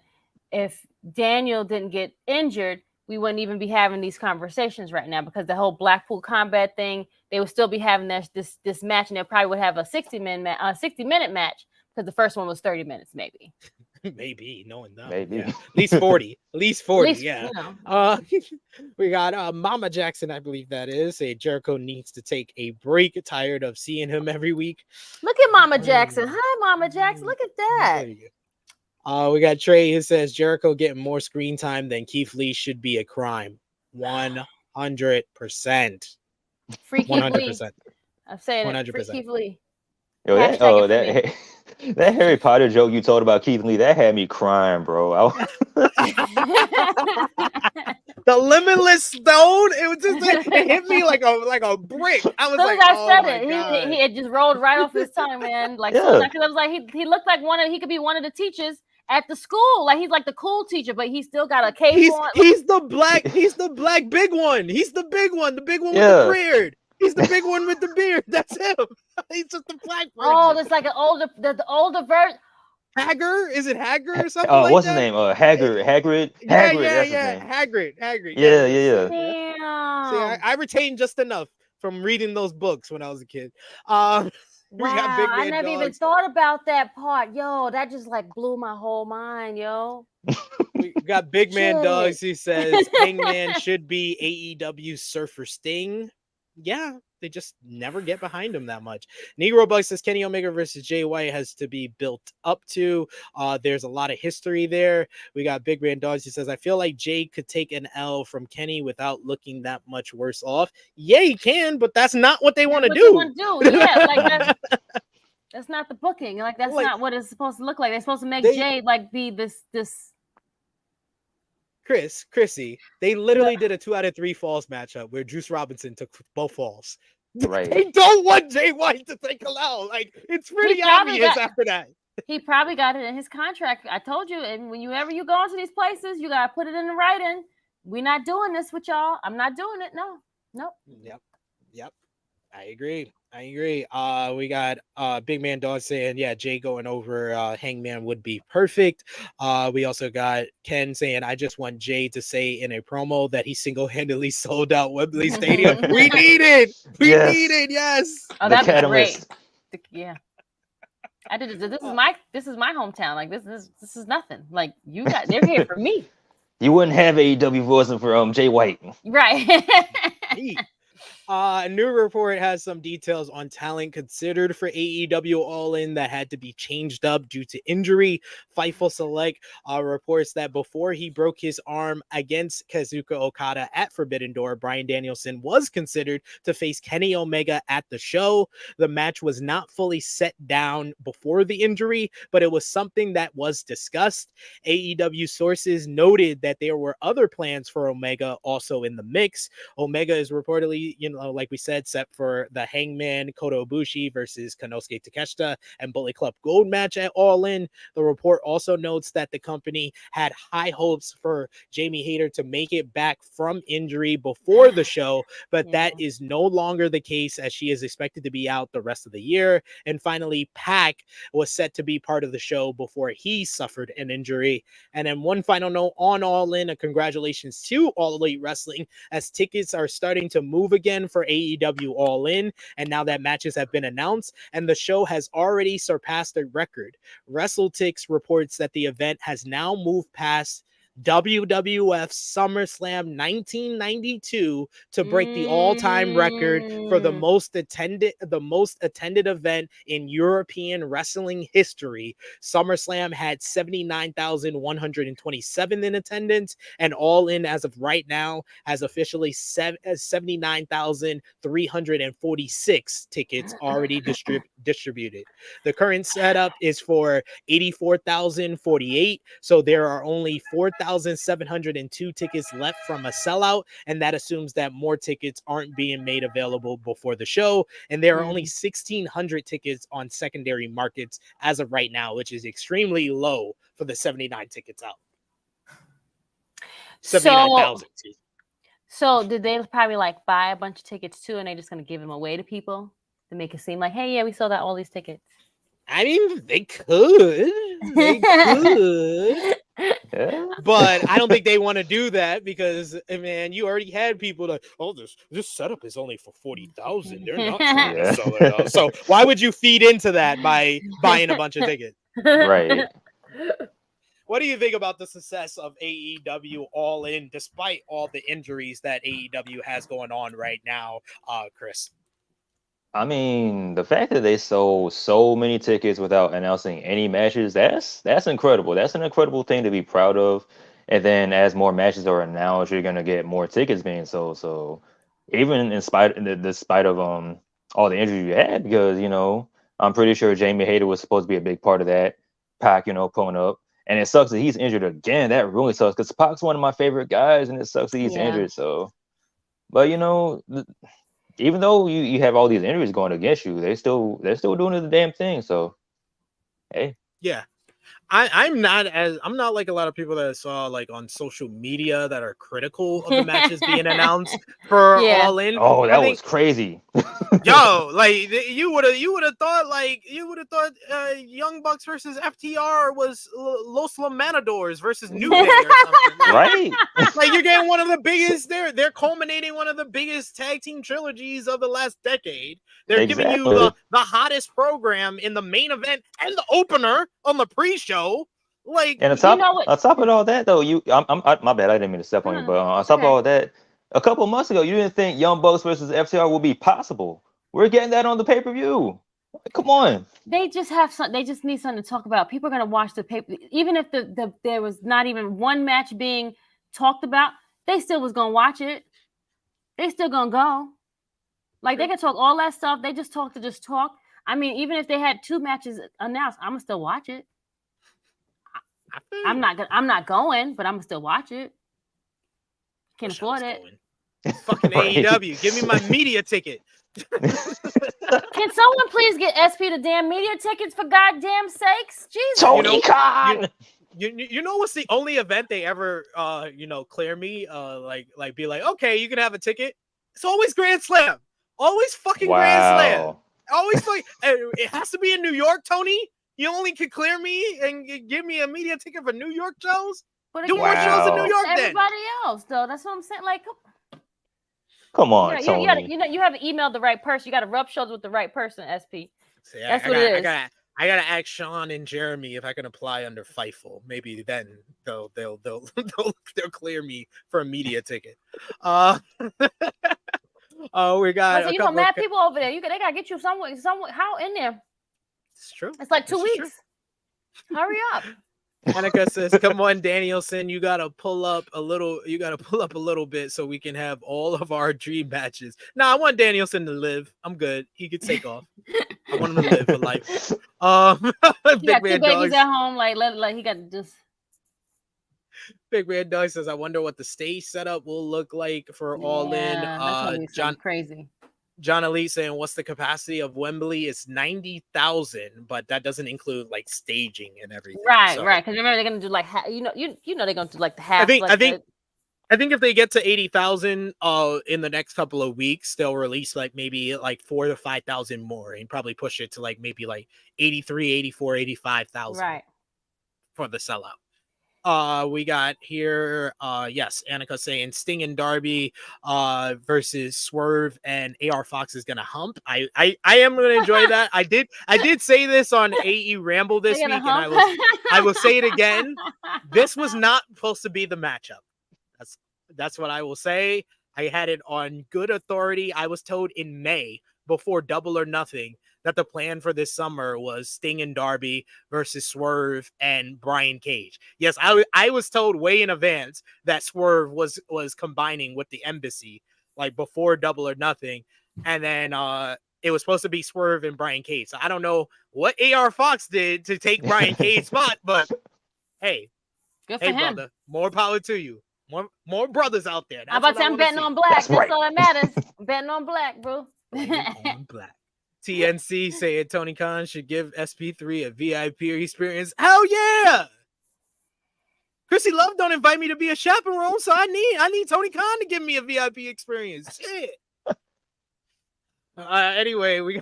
Speaker 4: If Daniel didn't get injured, we wouldn't even be having these conversations right now because the whole Blackpool Combat thing, they would still be having this match, and they probably would have a 60-minute match because the first one was 30 minutes, maybe.
Speaker 3: Maybe, no one knows.
Speaker 5: Maybe.
Speaker 3: Yeah. At least 40. At least 40, yeah.
Speaker 4: You know.
Speaker 3: We got Mama Jackson, I believe that is. Jericho needs to take a break. Tired of seeing him every week.
Speaker 4: Look at Mama Jackson. Hi, Mama Jackson. Look at that.
Speaker 3: We got Trey who says Jericho getting more screen time than Keith Lee should be a crime. 100%.
Speaker 4: Free Keith
Speaker 3: 100%.
Speaker 4: Lee. I'm saying 100%. Free Keith Lee.
Speaker 5: Yo, that Harry Potter joke you told about Keith Lee, that had me crying, bro.
Speaker 3: The limitless stone, it hit me like a brick. I was like,
Speaker 4: I said it. He had just rolled right off his tongue, man. Like, because I was like, he looked like he could be one of the teachers at the school. Like, he's like the cool teacher, but he's still got a cape on.
Speaker 3: He's the black big one. He's the big one with the beard. He's the big one with the beard. That's him. He's just the black version.
Speaker 4: Oh, there's like the older version.
Speaker 3: Hagger? Is it Hagger or something?
Speaker 5: What's his name? Hagrid.
Speaker 3: Hagrid. Hagrid.
Speaker 5: Yeah.
Speaker 4: Damn.
Speaker 3: See, I retained just enough from reading those books when I was a kid.
Speaker 4: Wow, I never even thought about that part. Yo, that just like blew my whole mind, yo.
Speaker 3: We got Big Man Dogs. He says Hangman should be AEW Surfer Sting. Yeah, they just never get behind him that much. Negro Bug says Kenny Omega versus Jay White has to be built up to. There's a lot of history there. We got Big Man Dogs. He says, I feel like Jay could take an L from Kenny without looking that much worse off. Yeah, he can, but that's not what they want to do.
Speaker 4: Yeah, like that's not the booking. Like that's not what it's supposed to look like. They're supposed to make Jay like be this.
Speaker 3: Krssi, they literally did a 2 out of 3 falls matchup where Juice Robinson took both falls.
Speaker 5: Right.
Speaker 3: They don't want Jay White to take a L. Like, it's pretty obvious after that.
Speaker 4: He probably got it in his contract. I told you, and whenever you go into these places, you gotta put it in the writing. We're not doing this with y'all. I'm not doing it. No. Nope.
Speaker 3: Yep. I agree. We got Big Man Dog saying, yeah, Jay going over Hangman would be perfect. We also got Ken saying, I just want Jay to say in a promo that he single-handedly sold out Wembley Stadium. We need it. Yes.
Speaker 4: Oh, that'd be great. Yeah. I did. This is my hometown. Like this is nothing. Like they're here for me.
Speaker 5: You wouldn't have AEW voicing for Jay White.
Speaker 4: Right.
Speaker 3: A new report has some details on talent considered for AEW All In that had to be changed up due to injury. Fightful Select reports that before he broke his arm against Kazuchika Okada at Forbidden Door, Bryan Danielson was considered to face Kenny Omega at the show. The match was not fully set down before the injury, but it was something that was discussed. AEW sources noted that there were other plans for Omega also in the mix. Omega is reportedly, like we said, set for the Hangman Kota Ibushi versus Konosuke Takeshita and Bullet Club Gold match at All In. The report also notes that the company had high hopes for Jamie Hayter to make it back from injury before the show, but that is no longer the case, as she is expected to be out the rest of the year. And finally, Pac was set to be part of the show before he suffered an injury. And then one final note on All In, a congratulations to All Elite Wrestling, as tickets are starting to move again for AEW All In, and now that matches have been announced, and the show has already surpassed a record. WrestleTix reports that the event has now moved past WWF SummerSlam 1992 to break the all-time record for the most attended event in European wrestling history. SummerSlam had 79,127 in attendance, and All In as of right now has officially 79,346 tickets already distributed. The current setup is for 84,048, so there are only 4,702 tickets left from a sellout, and that assumes that more tickets aren't being made available before the show, and there are only 1,600 tickets on secondary markets as of right now, which is extremely low for the 79 tickets out. 79,000.
Speaker 4: So did they probably like buy a bunch of tickets too, and they're just going to give them away to people to make it seem like, hey, yeah, we sold out all these tickets?
Speaker 3: I mean, they could. They could.
Speaker 5: Yeah.
Speaker 3: But I don't think they want to do that because, man, you already had people that, oh, this setup is only for 40,000. They're not trying to sell it out. So why would you feed into that by buying a bunch of tickets?
Speaker 5: Right.
Speaker 3: What do you think about the success of AEW All In, despite all the injuries that AEW has going on right now, Chris?
Speaker 5: I mean, the fact that they sold so many tickets without announcing any matches, that's incredible. That's an incredible thing to be proud of. And then as more matches are announced, you're gonna get more tickets being sold. So even despite of all the injuries you had, because I'm pretty sure Jamie Hayter was supposed to be a big part of that. Pac, pulling up. And it sucks that he's injured again. That really sucks because Pac's one of my favorite guys, and it sucks that he's injured. So, but even though you have all these injuries going against you, they're still doing the damn thing. So, hey,
Speaker 3: yeah, I'm not like a lot of people that I saw like on social media that are critical of the matches being announced for All In.
Speaker 5: Oh, that was crazy.
Speaker 3: Yo, like you would have thought Young Bucks versus FTR was Los Lamanadors versus New Day or something.
Speaker 5: Right?
Speaker 3: Like you're getting one of the biggest. They're culminating one of the biggest tag team trilogies of the last decade. They're giving you the hottest program in the main event and the opener on the pre-show. Like,
Speaker 5: and on top of all that, though, my bad, I didn't mean to step on you, but on top of all that, a couple of months ago, you didn't think Young Bucks versus FTR would be possible. We're getting that on the pay-per-view. Come on.
Speaker 4: They just have some. They just need something to talk about. People are gonna watch the paper, even if there was not even one match being talked about. They still was gonna watch it. They still gonna go. Like they can talk all that stuff. They just talk to just talk. I mean, even if they had 2 matches announced, I'm gonna still watch it. I'm not going, but I'm gonna still watch it. Can't afford it.
Speaker 3: Fucking AEW, give me my media ticket.
Speaker 4: Can someone please get SP the damn media tickets for goddamn sakes? Jesus.
Speaker 5: Tony Khan.
Speaker 3: You know what's the only event they ever clear me like be like, okay, you can have a ticket. It's always Grand Slam. Always fucking Grand Slam. Always fucking it has to be in New York, Tony. You only can clear me and give me a media ticket for New York shows?
Speaker 4: But
Speaker 3: do more shows in New York then.
Speaker 4: Everybody else, though. That's what I'm saying. Like,
Speaker 5: come on, Tony.
Speaker 4: You haven't emailed the right person. You got to rub shoulders with the right person, SP.
Speaker 3: See, That's what it is. I gotta ask Sean and Jeremy if I can apply under Fightful. Maybe then they'll clear me for a media ticket. We got
Speaker 4: mad people over there. They gotta get you somewhere. How in there?
Speaker 3: It's true.
Speaker 4: It's like 2 weeks. Hurry up.
Speaker 3: Monica says, "Come on, Danielson, you gotta pull up a little bit so we can have all of our dream matches." Nah, I want Danielson to live. I'm good. He could take off. I want him to live for life.
Speaker 4: He got 2 babies at home. Like he got to just.
Speaker 3: Big Man Doug says, I wonder what the stage setup will look like for All In.
Speaker 4: Yeah, that's gonna be something crazy.
Speaker 3: John Elite saying, what's the capacity of Wembley? It's 90,000, but that doesn't include like staging and everything.
Speaker 4: Right,
Speaker 3: So,
Speaker 4: right. Because remember, they're gonna do like you know they're gonna do like the half.
Speaker 3: I think if they get to 80,000 in the next couple of weeks, they'll release like maybe like 4,000 to 5,000 more and probably push it to like maybe like 83, 84, 85,000
Speaker 4: right
Speaker 3: for the sellout. We got here, yes, Annika saying Sting and Darby versus Swerve and AR Fox is gonna hump. I am gonna enjoy that. I did say this on AE Ramble this week, and I will say it again. This was not supposed to be the matchup. That's what I will say. I had it on good authority. I was told in May before Double or Nothing that the plan for this summer was Sting and Darby versus Swerve and Brian Cage. Yes, I was told way in advance that Swerve was combining with the Embassy, like before Double or Nothing. And then it was supposed to be Swerve and Brian Cage. So I don't know what AR Fox did to take Brian Cage's spot, but hey,
Speaker 4: good for him.
Speaker 3: Brother, more power to you. More brothers out there.
Speaker 4: I'm betting on black. That's all that matters. I'm betting on black, bro.
Speaker 3: On black. TNC saying Tony Khan should give SP3 a VIP experience. Hell yeah! Krssi Luv don't invite me to be a chaperone, so I need Tony Khan to give me a VIP experience. Shit. Anyway, we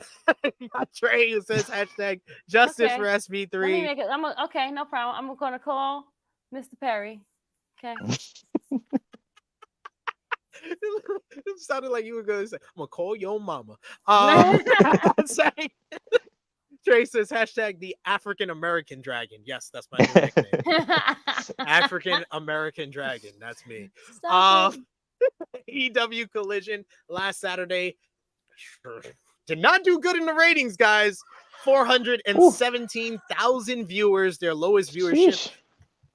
Speaker 3: got Trey who says hashtag justice for SP3.
Speaker 4: Let me make it. Okay, no problem. I'm gonna call Mr. Perry. Okay.
Speaker 3: It sounded like you were going to say, I'm going to call your mama. Trey says, hashtag the African American Dragon. Yes, that's my new nickname. African American Dragon. That's me. EW Collision last Saturday did not do good in the ratings, guys. 417,000 viewers, their lowest viewership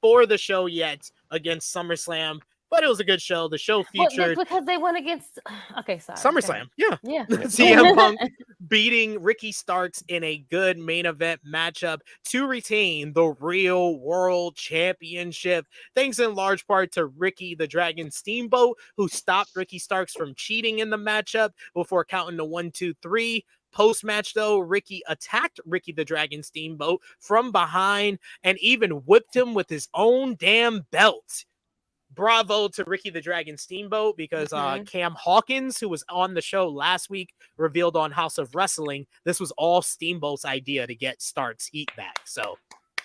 Speaker 3: for the show yet against SummerSlam. But it was a good show. The show featured
Speaker 4: because they went against
Speaker 3: SummerSlam. Yeah.
Speaker 4: CM
Speaker 3: CM Punk beating Ricky Starks in a good main event matchup to retain the real world championship. Thanks in large part to Ricky the Dragon Steamboat, who stopped Ricky Starks from cheating in the matchup before counting to 1, 2, 3. Post-match, though, Ricky attacked Ricky the Dragon Steamboat from behind and even whipped him with his own damn belt. Bravo to Ricky the Dragon Steamboat, because Cam Hawkins, who was on the show last week, revealed on House of Wrestling this was all Steamboat's idea to get Stark's heat back. So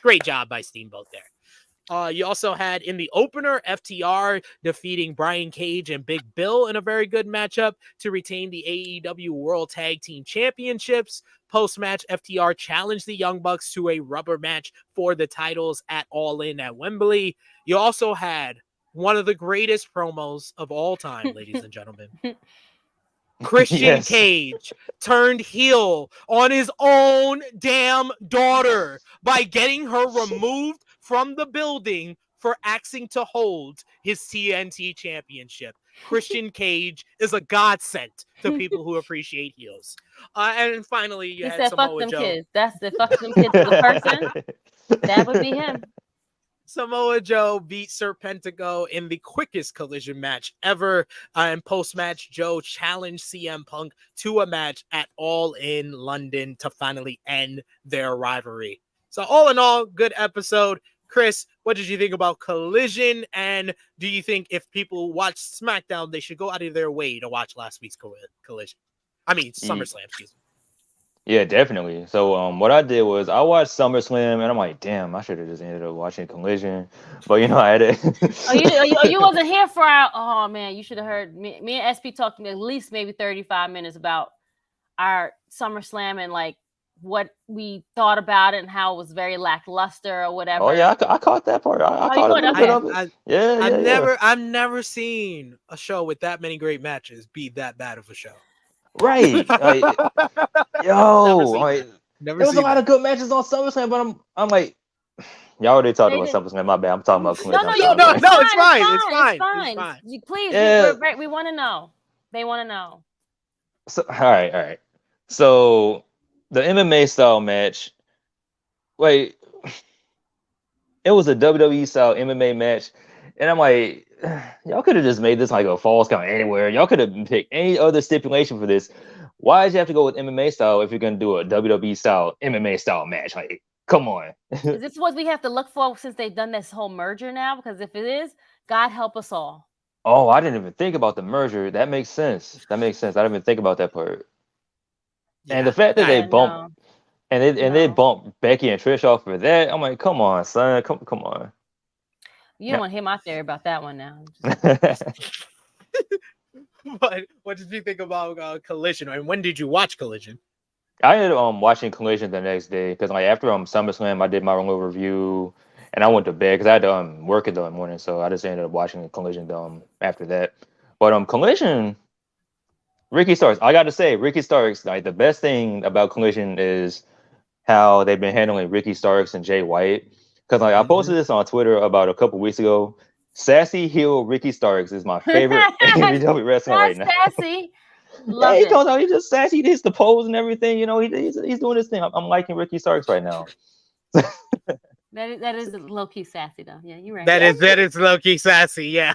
Speaker 3: great job by Steamboat there. You also had in the opener FTR defeating Brian Cage and Big Bill in a very good matchup to retain the AEW World Tag Team Championships. Post-match, FTR challenged the Young Bucks to a rubber match for the titles at All In at Wembley. You also had one of the greatest promos of all time, ladies and gentlemen. Christian Cage turned heel on his own damn daughter by getting her removed from the building for asking to hold his TNT championship. Christian Cage is a godsend to people who appreciate heels. And finally, you had Samoa Joe.
Speaker 4: Kids. That's the fuck them kids. The person that would be him.
Speaker 3: Samoa Joe beat Serpentico in the quickest collision match ever. And post-match, Joe challenged CM Punk to a match at All In London to finally end their rivalry. So all in all, good episode. Chris, what did you think about Collision? And do you think if people watch SmackDown, they should go out of their way to watch last week's Collision? I mean, SummerSlam, excuse me.
Speaker 5: Yeah, definitely. So what I did was I watched SummerSlam and I'm like, damn, I should have just ended up watching Collision. But I had it.
Speaker 4: you wasn't here for our oh man, you should have heard me and SP talking at least maybe 35 minutes about our SummerSlam and like what we thought about it and how it was very lackluster or whatever.
Speaker 5: Oh yeah, I caught that part. I caught a little bit of it.
Speaker 3: I've never seen a show with that many great matches be that bad of a show.
Speaker 5: Right. There was a lot of good matches on SummerSlam, but I'm like, y'all already talked about SummerSlam. My bad. I'm talking about Collision.
Speaker 3: No, it's fine.
Speaker 4: Please, we want to know. They want to know.
Speaker 5: So, all right. So the MMA style match. Wait, It was a WWE style MMA match, and I'm like, y'all could have just made this like a falls count anywhere. Y'all could have picked any other stipulation for this. Why did you have to go with MMA style if you're gonna do a WWE style MMA style match? Like, come on.
Speaker 4: Is this what we have to look for since they've done this whole merger now? Because if it is, God help us all.
Speaker 5: Oh, I didn't even think about the merger. That makes sense. I didn't even think about that part. And the fact that they bumped they bumped Becky and Trish off for that, I'm like, come on, son, come on.
Speaker 4: You don't want to hear my theory about that one now.
Speaker 3: But what did you think about Collision? And when did you watch Collision?
Speaker 5: I ended up watching Collision the next day because like after SummerSlam, I did my own little review and I went to bed because I had to work in the morning, so I just ended up watching Collision after that. But Collision, Ricky Starks. I got to say, Ricky Starks. Like the best thing about Collision is how they've been handling Ricky Starks and Jay White. Because like I posted this on Twitter about a couple weeks ago. Sassy heel Ricky Starks is my favorite AEW wrestler right now.
Speaker 4: Sassy. Love
Speaker 5: he comes out, he's just sassy, he hits the pose and everything. You know, he's doing his thing. I'm liking Ricky Starks right now.
Speaker 4: That is low key sassy though. Yeah, you're right.
Speaker 3: That is low key sassy. Yeah.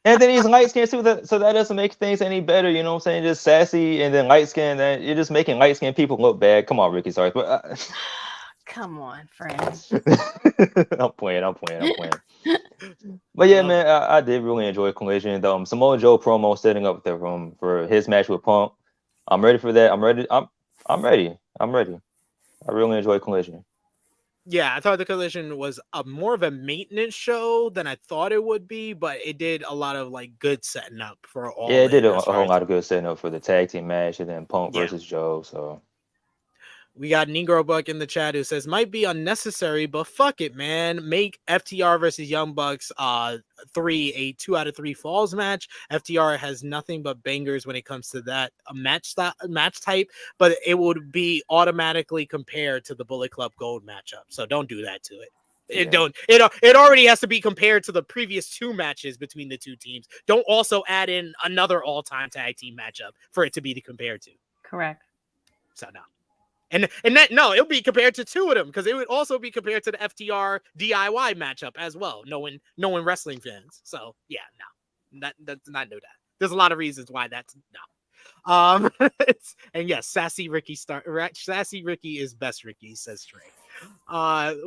Speaker 5: And then he's light skinned too, so that doesn't make things any better. You know what I'm saying? Just sassy and then light skinned. That you're just making light skinned people look bad. Come on, Ricky Starks. But
Speaker 4: come on, friend.
Speaker 5: I'm playing. But yeah, man, I did really enjoy Collision. The Samoa Joe promo setting up for his match with Punk. I'm ready for that. I'm ready. I'm ready. I really enjoy Collision.
Speaker 3: Yeah, I thought the Collision was more of a maintenance show than I thought it would be, but it did a lot of like good setting up for all.
Speaker 5: Yeah, it did a whole lot of good setting up for the tag team match and then Punk versus Joe. So
Speaker 3: we got Negro Buck in the chat who says might be unnecessary, but fuck it, man. Make FTR versus Young Bucks a 2 out of 3 falls match. FTR has nothing but bangers when it comes to that match type, but it would be automatically compared to the Bullet Club Gold matchup. So don't do that to it. It already has to be compared to the previous 2 matches between the 2 teams. Don't also add in another all-time tag team matchup for it to be compared to.
Speaker 4: Correct.
Speaker 3: So no. And that it'll be compared to 2 of them because it would also be compared to the FTR DIY matchup as well. Knowing wrestling fans, so yeah, no, that's not that. There's a lot of reasons why that's no. And yes, Sassy Ricky is best Ricky, says Trey.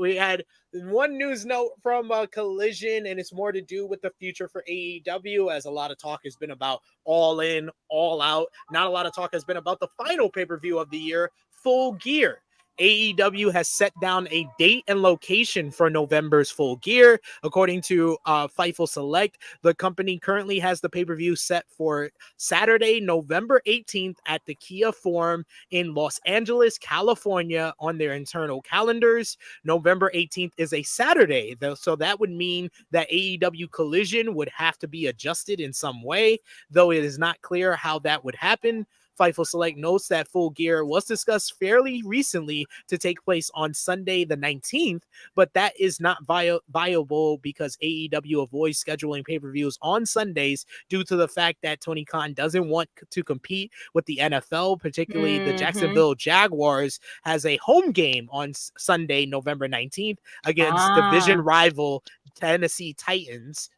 Speaker 3: We had one news note from Collision, and it's more to do with the future for AEW, as a lot of talk has been about All In, All Out. Not a lot of talk has been about the final pay-per-view of the year, Full Gear. AEW has set down a date and location for November's Full Gear. According to Fightful Select, the company currently has the pay-per-view set for Saturday, November 18th at the Kia Forum in Los Angeles, California on their internal calendars. November 18th is a Saturday, though, so that would mean that AEW Collision would have to be adjusted in some way, though it is not clear how that would happen. Fightful Select notes that Full Gear was discussed fairly recently to take place on Sunday the 19th, but that is not viable because AEW avoids scheduling pay-per-views on Sundays due to the fact that Tony Khan doesn't want to compete with the NFL, particularly the Jacksonville Jaguars has a home game on Sunday, November 19th against division rival Tennessee Titans.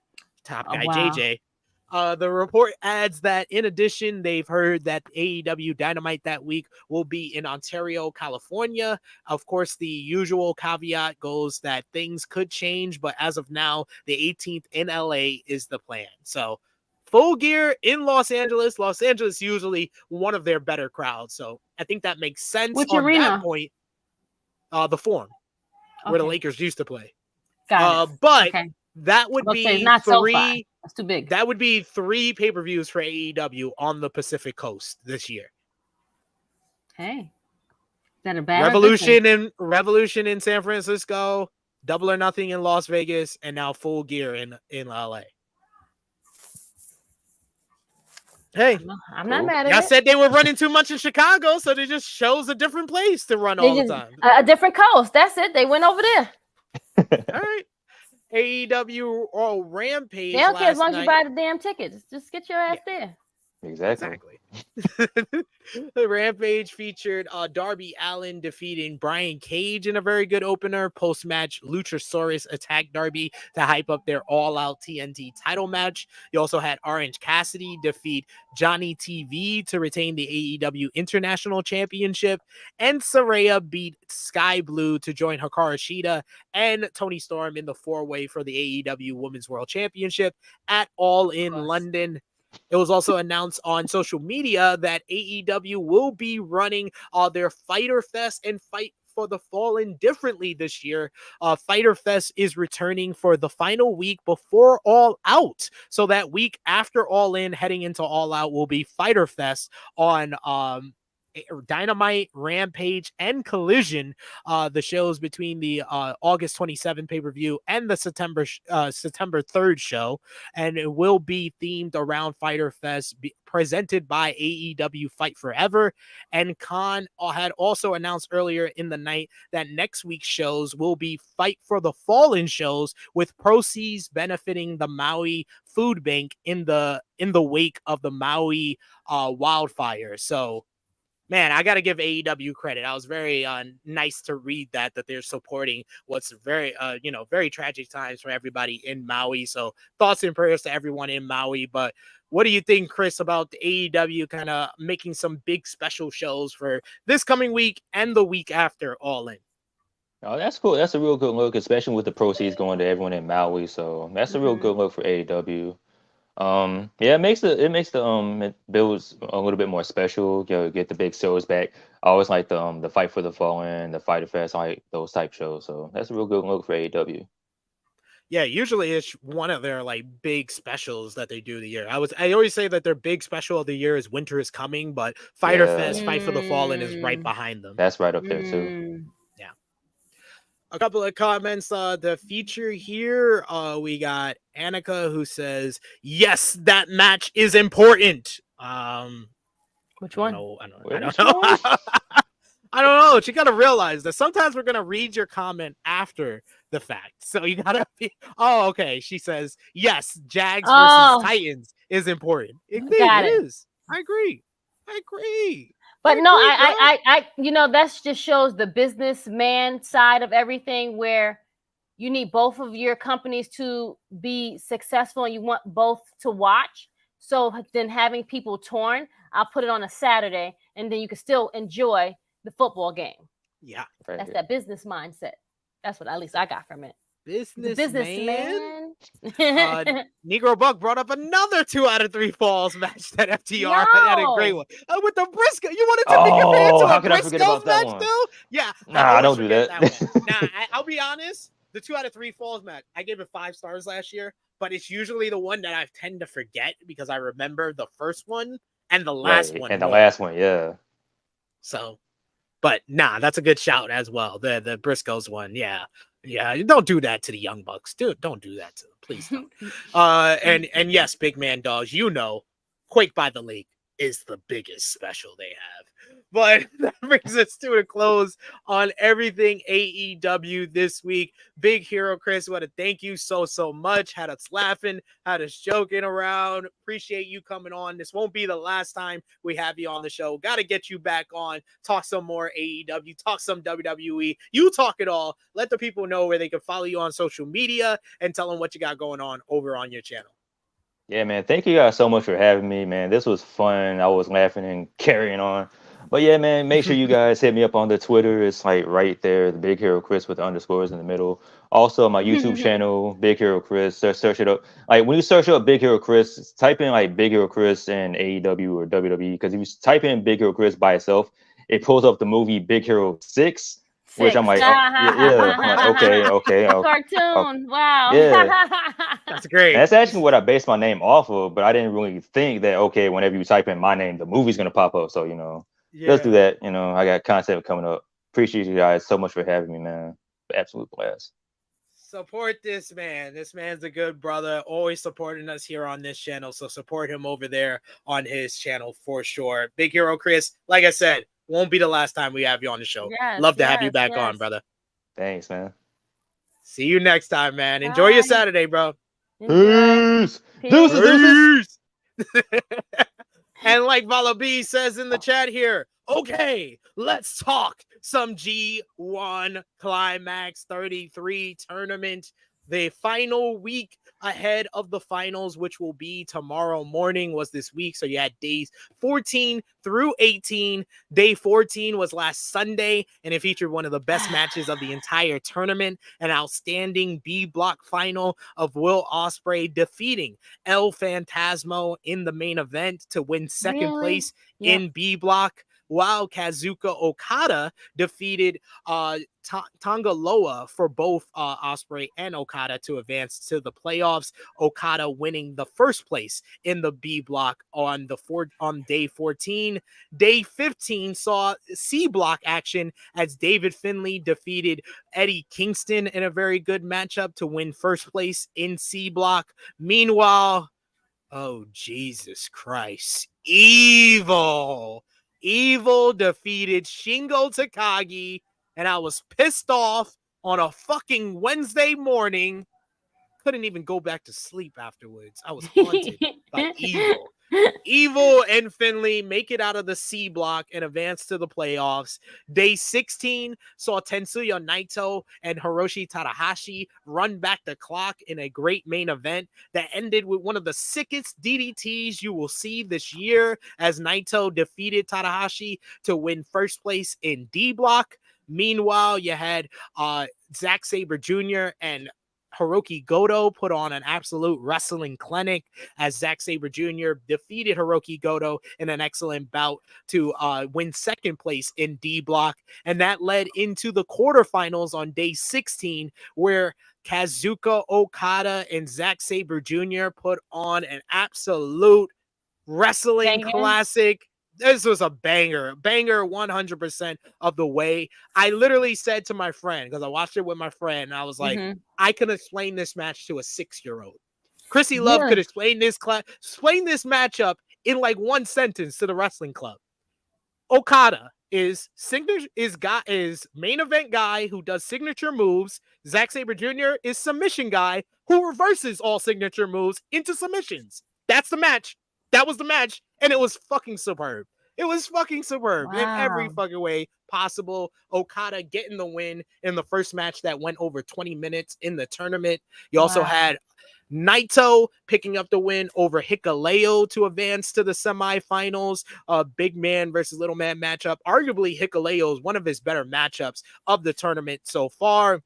Speaker 3: Top guy JJ. The report adds that in addition, they've heard that AEW Dynamite that week will be in Ontario, California. Of course, the usual caveat goes that things could change, but as of now, the 18th in LA is the plan. So Full Gear in Los Angeles. Los Angeles usually one of their better crowds. So I think that makes sense.
Speaker 4: Which
Speaker 3: on
Speaker 4: arena?
Speaker 3: That point. The Forum, where the Lakers used to play.
Speaker 4: Got it.
Speaker 3: But that would be
Speaker 4: not
Speaker 3: 3.
Speaker 4: So that's too big.
Speaker 3: That would be 3 pay-per-views for AEW on the Pacific Coast this year.
Speaker 4: Hey, is that a bad
Speaker 3: Revolution in San Francisco, Double or Nothing in Las Vegas, and now Full Gear in LA. Hey,
Speaker 4: I'm not mad at it.
Speaker 3: I said they were running too much in Chicago, so they just chose a different place to run all the time.
Speaker 4: A different coast. That's it. They went over there.
Speaker 3: All right. AEW or Rampage.
Speaker 4: They don't care as long as you buy the damn tickets. Just get your ass there.
Speaker 5: Exactly.
Speaker 3: The Rampage featured Darby Allin defeating Brian Cage in a very good opener. Post-match, Luchasaurus attacked Darby to hype up their all-out TNT title match. You also had Orange Cassidy defeat Johnny TV to retain the AEW International Championship. And Saraya beat Sky Blue to join Hikaru Shida and Toni Storm in the four-way for the AEW Women's World Championship at All In London. It was also announced on social media that AEW will be running their Fighter Fest and Fight for the Fallen differently this year. Fighter Fest is returning for the final week before All Out. So that week after All In, heading into All Out, will be Fighter Fest on Dynamite, Rampage, and Collision, the shows between the August 27th pay-per-view and the September 3rd show, and it will be themed around Fighter Fest, presented by AEW Fight Forever. And Khan had also announced earlier in the night that next week's shows will be Fight for the Fallen shows, with proceeds benefiting the Maui Food Bank in the wake of the Maui wildfire. So, man, I got to give AEW credit. I was very nice to read that they're supporting what's very, very tragic times for everybody in Maui. So thoughts and prayers to everyone in Maui. But what do you think, Chris, about the AEW kind of making some big special shows for this coming week and the week after All In?
Speaker 5: Oh, that's cool. That's a real good look, especially with the proceeds going to everyone in Maui. So that's a real good look for AEW. Yeah, it builds a little bit more special. You know, get the big shows back. I always like the Fight for the Fallen, the Fighter Fest, I like those type shows. So that's a real good look for AEW.
Speaker 3: Yeah, usually it's one of their like big specials that they do the year. I always say that their big special of the year is Winter is Coming, but Fighter Fest, Fight for the Fallen is right behind them.
Speaker 5: That's right up there too.
Speaker 3: Yeah. A couple of comments. The feature here, we got Annika who says, "Yes, that match is important."
Speaker 4: Which one?
Speaker 3: I don't know. I don't know. You got to realize that sometimes we're gonna read your comment after the fact, so you gotta be. Oh, okay. She says, "Yes, Jags versus Titans is important." It is. I agree.
Speaker 4: But no, I that just shows the businessman side of everything, where you need both of your companies to be successful and you want both to watch. So then having people torn, I'll put it on a Saturday and then you can still enjoy the football game.
Speaker 3: Yeah.
Speaker 4: That's that business mindset. That's what at least I got from it.
Speaker 3: Businessman. Negro Buck brought up another 2 out of 3 falls match that FTR had a great one with the Briscoe. You wanted to make it into a Briscoe match too? Yeah.
Speaker 5: Nah, I don't do that.
Speaker 3: I'll be honest. The 2 out of 3 falls match, I gave it 5 stars last year, but it's usually the one that I tend to forget because I remember the first one and the last one.
Speaker 5: And the last one, yeah.
Speaker 3: So, but that's a good shout as well. The Briscoes one, yeah. Yeah, don't do that to the Young Bucks. Dude, don't do that to them. Please don't. And yes, Big Man Dogs, Quake by the Lake is the biggest special they have. But that brings us to a close on everything AEW this week. Big Hero Chris, want to thank you so much. Had us laughing, had us joking around. Appreciate you coming on. This won't be the last time we have you on the show. Got to get you back on. Talk some more AEW. Talk some WWE. You talk it all. Let the people know where they can follow you on social media and tell them what you got going on over on your channel.
Speaker 5: Yeah, man. Thank you guys so much for having me, man. This was fun. I was laughing and carrying on. But yeah, man, make sure you guys hit me up on the Twitter. It's like right there, the Big Hero Chris with the underscores in the middle. Also, my YouTube channel, Big Hero Chris. Search it up. Like when you search up Big Hero Chris, type in like Big Hero Chris and AEW or WWE. Because if you type in Big Hero Chris by itself, it pulls up the movie Big Hero 6. Which I'm like, I'm like, okay.
Speaker 4: Cartoon, wow.
Speaker 5: Yeah.
Speaker 3: That's great.
Speaker 5: And that's actually what I based my name off of, but I didn't really think that, okay, whenever you type in my name, the movie's going to pop up. So, let's do that. I got content coming up. Appreciate you guys so much for having me, man. Absolute blast.
Speaker 3: Support this man. This man's a good brother, always supporting us here on this channel. So support him over there on his channel for sure. Big Hero Chris, like I said, won't be the last time we have you on the show. Love to have you back on, brother.
Speaker 5: Thanks, man.
Speaker 3: See you next time, man. Enjoy your Saturday, bro.
Speaker 5: Peace. Deuces.
Speaker 3: And like Vala B says in the chat here, okay, let's talk some G1 Climax 33 tournament. The final week ahead of the finals, which will be tomorrow morning, was this week. So you had days 14 through 18. Day 14 was last Sunday, and it featured one of the best matches of the entire tournament, an outstanding B block final of Will Ospreay defeating El Phantasmo in the main event to win second place in B block, while Kazuka Okada defeated Tonga Loa for both Ospreay and Okada to advance to the playoffs. Okada winning the first place in the B block on day 14. Day 15 saw C block action as David Finlay defeated Eddie Kingston in a very good matchup to win first place in C block. Meanwhile, oh Jesus Christ, Evil defeated Shingo Takagi, and I was pissed off on a fucking Wednesday morning. Couldn't even go back to sleep afterwards. I was haunted by Evil. Evil and Finlay make it out of the C block and advance to the playoffs. Day 16 saw Tetsuya Naito and Hiroshi Tanahashi run back the clock in a great main event that ended with one of the sickest DDTs you will see this year, as Naito defeated Tanahashi to win first place in D block. Meanwhile, you had Zack Sabre Jr. and Hiroki Goto put on an absolute wrestling clinic as Zack Sabre Jr. defeated Hiroki Goto in an excellent bout to win second place in D block. And that led into the quarterfinals on day 16, where Kazuka Okada and Zack Sabre Jr. put on an absolute wrestling classic. This was a banger 100% of the way. I literally said to my friend, because I watched it with my friend, and I was like, I can explain this match to a 6-year-old. Krssi Luv could explain this matchup in like one sentence to the wrestling club. Okada is main event guy who does signature moves. Zack Sabre Jr. is submission guy who reverses all signature moves into submissions. That's the match. That was the match, and it was fucking superb. It was fucking superb in every fucking way possible. Okada getting the win in the first match that went over 20 minutes in the tournament. You also had Naito picking up the win over Hikuleo to advance to the semifinals. Big man versus little man matchup. Arguably, Hikuleo is one of his better matchups of the tournament so far.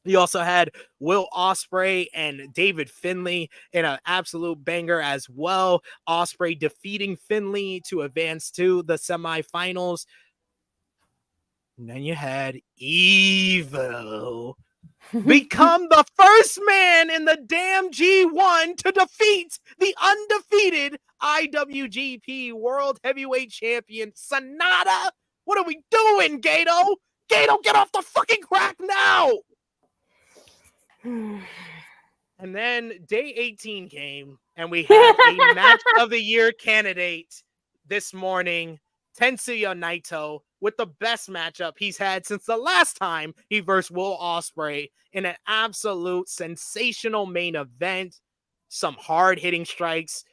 Speaker 3: You also had Will Ospreay and David Finlay in an absolute banger as well. Ospreay defeating Finlay to advance to the semifinals. And then you had Evil become the first man in the damn G1 to defeat the undefeated IWGP World Heavyweight Champion Sonata. What are we doing, Gato? Gato, get off the fucking crack now! And then day 18 came, and we had a match of the year candidate this morning. Tetsuya Naito with the best matchup he's had since the last time he versed Will Ospreay in an absolute sensational main event. Some hard-hitting strikes.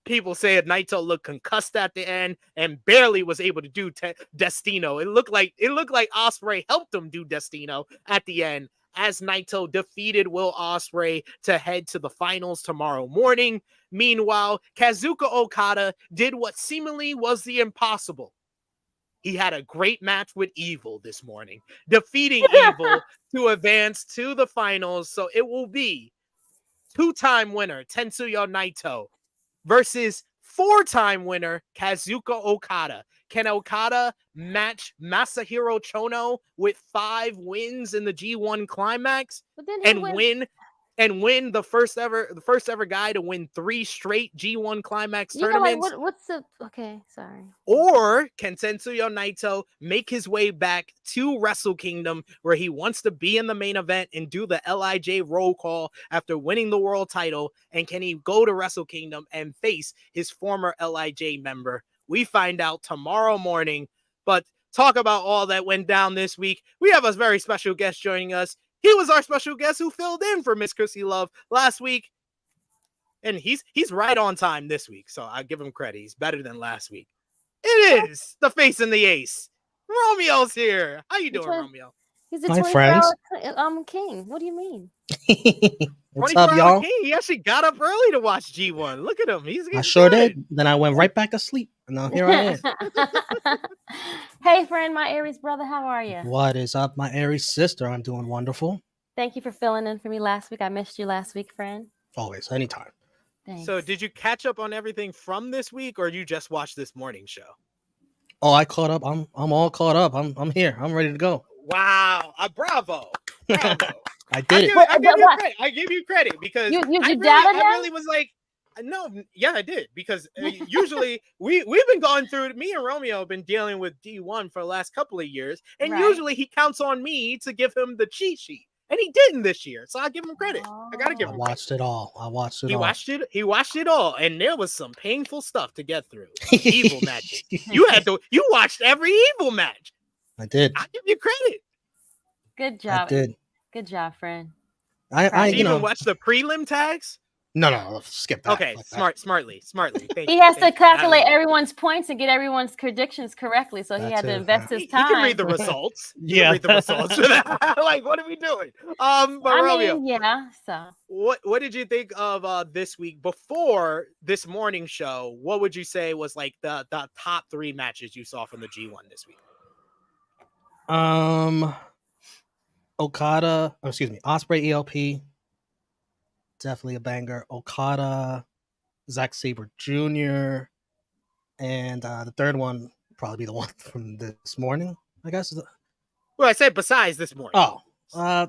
Speaker 3: People say Naito looked concussed at the end and barely was able to do Destino. It looked like Ospreay helped him do Destino at the end, as Naito defeated Will Ospreay to head to the finals tomorrow morning. Meanwhile, Kazuka Okada did what seemingly was the impossible. He had a great match with Evil this morning, defeating Evil to advance to the finals. So it will be two-time winner Tetsuya Naito versus four-time winner Kazuka Okada. Can Okada match Masahiro Chono with 5 wins in the G1 Climax and win the first ever guy to win 3 straight G1 Climax tournaments?
Speaker 4: Okay, sorry.
Speaker 3: Or can Tetsuya Naito make his way back to Wrestle Kingdom, where he wants to be in the main event and do the LIJ roll call after winning the world title? And can he go to Wrestle Kingdom and face his former LIJ member? We find out tomorrow morning. But talk about all that went down this week. We have a very special guest joining us. He was our special guest who filled in for Miss Krssi Luv last week. And he's right on time this week, so I give him credit. He's better than last week. It is the face and the ace. Romeo's here. How you doing, Romeo?
Speaker 4: He's a
Speaker 6: Hi,
Speaker 4: 24-hour king. What do you mean?
Speaker 6: What's
Speaker 3: 24
Speaker 6: up,
Speaker 3: hour
Speaker 6: y'all?
Speaker 3: king. He actually got up early to watch G1. Look at him. He's
Speaker 6: I sure did. Then I went right back to sleep, and now here I am.
Speaker 4: Hey, friend, my Aries brother, how are you?
Speaker 6: What is up, my Aries sister? I'm doing wonderful.
Speaker 4: Thank you for filling in for me last week. I missed you last week, friend.
Speaker 6: Always, anytime.
Speaker 4: Thanks.
Speaker 3: So did you catch up on everything from this week, or you just watched this morning show?
Speaker 6: Oh, I caught up. I'm all caught up. I'm here. I'm ready to go.
Speaker 3: Wow. Bravo. Bravo.
Speaker 6: I did it.
Speaker 3: I give you credit because
Speaker 4: you
Speaker 3: I
Speaker 4: doubted him?
Speaker 3: really was like, no, yeah, I did because usually we've been going through it. Me and Romeo have been dealing with D1 for the last couple of years, and
Speaker 4: Right.
Speaker 3: usually he counts on me to give him the cheat sheet, and he didn't this year, so I give him credit. I gotta give
Speaker 6: I
Speaker 3: him.
Speaker 6: watched it all. I watched it
Speaker 3: He
Speaker 6: all.
Speaker 3: watched it. He watched it all, and there was some painful stuff to get through. Evil matches. You watched every evil match.
Speaker 6: I did.
Speaker 3: I give you credit.
Speaker 4: Good
Speaker 6: I
Speaker 4: job.
Speaker 6: did.
Speaker 4: Good job, friend.
Speaker 6: I
Speaker 3: Did you even watch the prelim tags?
Speaker 6: No, skip that.
Speaker 3: Okay,
Speaker 6: Fuck that.
Speaker 3: smartly. Thank
Speaker 4: He
Speaker 3: you,
Speaker 4: has to
Speaker 3: thank you.
Speaker 4: calculate everyone's points and get everyone's predictions correctly, so he
Speaker 6: That's
Speaker 4: had to
Speaker 6: it,
Speaker 4: invest
Speaker 6: yeah.
Speaker 4: his
Speaker 3: He
Speaker 4: time.
Speaker 3: can read the results. He can
Speaker 6: Yeah.
Speaker 3: read the results for that. Like, what are we doing? But Romeo,
Speaker 4: Yeah. So
Speaker 3: what did you think of this week before this morning show? What would you say was like the top 3 matches you saw from the G1 this week?
Speaker 6: Osprey ELP, definitely a banger. Okada, Zack Sabre Jr., and the third one probably be the one from this morning, I guess.
Speaker 3: Well, I said besides this morning.
Speaker 6: Oh,
Speaker 3: I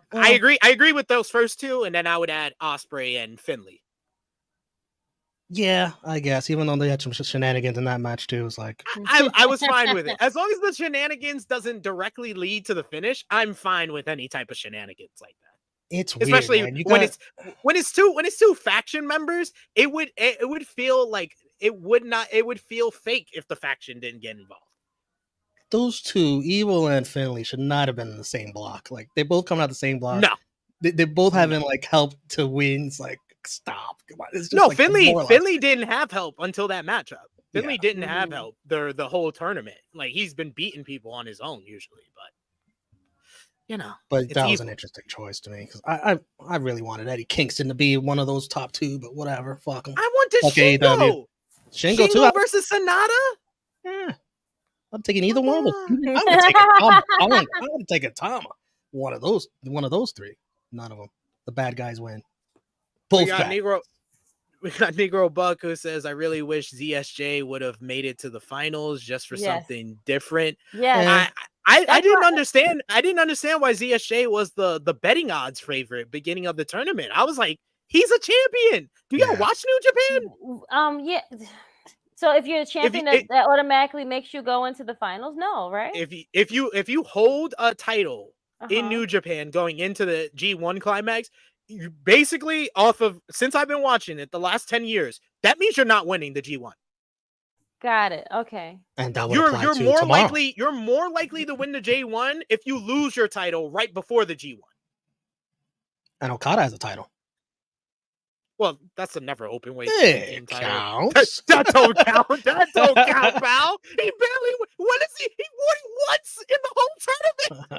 Speaker 3: agree with those first 2, and then I would add Osprey and Finley.
Speaker 6: Yeah, I guess. Even though they had some shenanigans in that match too, it's like
Speaker 3: I was fine with it. As long as the shenanigans doesn't directly lead to the finish, I'm fine with any type of shenanigans like that.
Speaker 6: it's weird,
Speaker 3: Especially
Speaker 6: man.
Speaker 3: when it's two faction members, it would feel like it would feel fake if the faction didn't get involved.
Speaker 6: Those two, Evil and Finley, should not have been in the same block. Like they both come out the same block.
Speaker 3: No.
Speaker 6: They both haven't like helped to win. It's like stop. Come on. It's just
Speaker 3: No,
Speaker 6: like
Speaker 3: Finley didn't have help until that matchup. Finley
Speaker 6: Yeah.
Speaker 3: didn't have help the whole tournament. Like he's been beating people on his own usually, but
Speaker 6: But
Speaker 3: it's
Speaker 6: that was
Speaker 3: evil.
Speaker 6: an interesting choice to me because I really wanted Eddie Kingston to be one of those top 2, but whatever. Fuck him.
Speaker 3: I want to
Speaker 6: Okay,
Speaker 3: Shingo.
Speaker 6: Shingo too.
Speaker 3: versus Sonata.
Speaker 6: Yeah. I'm taking either one of those. I would take a Tama. I would take a Tama. One of those 3. None of them. The bad guys win. Both
Speaker 3: We got
Speaker 6: bad.
Speaker 3: Negro Buck who says, I really wish ZSJ would have made it to the finals just for
Speaker 4: Yes.
Speaker 3: something different.
Speaker 4: yeah.
Speaker 3: I didn't understand. I didn't understand why ZSJ was the betting odds favorite beginning of the tournament. I was like, he's a champion. Do y'all
Speaker 6: Yeah.
Speaker 3: watch New Japan?
Speaker 4: Yeah. So if you're a champion, that automatically makes you go into the finals? No, right?
Speaker 3: If you hold a title in
Speaker 4: Uh-huh.
Speaker 3: New Japan going into the G1 climax, you basically since I've been watching it the last 10 years, that means you're not winning the G1.
Speaker 4: Got it. Okay.
Speaker 6: And that would
Speaker 3: You're
Speaker 6: apply to
Speaker 3: more
Speaker 6: tomorrow.
Speaker 3: likely to win the J1 if you lose your title right before the G1.
Speaker 6: And Okada has a title.
Speaker 3: Well, that's a never open weight
Speaker 6: It
Speaker 3: title.
Speaker 6: counts.
Speaker 3: That don't count. That don't count, pal. He barely. What is he? He won it once in the whole tournament.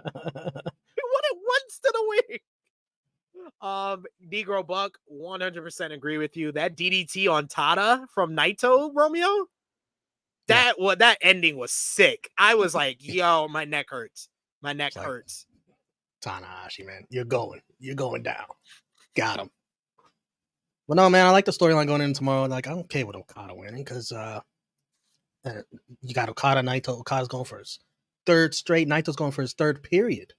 Speaker 3: He won it once to the win. Negro Buck, 100% agree with you. That DDT on Tada from Naito, Romeo. That ending was sick. I was like, yo, my neck hurts. My neck
Speaker 6: Like-
Speaker 3: hurts.
Speaker 6: Tanahashi, man. You're going down. Got him. But no, man, I like the storyline going in tomorrow. Like, I'm okay with Okada winning because you got Okada, Naito. Okada's going for his 3rd straight. Naito's going for his 3rd period.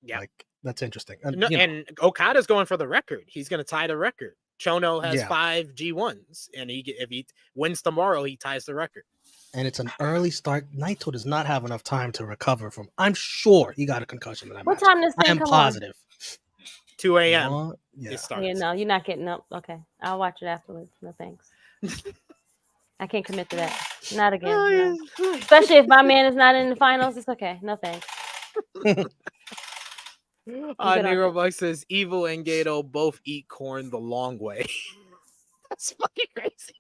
Speaker 3: Yeah.
Speaker 6: Like, that's interesting.
Speaker 3: And Okada's going for the record. He's going to tie the record. Chono has
Speaker 6: Yeah.
Speaker 3: 5 G1s, and if he wins tomorrow, he ties the record.
Speaker 6: And it's an early start. Naito does not have enough time to recover from. I'm sure he got a concussion in that
Speaker 4: What
Speaker 6: match.
Speaker 4: time does
Speaker 6: I
Speaker 4: thing
Speaker 6: am
Speaker 4: come
Speaker 6: positive.
Speaker 3: 2 a.m.
Speaker 6: Yeah.
Speaker 3: It
Speaker 4: on?
Speaker 3: starts.
Speaker 4: Yeah, no, you're not getting up. Okay. I'll watch it afterwards. No thanks. I can't commit to that. Not again.
Speaker 3: Oh,
Speaker 4: no.
Speaker 3: yeah.
Speaker 4: Especially if my man is not in the finals. It's okay. No thanks.
Speaker 3: Negro Buck says Evil and Gato both eat corn the long way. It's fucking crazy.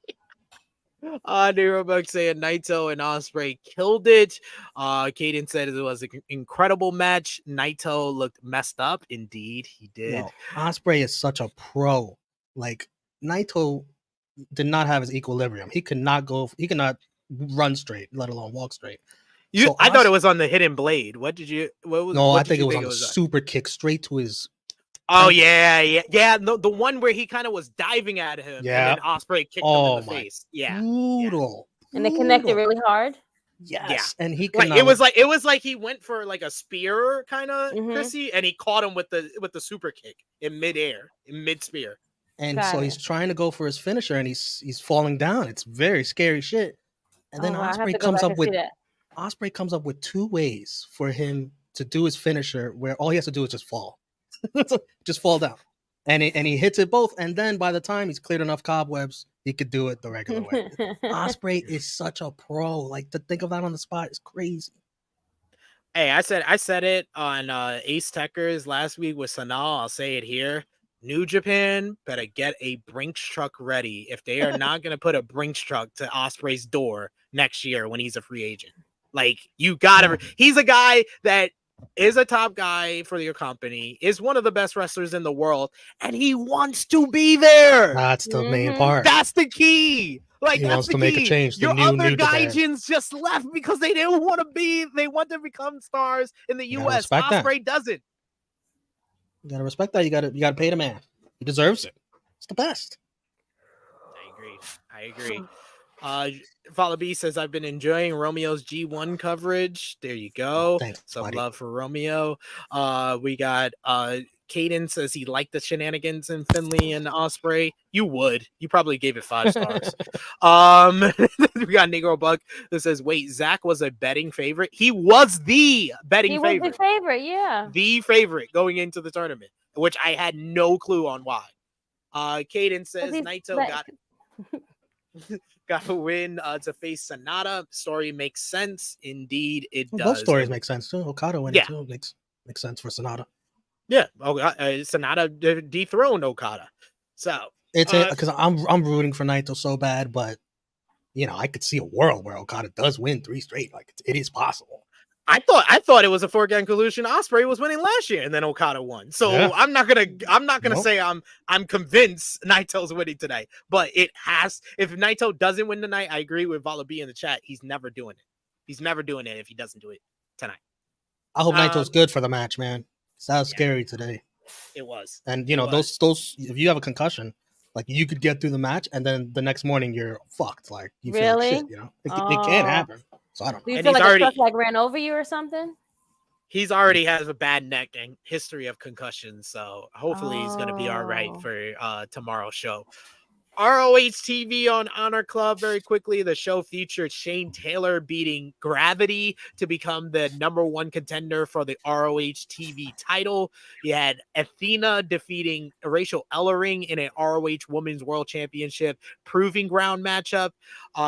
Speaker 3: Nero Buck saying Naito and Ospreay killed it. Caden said it was an incredible match. Naito looked messed up. Indeed, he did.
Speaker 6: Yo, Ospreay is such a pro. Like Naito did not have his equilibrium. He could not run straight, let alone walk straight.
Speaker 3: I thought it was on the hidden blade. What did you? What was?
Speaker 6: No,
Speaker 3: what
Speaker 6: I
Speaker 3: did
Speaker 6: think
Speaker 3: you
Speaker 6: it was on the super kick straight to his.
Speaker 3: Oh yeah. No, the one where he kind of was diving at him,
Speaker 6: Yeah.
Speaker 3: and then Ospreay kicked him in the face. Yeah,
Speaker 6: brutal.
Speaker 4: And they connected really hard.
Speaker 6: Yes, and he
Speaker 3: like it was like he went for like a spear kind of Krssi, and he caught him with the super kick in midair, in mid spear.
Speaker 6: And so he's trying to go for his finisher, and he's falling down. It's very scary shit. And then Ospreay comes up with 2 ways for him to do his finisher, where all he has to do is just fall. Just fall down, and he hits it both, and then by the time he's cleared enough cobwebs, he could do it the regular way. Ospreay is such a pro. Like, to think of that on the spot is crazy.
Speaker 3: Hey, I said it on Ace Techers last week with Sanal. I'll say it here. New Japan better get a Brinks truck ready if they are not going to put a Brinks truck to Ospreay's door next year when he's a free agent. Like, you gotta. He's a guy that is a top guy for your company, is one of the best wrestlers in the world, and he wants to be there.
Speaker 6: That's the main part.
Speaker 3: That's the key. Like,
Speaker 6: he wants to make a change.
Speaker 3: Your other Gaijins just left because they didn't want to be. They want to become stars in the U.S. Ospreay doesn't.
Speaker 6: You gotta respect that. You gotta pay the man. He deserves it. It's the best.
Speaker 3: I agree. Follow B says, I've been enjoying Romeo's G1 coverage. There you go.
Speaker 6: Thanks,
Speaker 3: Some
Speaker 6: buddy.
Speaker 3: love for Romeo. We got Caden says he liked the shenanigans in Finley and Ospreay. You would. You probably gave it 5 stars. We got Negro Buck that says, wait, Zach was a betting favorite. He was the betting favorite.
Speaker 4: He was the favorite, yeah.
Speaker 3: The favorite going into the tournament, which I had no clue on why. Caden says Naito got a win to face Sonata. Story makes sense. Indeed, it does.
Speaker 6: Both stories make sense too. Okada winning too makes sense for Sonata.
Speaker 3: Yeah, Sonata dethroned Okada. So
Speaker 6: it's because I'm rooting for Naito so bad, but I could see a world where Okada does win 3 straight. Like, it is possible.
Speaker 3: I thought it was a foregone conclusion. Ospreay was winning last year, and then Okada won. So I'm not gonna say I'm convinced Naito's winning tonight. But it has. If Naito doesn't win tonight, I agree with Vala B in the chat. He's never doing it. He's never doing it if he doesn't do it tonight.
Speaker 6: I hope Naito's good for the match, man. Sounds scary today.
Speaker 3: It was.
Speaker 6: And those if you have a concussion, like, you could get through the match, and then the next morning you're fucked. Like, you feel like shit. It can happen. So I don't know.
Speaker 4: Do you feel like a truck like ran over you or something?
Speaker 3: He's already has a bad neck and history of concussions, so hopefully he's going to be all right for tomorrow's show. ROH TV on Honor Club. Very quickly, the show featured Shane Taylor beating Gravity to become the #1 contender for the ROH TV title. You had Athena defeating Rachel Ellering in a ROH Women's World Championship proving ground matchup.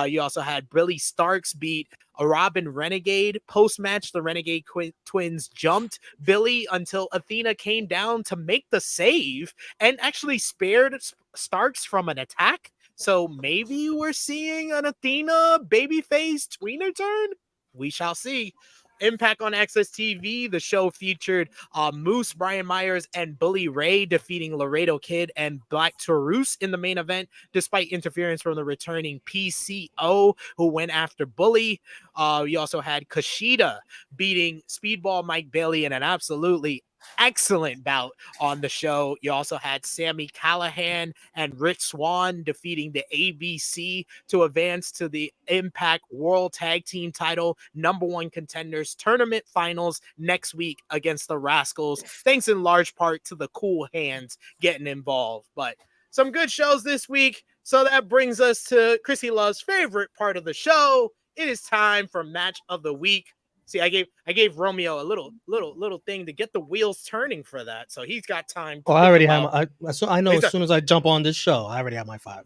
Speaker 3: You also had Billy Starks beat a Robin Renegade. Post-match, the Renegade twins jumped Billy until Athena came down to make the save and actually spared Starks from an attack. So maybe we're seeing an Athena babyface tweener turn. We shall see. Impact on Access TV, the show featured Moose, Brian Myers, and Bully Ray defeating Laredo Kid and Black Taurus in the main event, despite interference from the returning PCO, who went after Bully. You also had Kushida beating Speedball Mike Bailey in an absolutely excellent bout on the show. You also had Sammy Callahan and Rich Swann defeating the ABC to advance to the Impact World Tag Team title #1 contenders tournament finals next week against the Rascals, thanks in large part to the Cool Hands getting involved. But some good shows this week. So that brings us to Krssi Luv's favorite part of the show. It is time for match of the week. See, I gave Romeo a little thing to get the wheels turning for that, so he's got time.
Speaker 6: I already have. I know as soon as I jump on this show, I already have my 5.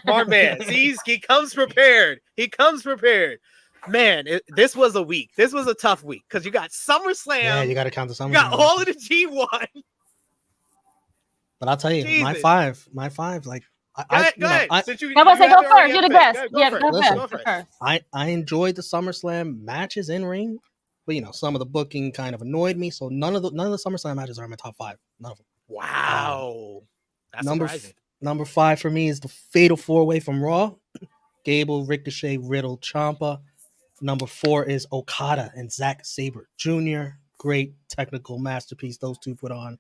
Speaker 3: Smart man. See, he comes prepared. Man, this was a week. This was a tough week because you got SummerSlam.
Speaker 6: Yeah, you got to count the SummerSlam.
Speaker 3: You got all of the G1.
Speaker 6: But I'll tell you, my five. Like,
Speaker 3: Go ahead. Since you,
Speaker 4: I was
Speaker 3: you
Speaker 4: say, go
Speaker 3: have it already
Speaker 4: first. You're the
Speaker 3: unpicked.
Speaker 4: best.
Speaker 3: Go
Speaker 4: Yeah,
Speaker 3: first.
Speaker 4: go
Speaker 6: Listen.
Speaker 3: Go
Speaker 4: first.
Speaker 3: first.
Speaker 6: I enjoyed the SummerSlam matches in ring, but some of the booking kind of annoyed me. So none of the SummerSlam matches are in my top 5. None of them.
Speaker 3: Wow. That's
Speaker 6: Number
Speaker 3: surprising.
Speaker 6: number 5 for me is the Fatal 4-Way from Raw. Gable, Ricochet, Riddle, Ciampa. Number 4 is Okada and Zack Sabre Jr. Great technical masterpiece those two put on.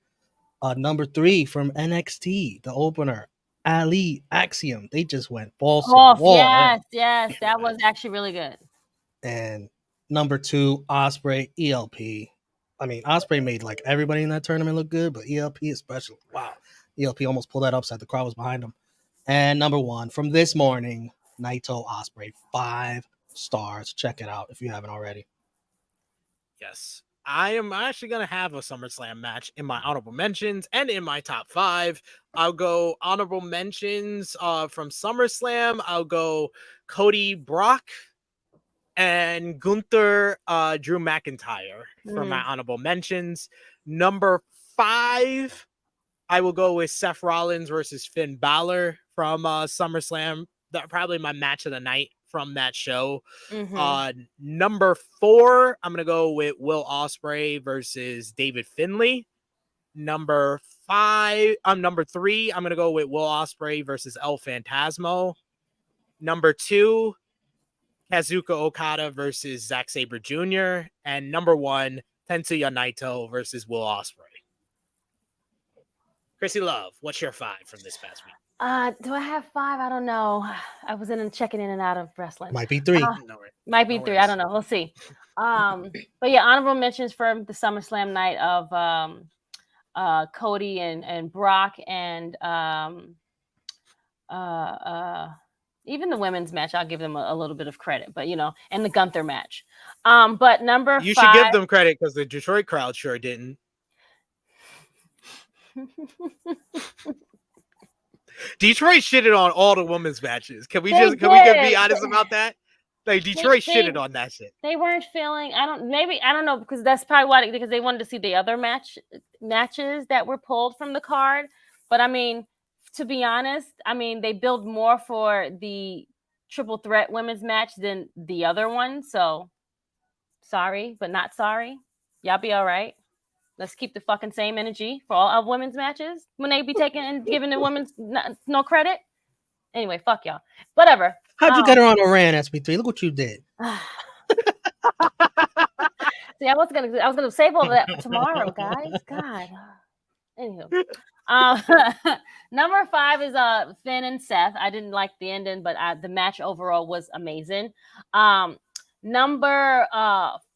Speaker 6: Number 3 from NXT, the opener, Ali, Axiom. They just went balls to the
Speaker 4: Off.
Speaker 6: wall.
Speaker 4: Yes. That was actually really good.
Speaker 6: And number 2, Osprey, ELP. I mean, Osprey made like everybody in that tournament look good, but ELP especially. Wow. ELP almost pulled that upset. The crowd was behind him. And number 1 from this morning, Naito Osprey, 5 stars. Check it out if you haven't already.
Speaker 3: Yes. I am actually going to have a SummerSlam match in my honorable mentions and in my top 5. I'll go honorable mentions from SummerSlam. I'll go Cody Brock and Gunther Drew McIntyre for my honorable mentions. Number 5, I will go with Seth Rollins versus Finn Balor from SummerSlam. That probably my match of the night from that show. Number 4, I'm gonna go with Will Ospreay versus David Finlay. Number 3, I'm gonna go with Will Ospreay versus El Phantasmo. Number 2, Kazuchika Okada versus Zack Sabre Jr. And number 1, Tetsuya Naito versus Will Ospreay. Krssi Luv, what's your 5 from this past week?
Speaker 4: Do I have 5? I don't know. I was checking in and out of wrestling.
Speaker 6: Might be 3.
Speaker 4: Might be 3. I don't know. We'll see. But yeah, honorable mentions for the SummerSlam night of Cody and Brock and even the women's match. I'll give them a little bit of credit, but and the Gunther match. But number 5,
Speaker 3: you should give them credit because the Detroit crowd sure didn't. Detroit shitted on all the women's matches. Can we be honest about that? Like Detroit shitted on that shit.
Speaker 4: They weren't feeling. I don't know because that's probably why because they wanted to see the other matches that were pulled from the card. But I mean, to be honest, they billed more for the triple threat women's match than the other one. So sorry, but not sorry. Y'all be all right. Let's keep the fucking same energy for all of women's matches when they be taking and giving the women's no credit. Anyway, fuck y'all. Whatever.
Speaker 6: How'd you get her on a rant, SB3? Look what you did.
Speaker 4: See, I was gonna save all of that for tomorrow, guys. God. Anywho. Number 5 is Finn and Seth. I didn't like the ending, but the match overall was amazing. Number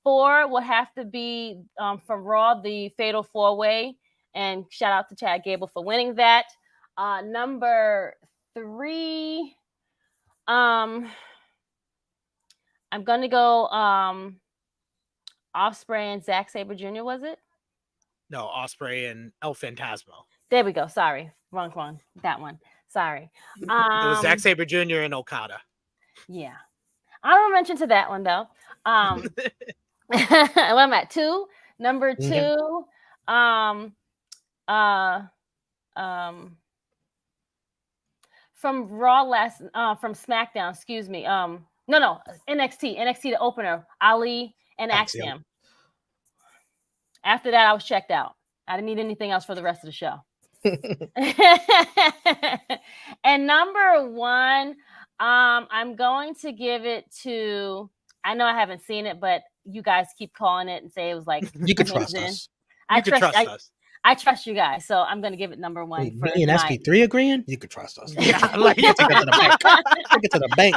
Speaker 4: 4 would have to be from Raw, the Fatal 4-Way, and shout out to Chad Gable for winning that. Number 3, I'm gonna go Ospreay and Zack Sabre Jr. Was it?
Speaker 3: No, Ospreay and El Phantasmo.
Speaker 4: There we go. Sorry, wrong one. That one. Sorry.
Speaker 3: It was Zack Sabre Jr. and Okada.
Speaker 4: Yeah, I don't mention to that one though. What am I at 2? Number 2, from Raw from SmackDown, excuse me. No, NXT the opener, Ali and Axiom. After that, I was checked out. I didn't need anything else for the rest of the show. And number 1, I'm going to give it to. I know I haven't seen it, but you guys keep calling it and say it was like
Speaker 6: you can trust us.
Speaker 4: I trust you guys, so I'm going to give it number 1.
Speaker 6: Wait, me and SP3 agreeing? You could trust us. Take it to the bank. Take it to the bank.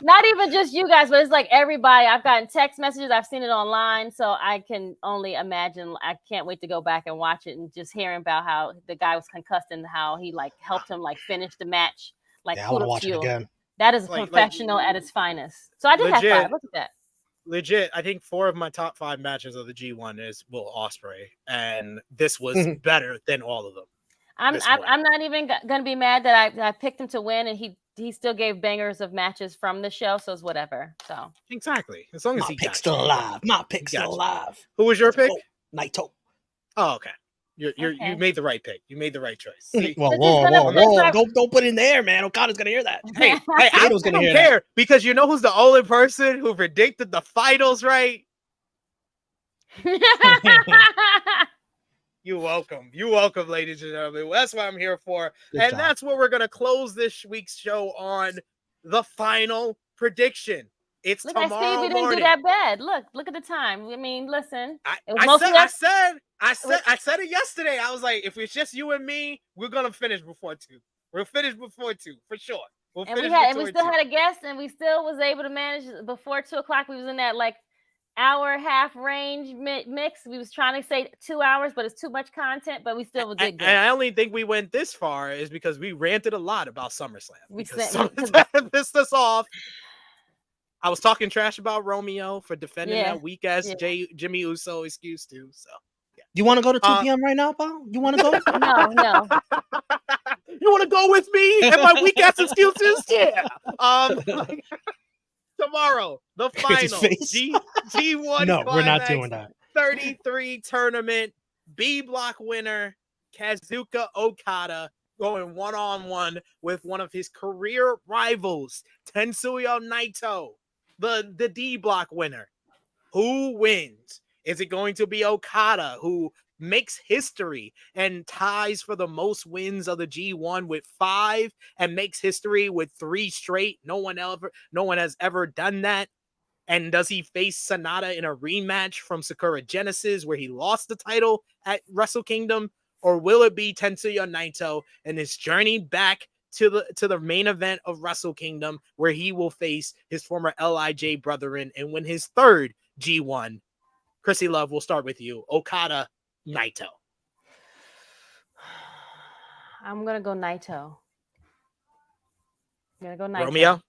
Speaker 4: Not even just you guys, but it's like everybody. I've gotten text messages. I've seen it online, so I can only imagine. I can't wait to go back and watch it and just hearing about how the guy was concussed and how he helped him finish the match.
Speaker 6: I want to watch it again.
Speaker 4: That is professional at its finest. So I did have 5. Look at that.
Speaker 3: Legit, I think 4 of my top 5 matches of the G1 is Will Ospreay, and this was better than all of them.
Speaker 4: I'm not even gonna be mad that I picked him to win, and he still gave bangers of matches from the show, so it's whatever. So
Speaker 3: exactly, as long as
Speaker 6: my pick's still alive. My pick's still alive.
Speaker 3: Who was your pick?
Speaker 6: Naito.
Speaker 3: Oh, okay. You
Speaker 4: Okay.
Speaker 3: made the right pick. You made the right choice. See?
Speaker 6: Well,
Speaker 4: This is
Speaker 6: whoa,
Speaker 4: gonna-
Speaker 6: whoa,
Speaker 4: that's
Speaker 6: whoa!
Speaker 4: my-
Speaker 6: Don't put it in the air, man. Okada's gonna hear that.
Speaker 3: hey, I
Speaker 6: Kato's gonna
Speaker 3: don't
Speaker 6: hear
Speaker 3: care because you know who's the only person who predicted the finals right? You're welcome. You're welcome, ladies and gentlemen. Well, that's what I'm here for.
Speaker 6: Good
Speaker 3: And
Speaker 6: job.
Speaker 3: that's what we're going to close this week's show on, the final prediction. It's
Speaker 4: Look, I see
Speaker 3: tomorrow
Speaker 4: we didn't
Speaker 3: morning.
Speaker 4: do that bad. Look at the time. I mean, listen. It was
Speaker 3: I
Speaker 4: mostly us.
Speaker 3: said it yesterday. I was like, if it's just you and me, we're going to finish before 2. We'll finish before 2, for sure. We'll
Speaker 4: And we
Speaker 3: finish
Speaker 4: still had a guest, and we still was able to manage before 2:00. We was in that like hour and a half range mix. We was trying to say 2 hours, but it's too much content. But we still did good.
Speaker 3: And I only think we went this far is because we ranted a lot about SummerSlam. Because SummerSlam pissed us off. I was talking trash about Romeo for defending that weak ass Jimmy Uso excuse too. So yeah.
Speaker 6: You want to go to 2 p.m. right now, pal? You want to go?
Speaker 4: No.
Speaker 3: You want to go with me and my weak ass excuses? Yeah. Tomorrow, the final G1
Speaker 6: No, we're not
Speaker 3: Climax
Speaker 6: doing that.
Speaker 3: 33 tournament B block winner Kazuchika Okada going one-on-one with one of his career rivals, Tetsuya Naito, the D block winner. Who wins? Is it going to be Okada, who makes history and ties for the most wins of the G1 with 5 and makes history with 3 straight? No one has ever done that. And does he face Sonata in a rematch from Sakura Genesis where he lost the title at Wrestle Kingdom? Or will it be Tetsuya Naito and his journey back to the main event of Wrestle Kingdom where he will face his former LIJ brethren and win his 3rd G1? Krssi Luv, we'll start with you. Okada, Naito.
Speaker 4: I'm gonna go Naito.
Speaker 3: Romeo?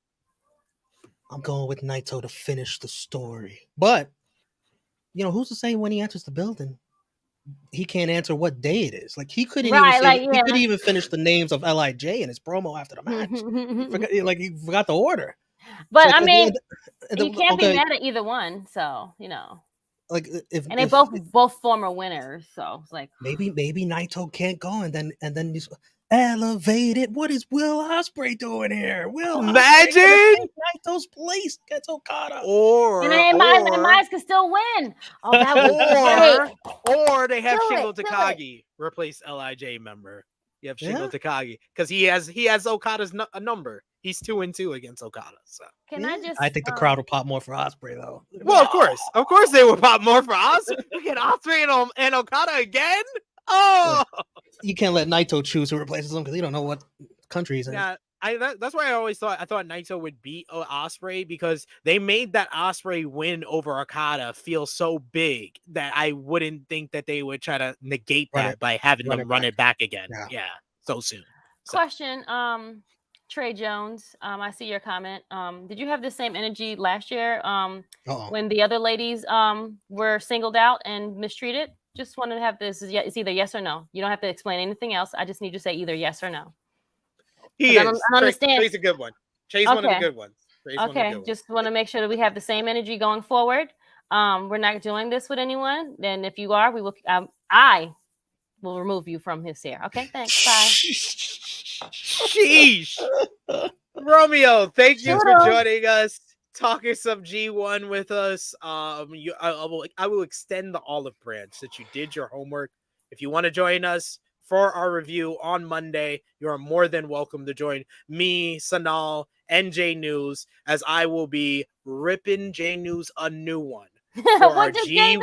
Speaker 6: I'm going with Naito to finish the story. But, who's to say when he enters the building, he can't answer what day it is. Like, he couldn't even finish the names of LIJ in his promo after the match. he forgot the order.
Speaker 4: But,
Speaker 6: so,
Speaker 4: I mean, you can't be mad at either one. So,
Speaker 6: Like
Speaker 4: they both former winners, so it's like
Speaker 6: maybe Naito can't go, and then he's elevated. What is Will Ospreay doing here?
Speaker 3: Imagine
Speaker 6: Naito's place gets Okada,
Speaker 4: and Mize can still win. Oh, that was great.
Speaker 3: Or they have Shingo Takagi replace LIJ member. You have Shingo Takagi because he has Okada's number. He's 2-2 against Okada. So
Speaker 6: I think the crowd will pop more for Ospreay though.
Speaker 3: Well, of course they will pop more for Ospreay. Look at Ospreay and Okada again. Oh,
Speaker 6: you can't let Naito choose who replaces him because you don't know what country he's in.
Speaker 3: Yeah, that's why I thought Naito would beat Ospreay because they made that Ospreay win over Okada feel so big that I wouldn't think that they would try to negate that by having them run it back again. Yeah, so soon.
Speaker 4: Question, Trey Jones, I see your comment. Did you have the same energy last year when the other ladies were singled out and mistreated? Just wanted to have this. It's either yes or no. You don't have to explain anything else. I just need you to say either yes or no.
Speaker 3: He is.
Speaker 4: I don't understand.
Speaker 3: Trey's a good one. Trey's one of the good ones.
Speaker 4: Just want to make sure that we have the same energy going forward. We're not doing this with anyone. And if you are, we will. I will remove you from his hair. Okay, thanks. Bye.
Speaker 3: Sheesh. Romeo, thank you for joining us, talking some G1 with us. I will extend the olive branch since you did your homework. If you want to join us for our review on Monday, you are more than welcome to join me, Sanal, and J News, as I will be ripping J News a new one.
Speaker 4: What did G1?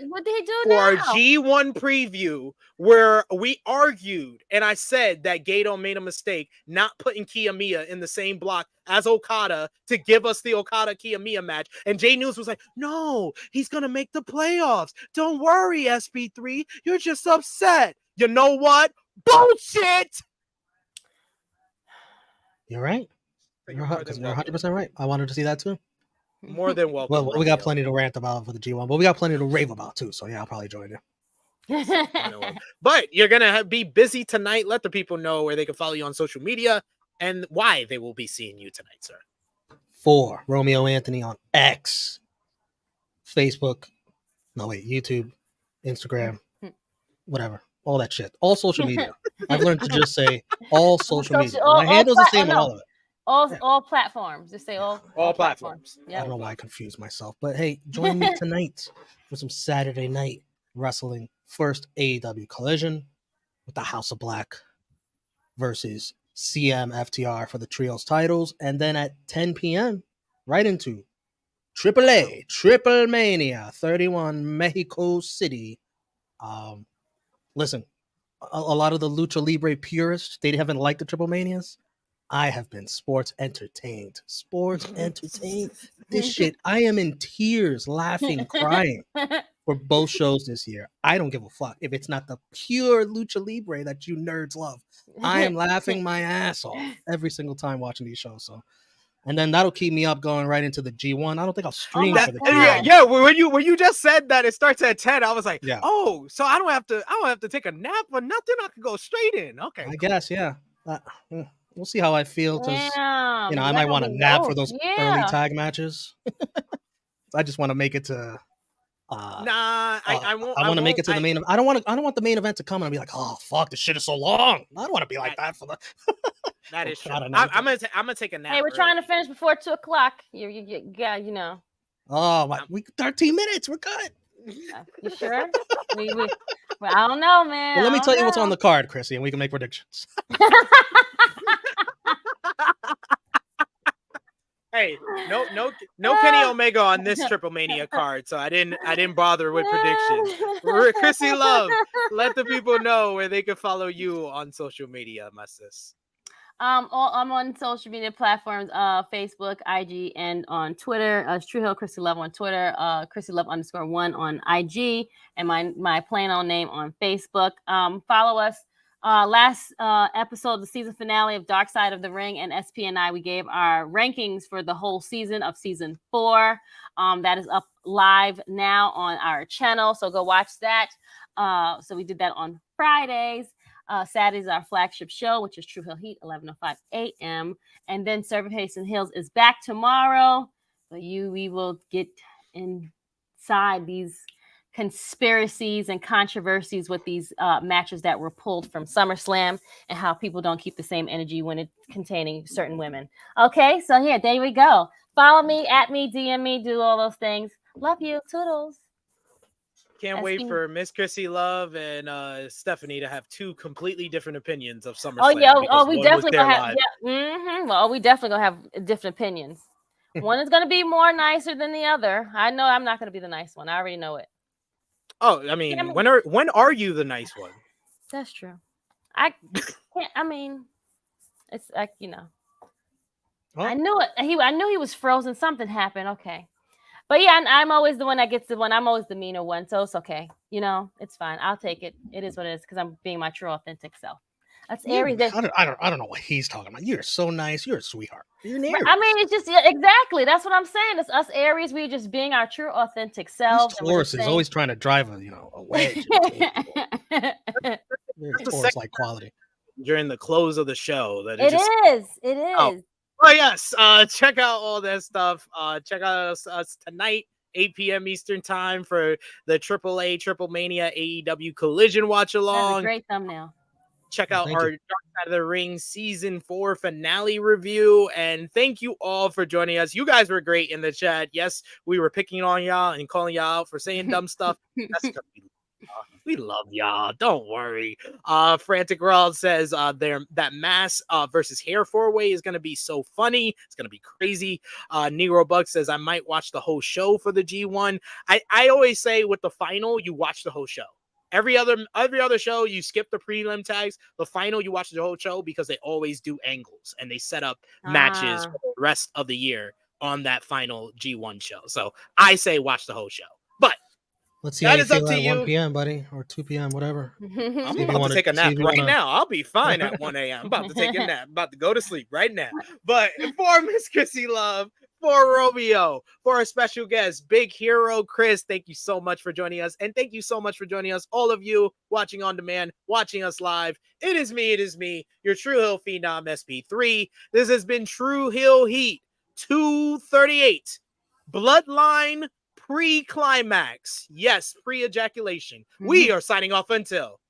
Speaker 4: What did he do
Speaker 3: for our G1 preview, where we argued and I said that Gato made a mistake not putting Kiyomiya in the same block as Okada to give us the Okada Kiyomiya match. And J News was like, no, he's gonna make the playoffs. Don't worry, SP3. You're just upset. You know what? Bullshit.
Speaker 6: You're right. You're 100% right. I wanted to see that too.
Speaker 3: More than welcome.
Speaker 6: Well, we got plenty to rant about for the G1, but we got plenty to rave about too. So yeah, I'll probably join you.
Speaker 3: But you're gonna be busy tonight. Let the people know where they can follow you on social media and why they will be seeing you tonight, sir.
Speaker 6: For Romeo Anthony on X, Facebook, YouTube, Instagram, whatever. all that shit, all social media. I've learned to just say all social media.
Speaker 4: All-
Speaker 6: My handle's the same
Speaker 4: no.
Speaker 6: on all of it.
Speaker 4: All platforms. Just say all
Speaker 3: platforms.
Speaker 6: I
Speaker 4: Yeah.
Speaker 6: don't know why I confused myself, but hey, join me tonight for some Saturday night wrestling. First AEW Collision with the House of Black versus CM/FTR for the trios titles, and then at 10 p.m. right into AAA Triple Mania 31 Mexico City. Listen, a lot of the Lucha Libre purists, they haven't liked the Triple Manias. I have been sports entertained. This shit, I am in tears, laughing, crying for both shows this year. I don't give a fuck if it's not the pure Lucha Libre that you nerds love. I am laughing my ass off every single time watching these shows. So, and then that'll keep me up going right into the G1. I don't think I'll stream
Speaker 4: my
Speaker 6: for the
Speaker 4: God.
Speaker 6: G1.
Speaker 3: Yeah. When you just said that it starts at 10, I was like,
Speaker 6: Yeah.
Speaker 3: oh, so I don't have to take a nap or nothing. I can go straight in. Okay.
Speaker 6: I guess, yeah. We'll see how I feel because
Speaker 4: Damn,
Speaker 6: I
Speaker 4: you
Speaker 6: might
Speaker 4: gotta
Speaker 6: want to
Speaker 4: be
Speaker 6: nap
Speaker 4: low.
Speaker 6: for those
Speaker 4: Yeah.
Speaker 6: early tag matches. I just want to make it to.
Speaker 3: I won't.
Speaker 6: I want to make it to the main. I don't want the main event to come and be like, oh fuck, this shit is so long. I don't want to be like that for the.
Speaker 3: That is true.
Speaker 6: God,
Speaker 3: I'm gonna take a nap.
Speaker 4: Hey, we're trying to finish before 2:00. You got, you know.
Speaker 6: Oh my, we 13 minutes. We're good.
Speaker 4: You sure? Well, I don't know, man.
Speaker 6: Well, let me
Speaker 4: I
Speaker 6: tell
Speaker 4: don't
Speaker 6: you what's
Speaker 4: know.
Speaker 6: on the card, Krssi, and we can make predictions.
Speaker 3: Hey, no Kenny Omega on this Triple Mania card, so I didn't bother with predictions. Krssi Luv, let the people know where they can follow you on social media, my sis.
Speaker 4: I'm on social media platforms, Facebook, IG, and on Twitter. It's Tru Heel Krssi Luv on Twitter, Krssi Luv _1 on IG, and my plain old name on Facebook. Follow us. Last episode, the season finale of Dark Side of the Ring and SP and I, we gave our rankings for the whole season of season 4. That is up live now on our channel, so go watch that. So we did that on Fridays. Saturday is our flagship show, which is Tru Heel Heat, 11:05 a.m. And then Certification Hills is back tomorrow. So we will get inside these conspiracies and controversies with these matches that were pulled from SummerSlam and how people don't keep the same energy when it's containing certain women. Okay, so yeah, there we go. Follow me, at me, DM me, do all those things. Love you. Toodles.
Speaker 3: Can't wait for Miss Krssi Luv and Stephanie to have two completely different opinions of SummerSlam.
Speaker 4: Oh yeah, we definitely gonna have. Yeah, Well, we definitely gonna have different opinions. One is gonna be more nicer than the other. I know I'm not gonna be the nice one. I already know it.
Speaker 3: Oh, I mean, when are you the nice one?
Speaker 4: That's true. I can't. I mean, it's like, you know. Oh. I knew it. I knew he was frozen. Something happened. Okay. But yeah, I'm always the one that gets the one. I'm always the meaner one, so it's okay. You know, it's fine. I'll take it. It is what it is because I'm being my true, authentic self. That's Aries.
Speaker 6: I don't know what he's talking about. You're so nice. You're a sweetheart. You're an Aries.
Speaker 4: I mean, it's just exactly. That's what I'm saying. It's us Aries. We just being our true, authentic selves.
Speaker 6: Taurus is always trying to drive a wedge. Taurus-like quality.
Speaker 3: During the close of the show, that
Speaker 4: it is.
Speaker 3: Oh yes, check out all that stuff. Check out us tonight, 8 p.m. Eastern time for the AAA Triple Mania AEW Collision watch along.
Speaker 4: That's a great thumbnail.
Speaker 3: Check out our Dark Side of the Ring season 4 finale review, and thank you all for joining us. You guys were great in the chat. Yes, we were picking on y'all and calling y'all out for saying dumb stuff. That's we love y'all. Don't worry. Frantic World says that mass versus hair 4-way is gonna be so funny. It's gonna be crazy. Negro Buck says I might watch the whole show for the G1. I always say with the final, you watch the whole show. Every other show, you skip the prelim tags. The final, you watch the whole show because they always do angles and they set up matches for the rest of the year on that final G1 show. So I say watch the whole show. But
Speaker 6: let's see how you feel at 1 p.m., buddy, or 2 p.m., whatever.
Speaker 3: I'm about to take a nap right now. I'll be fine at 1 a.m. I'm about to take a nap. I'm about to go to sleep right now. But for Miss Krssi Luv, for Romeo, for our special guest, Big Hero Chris, thank you so much for joining us. And thank you so much for joining us, all of you watching on demand, watching us live. It is me, your Tru Heel Phenom SP3. This has been Tru Heel Heat 238. Bloodline pre-climax. Yes, pre-ejaculation. We are signing off until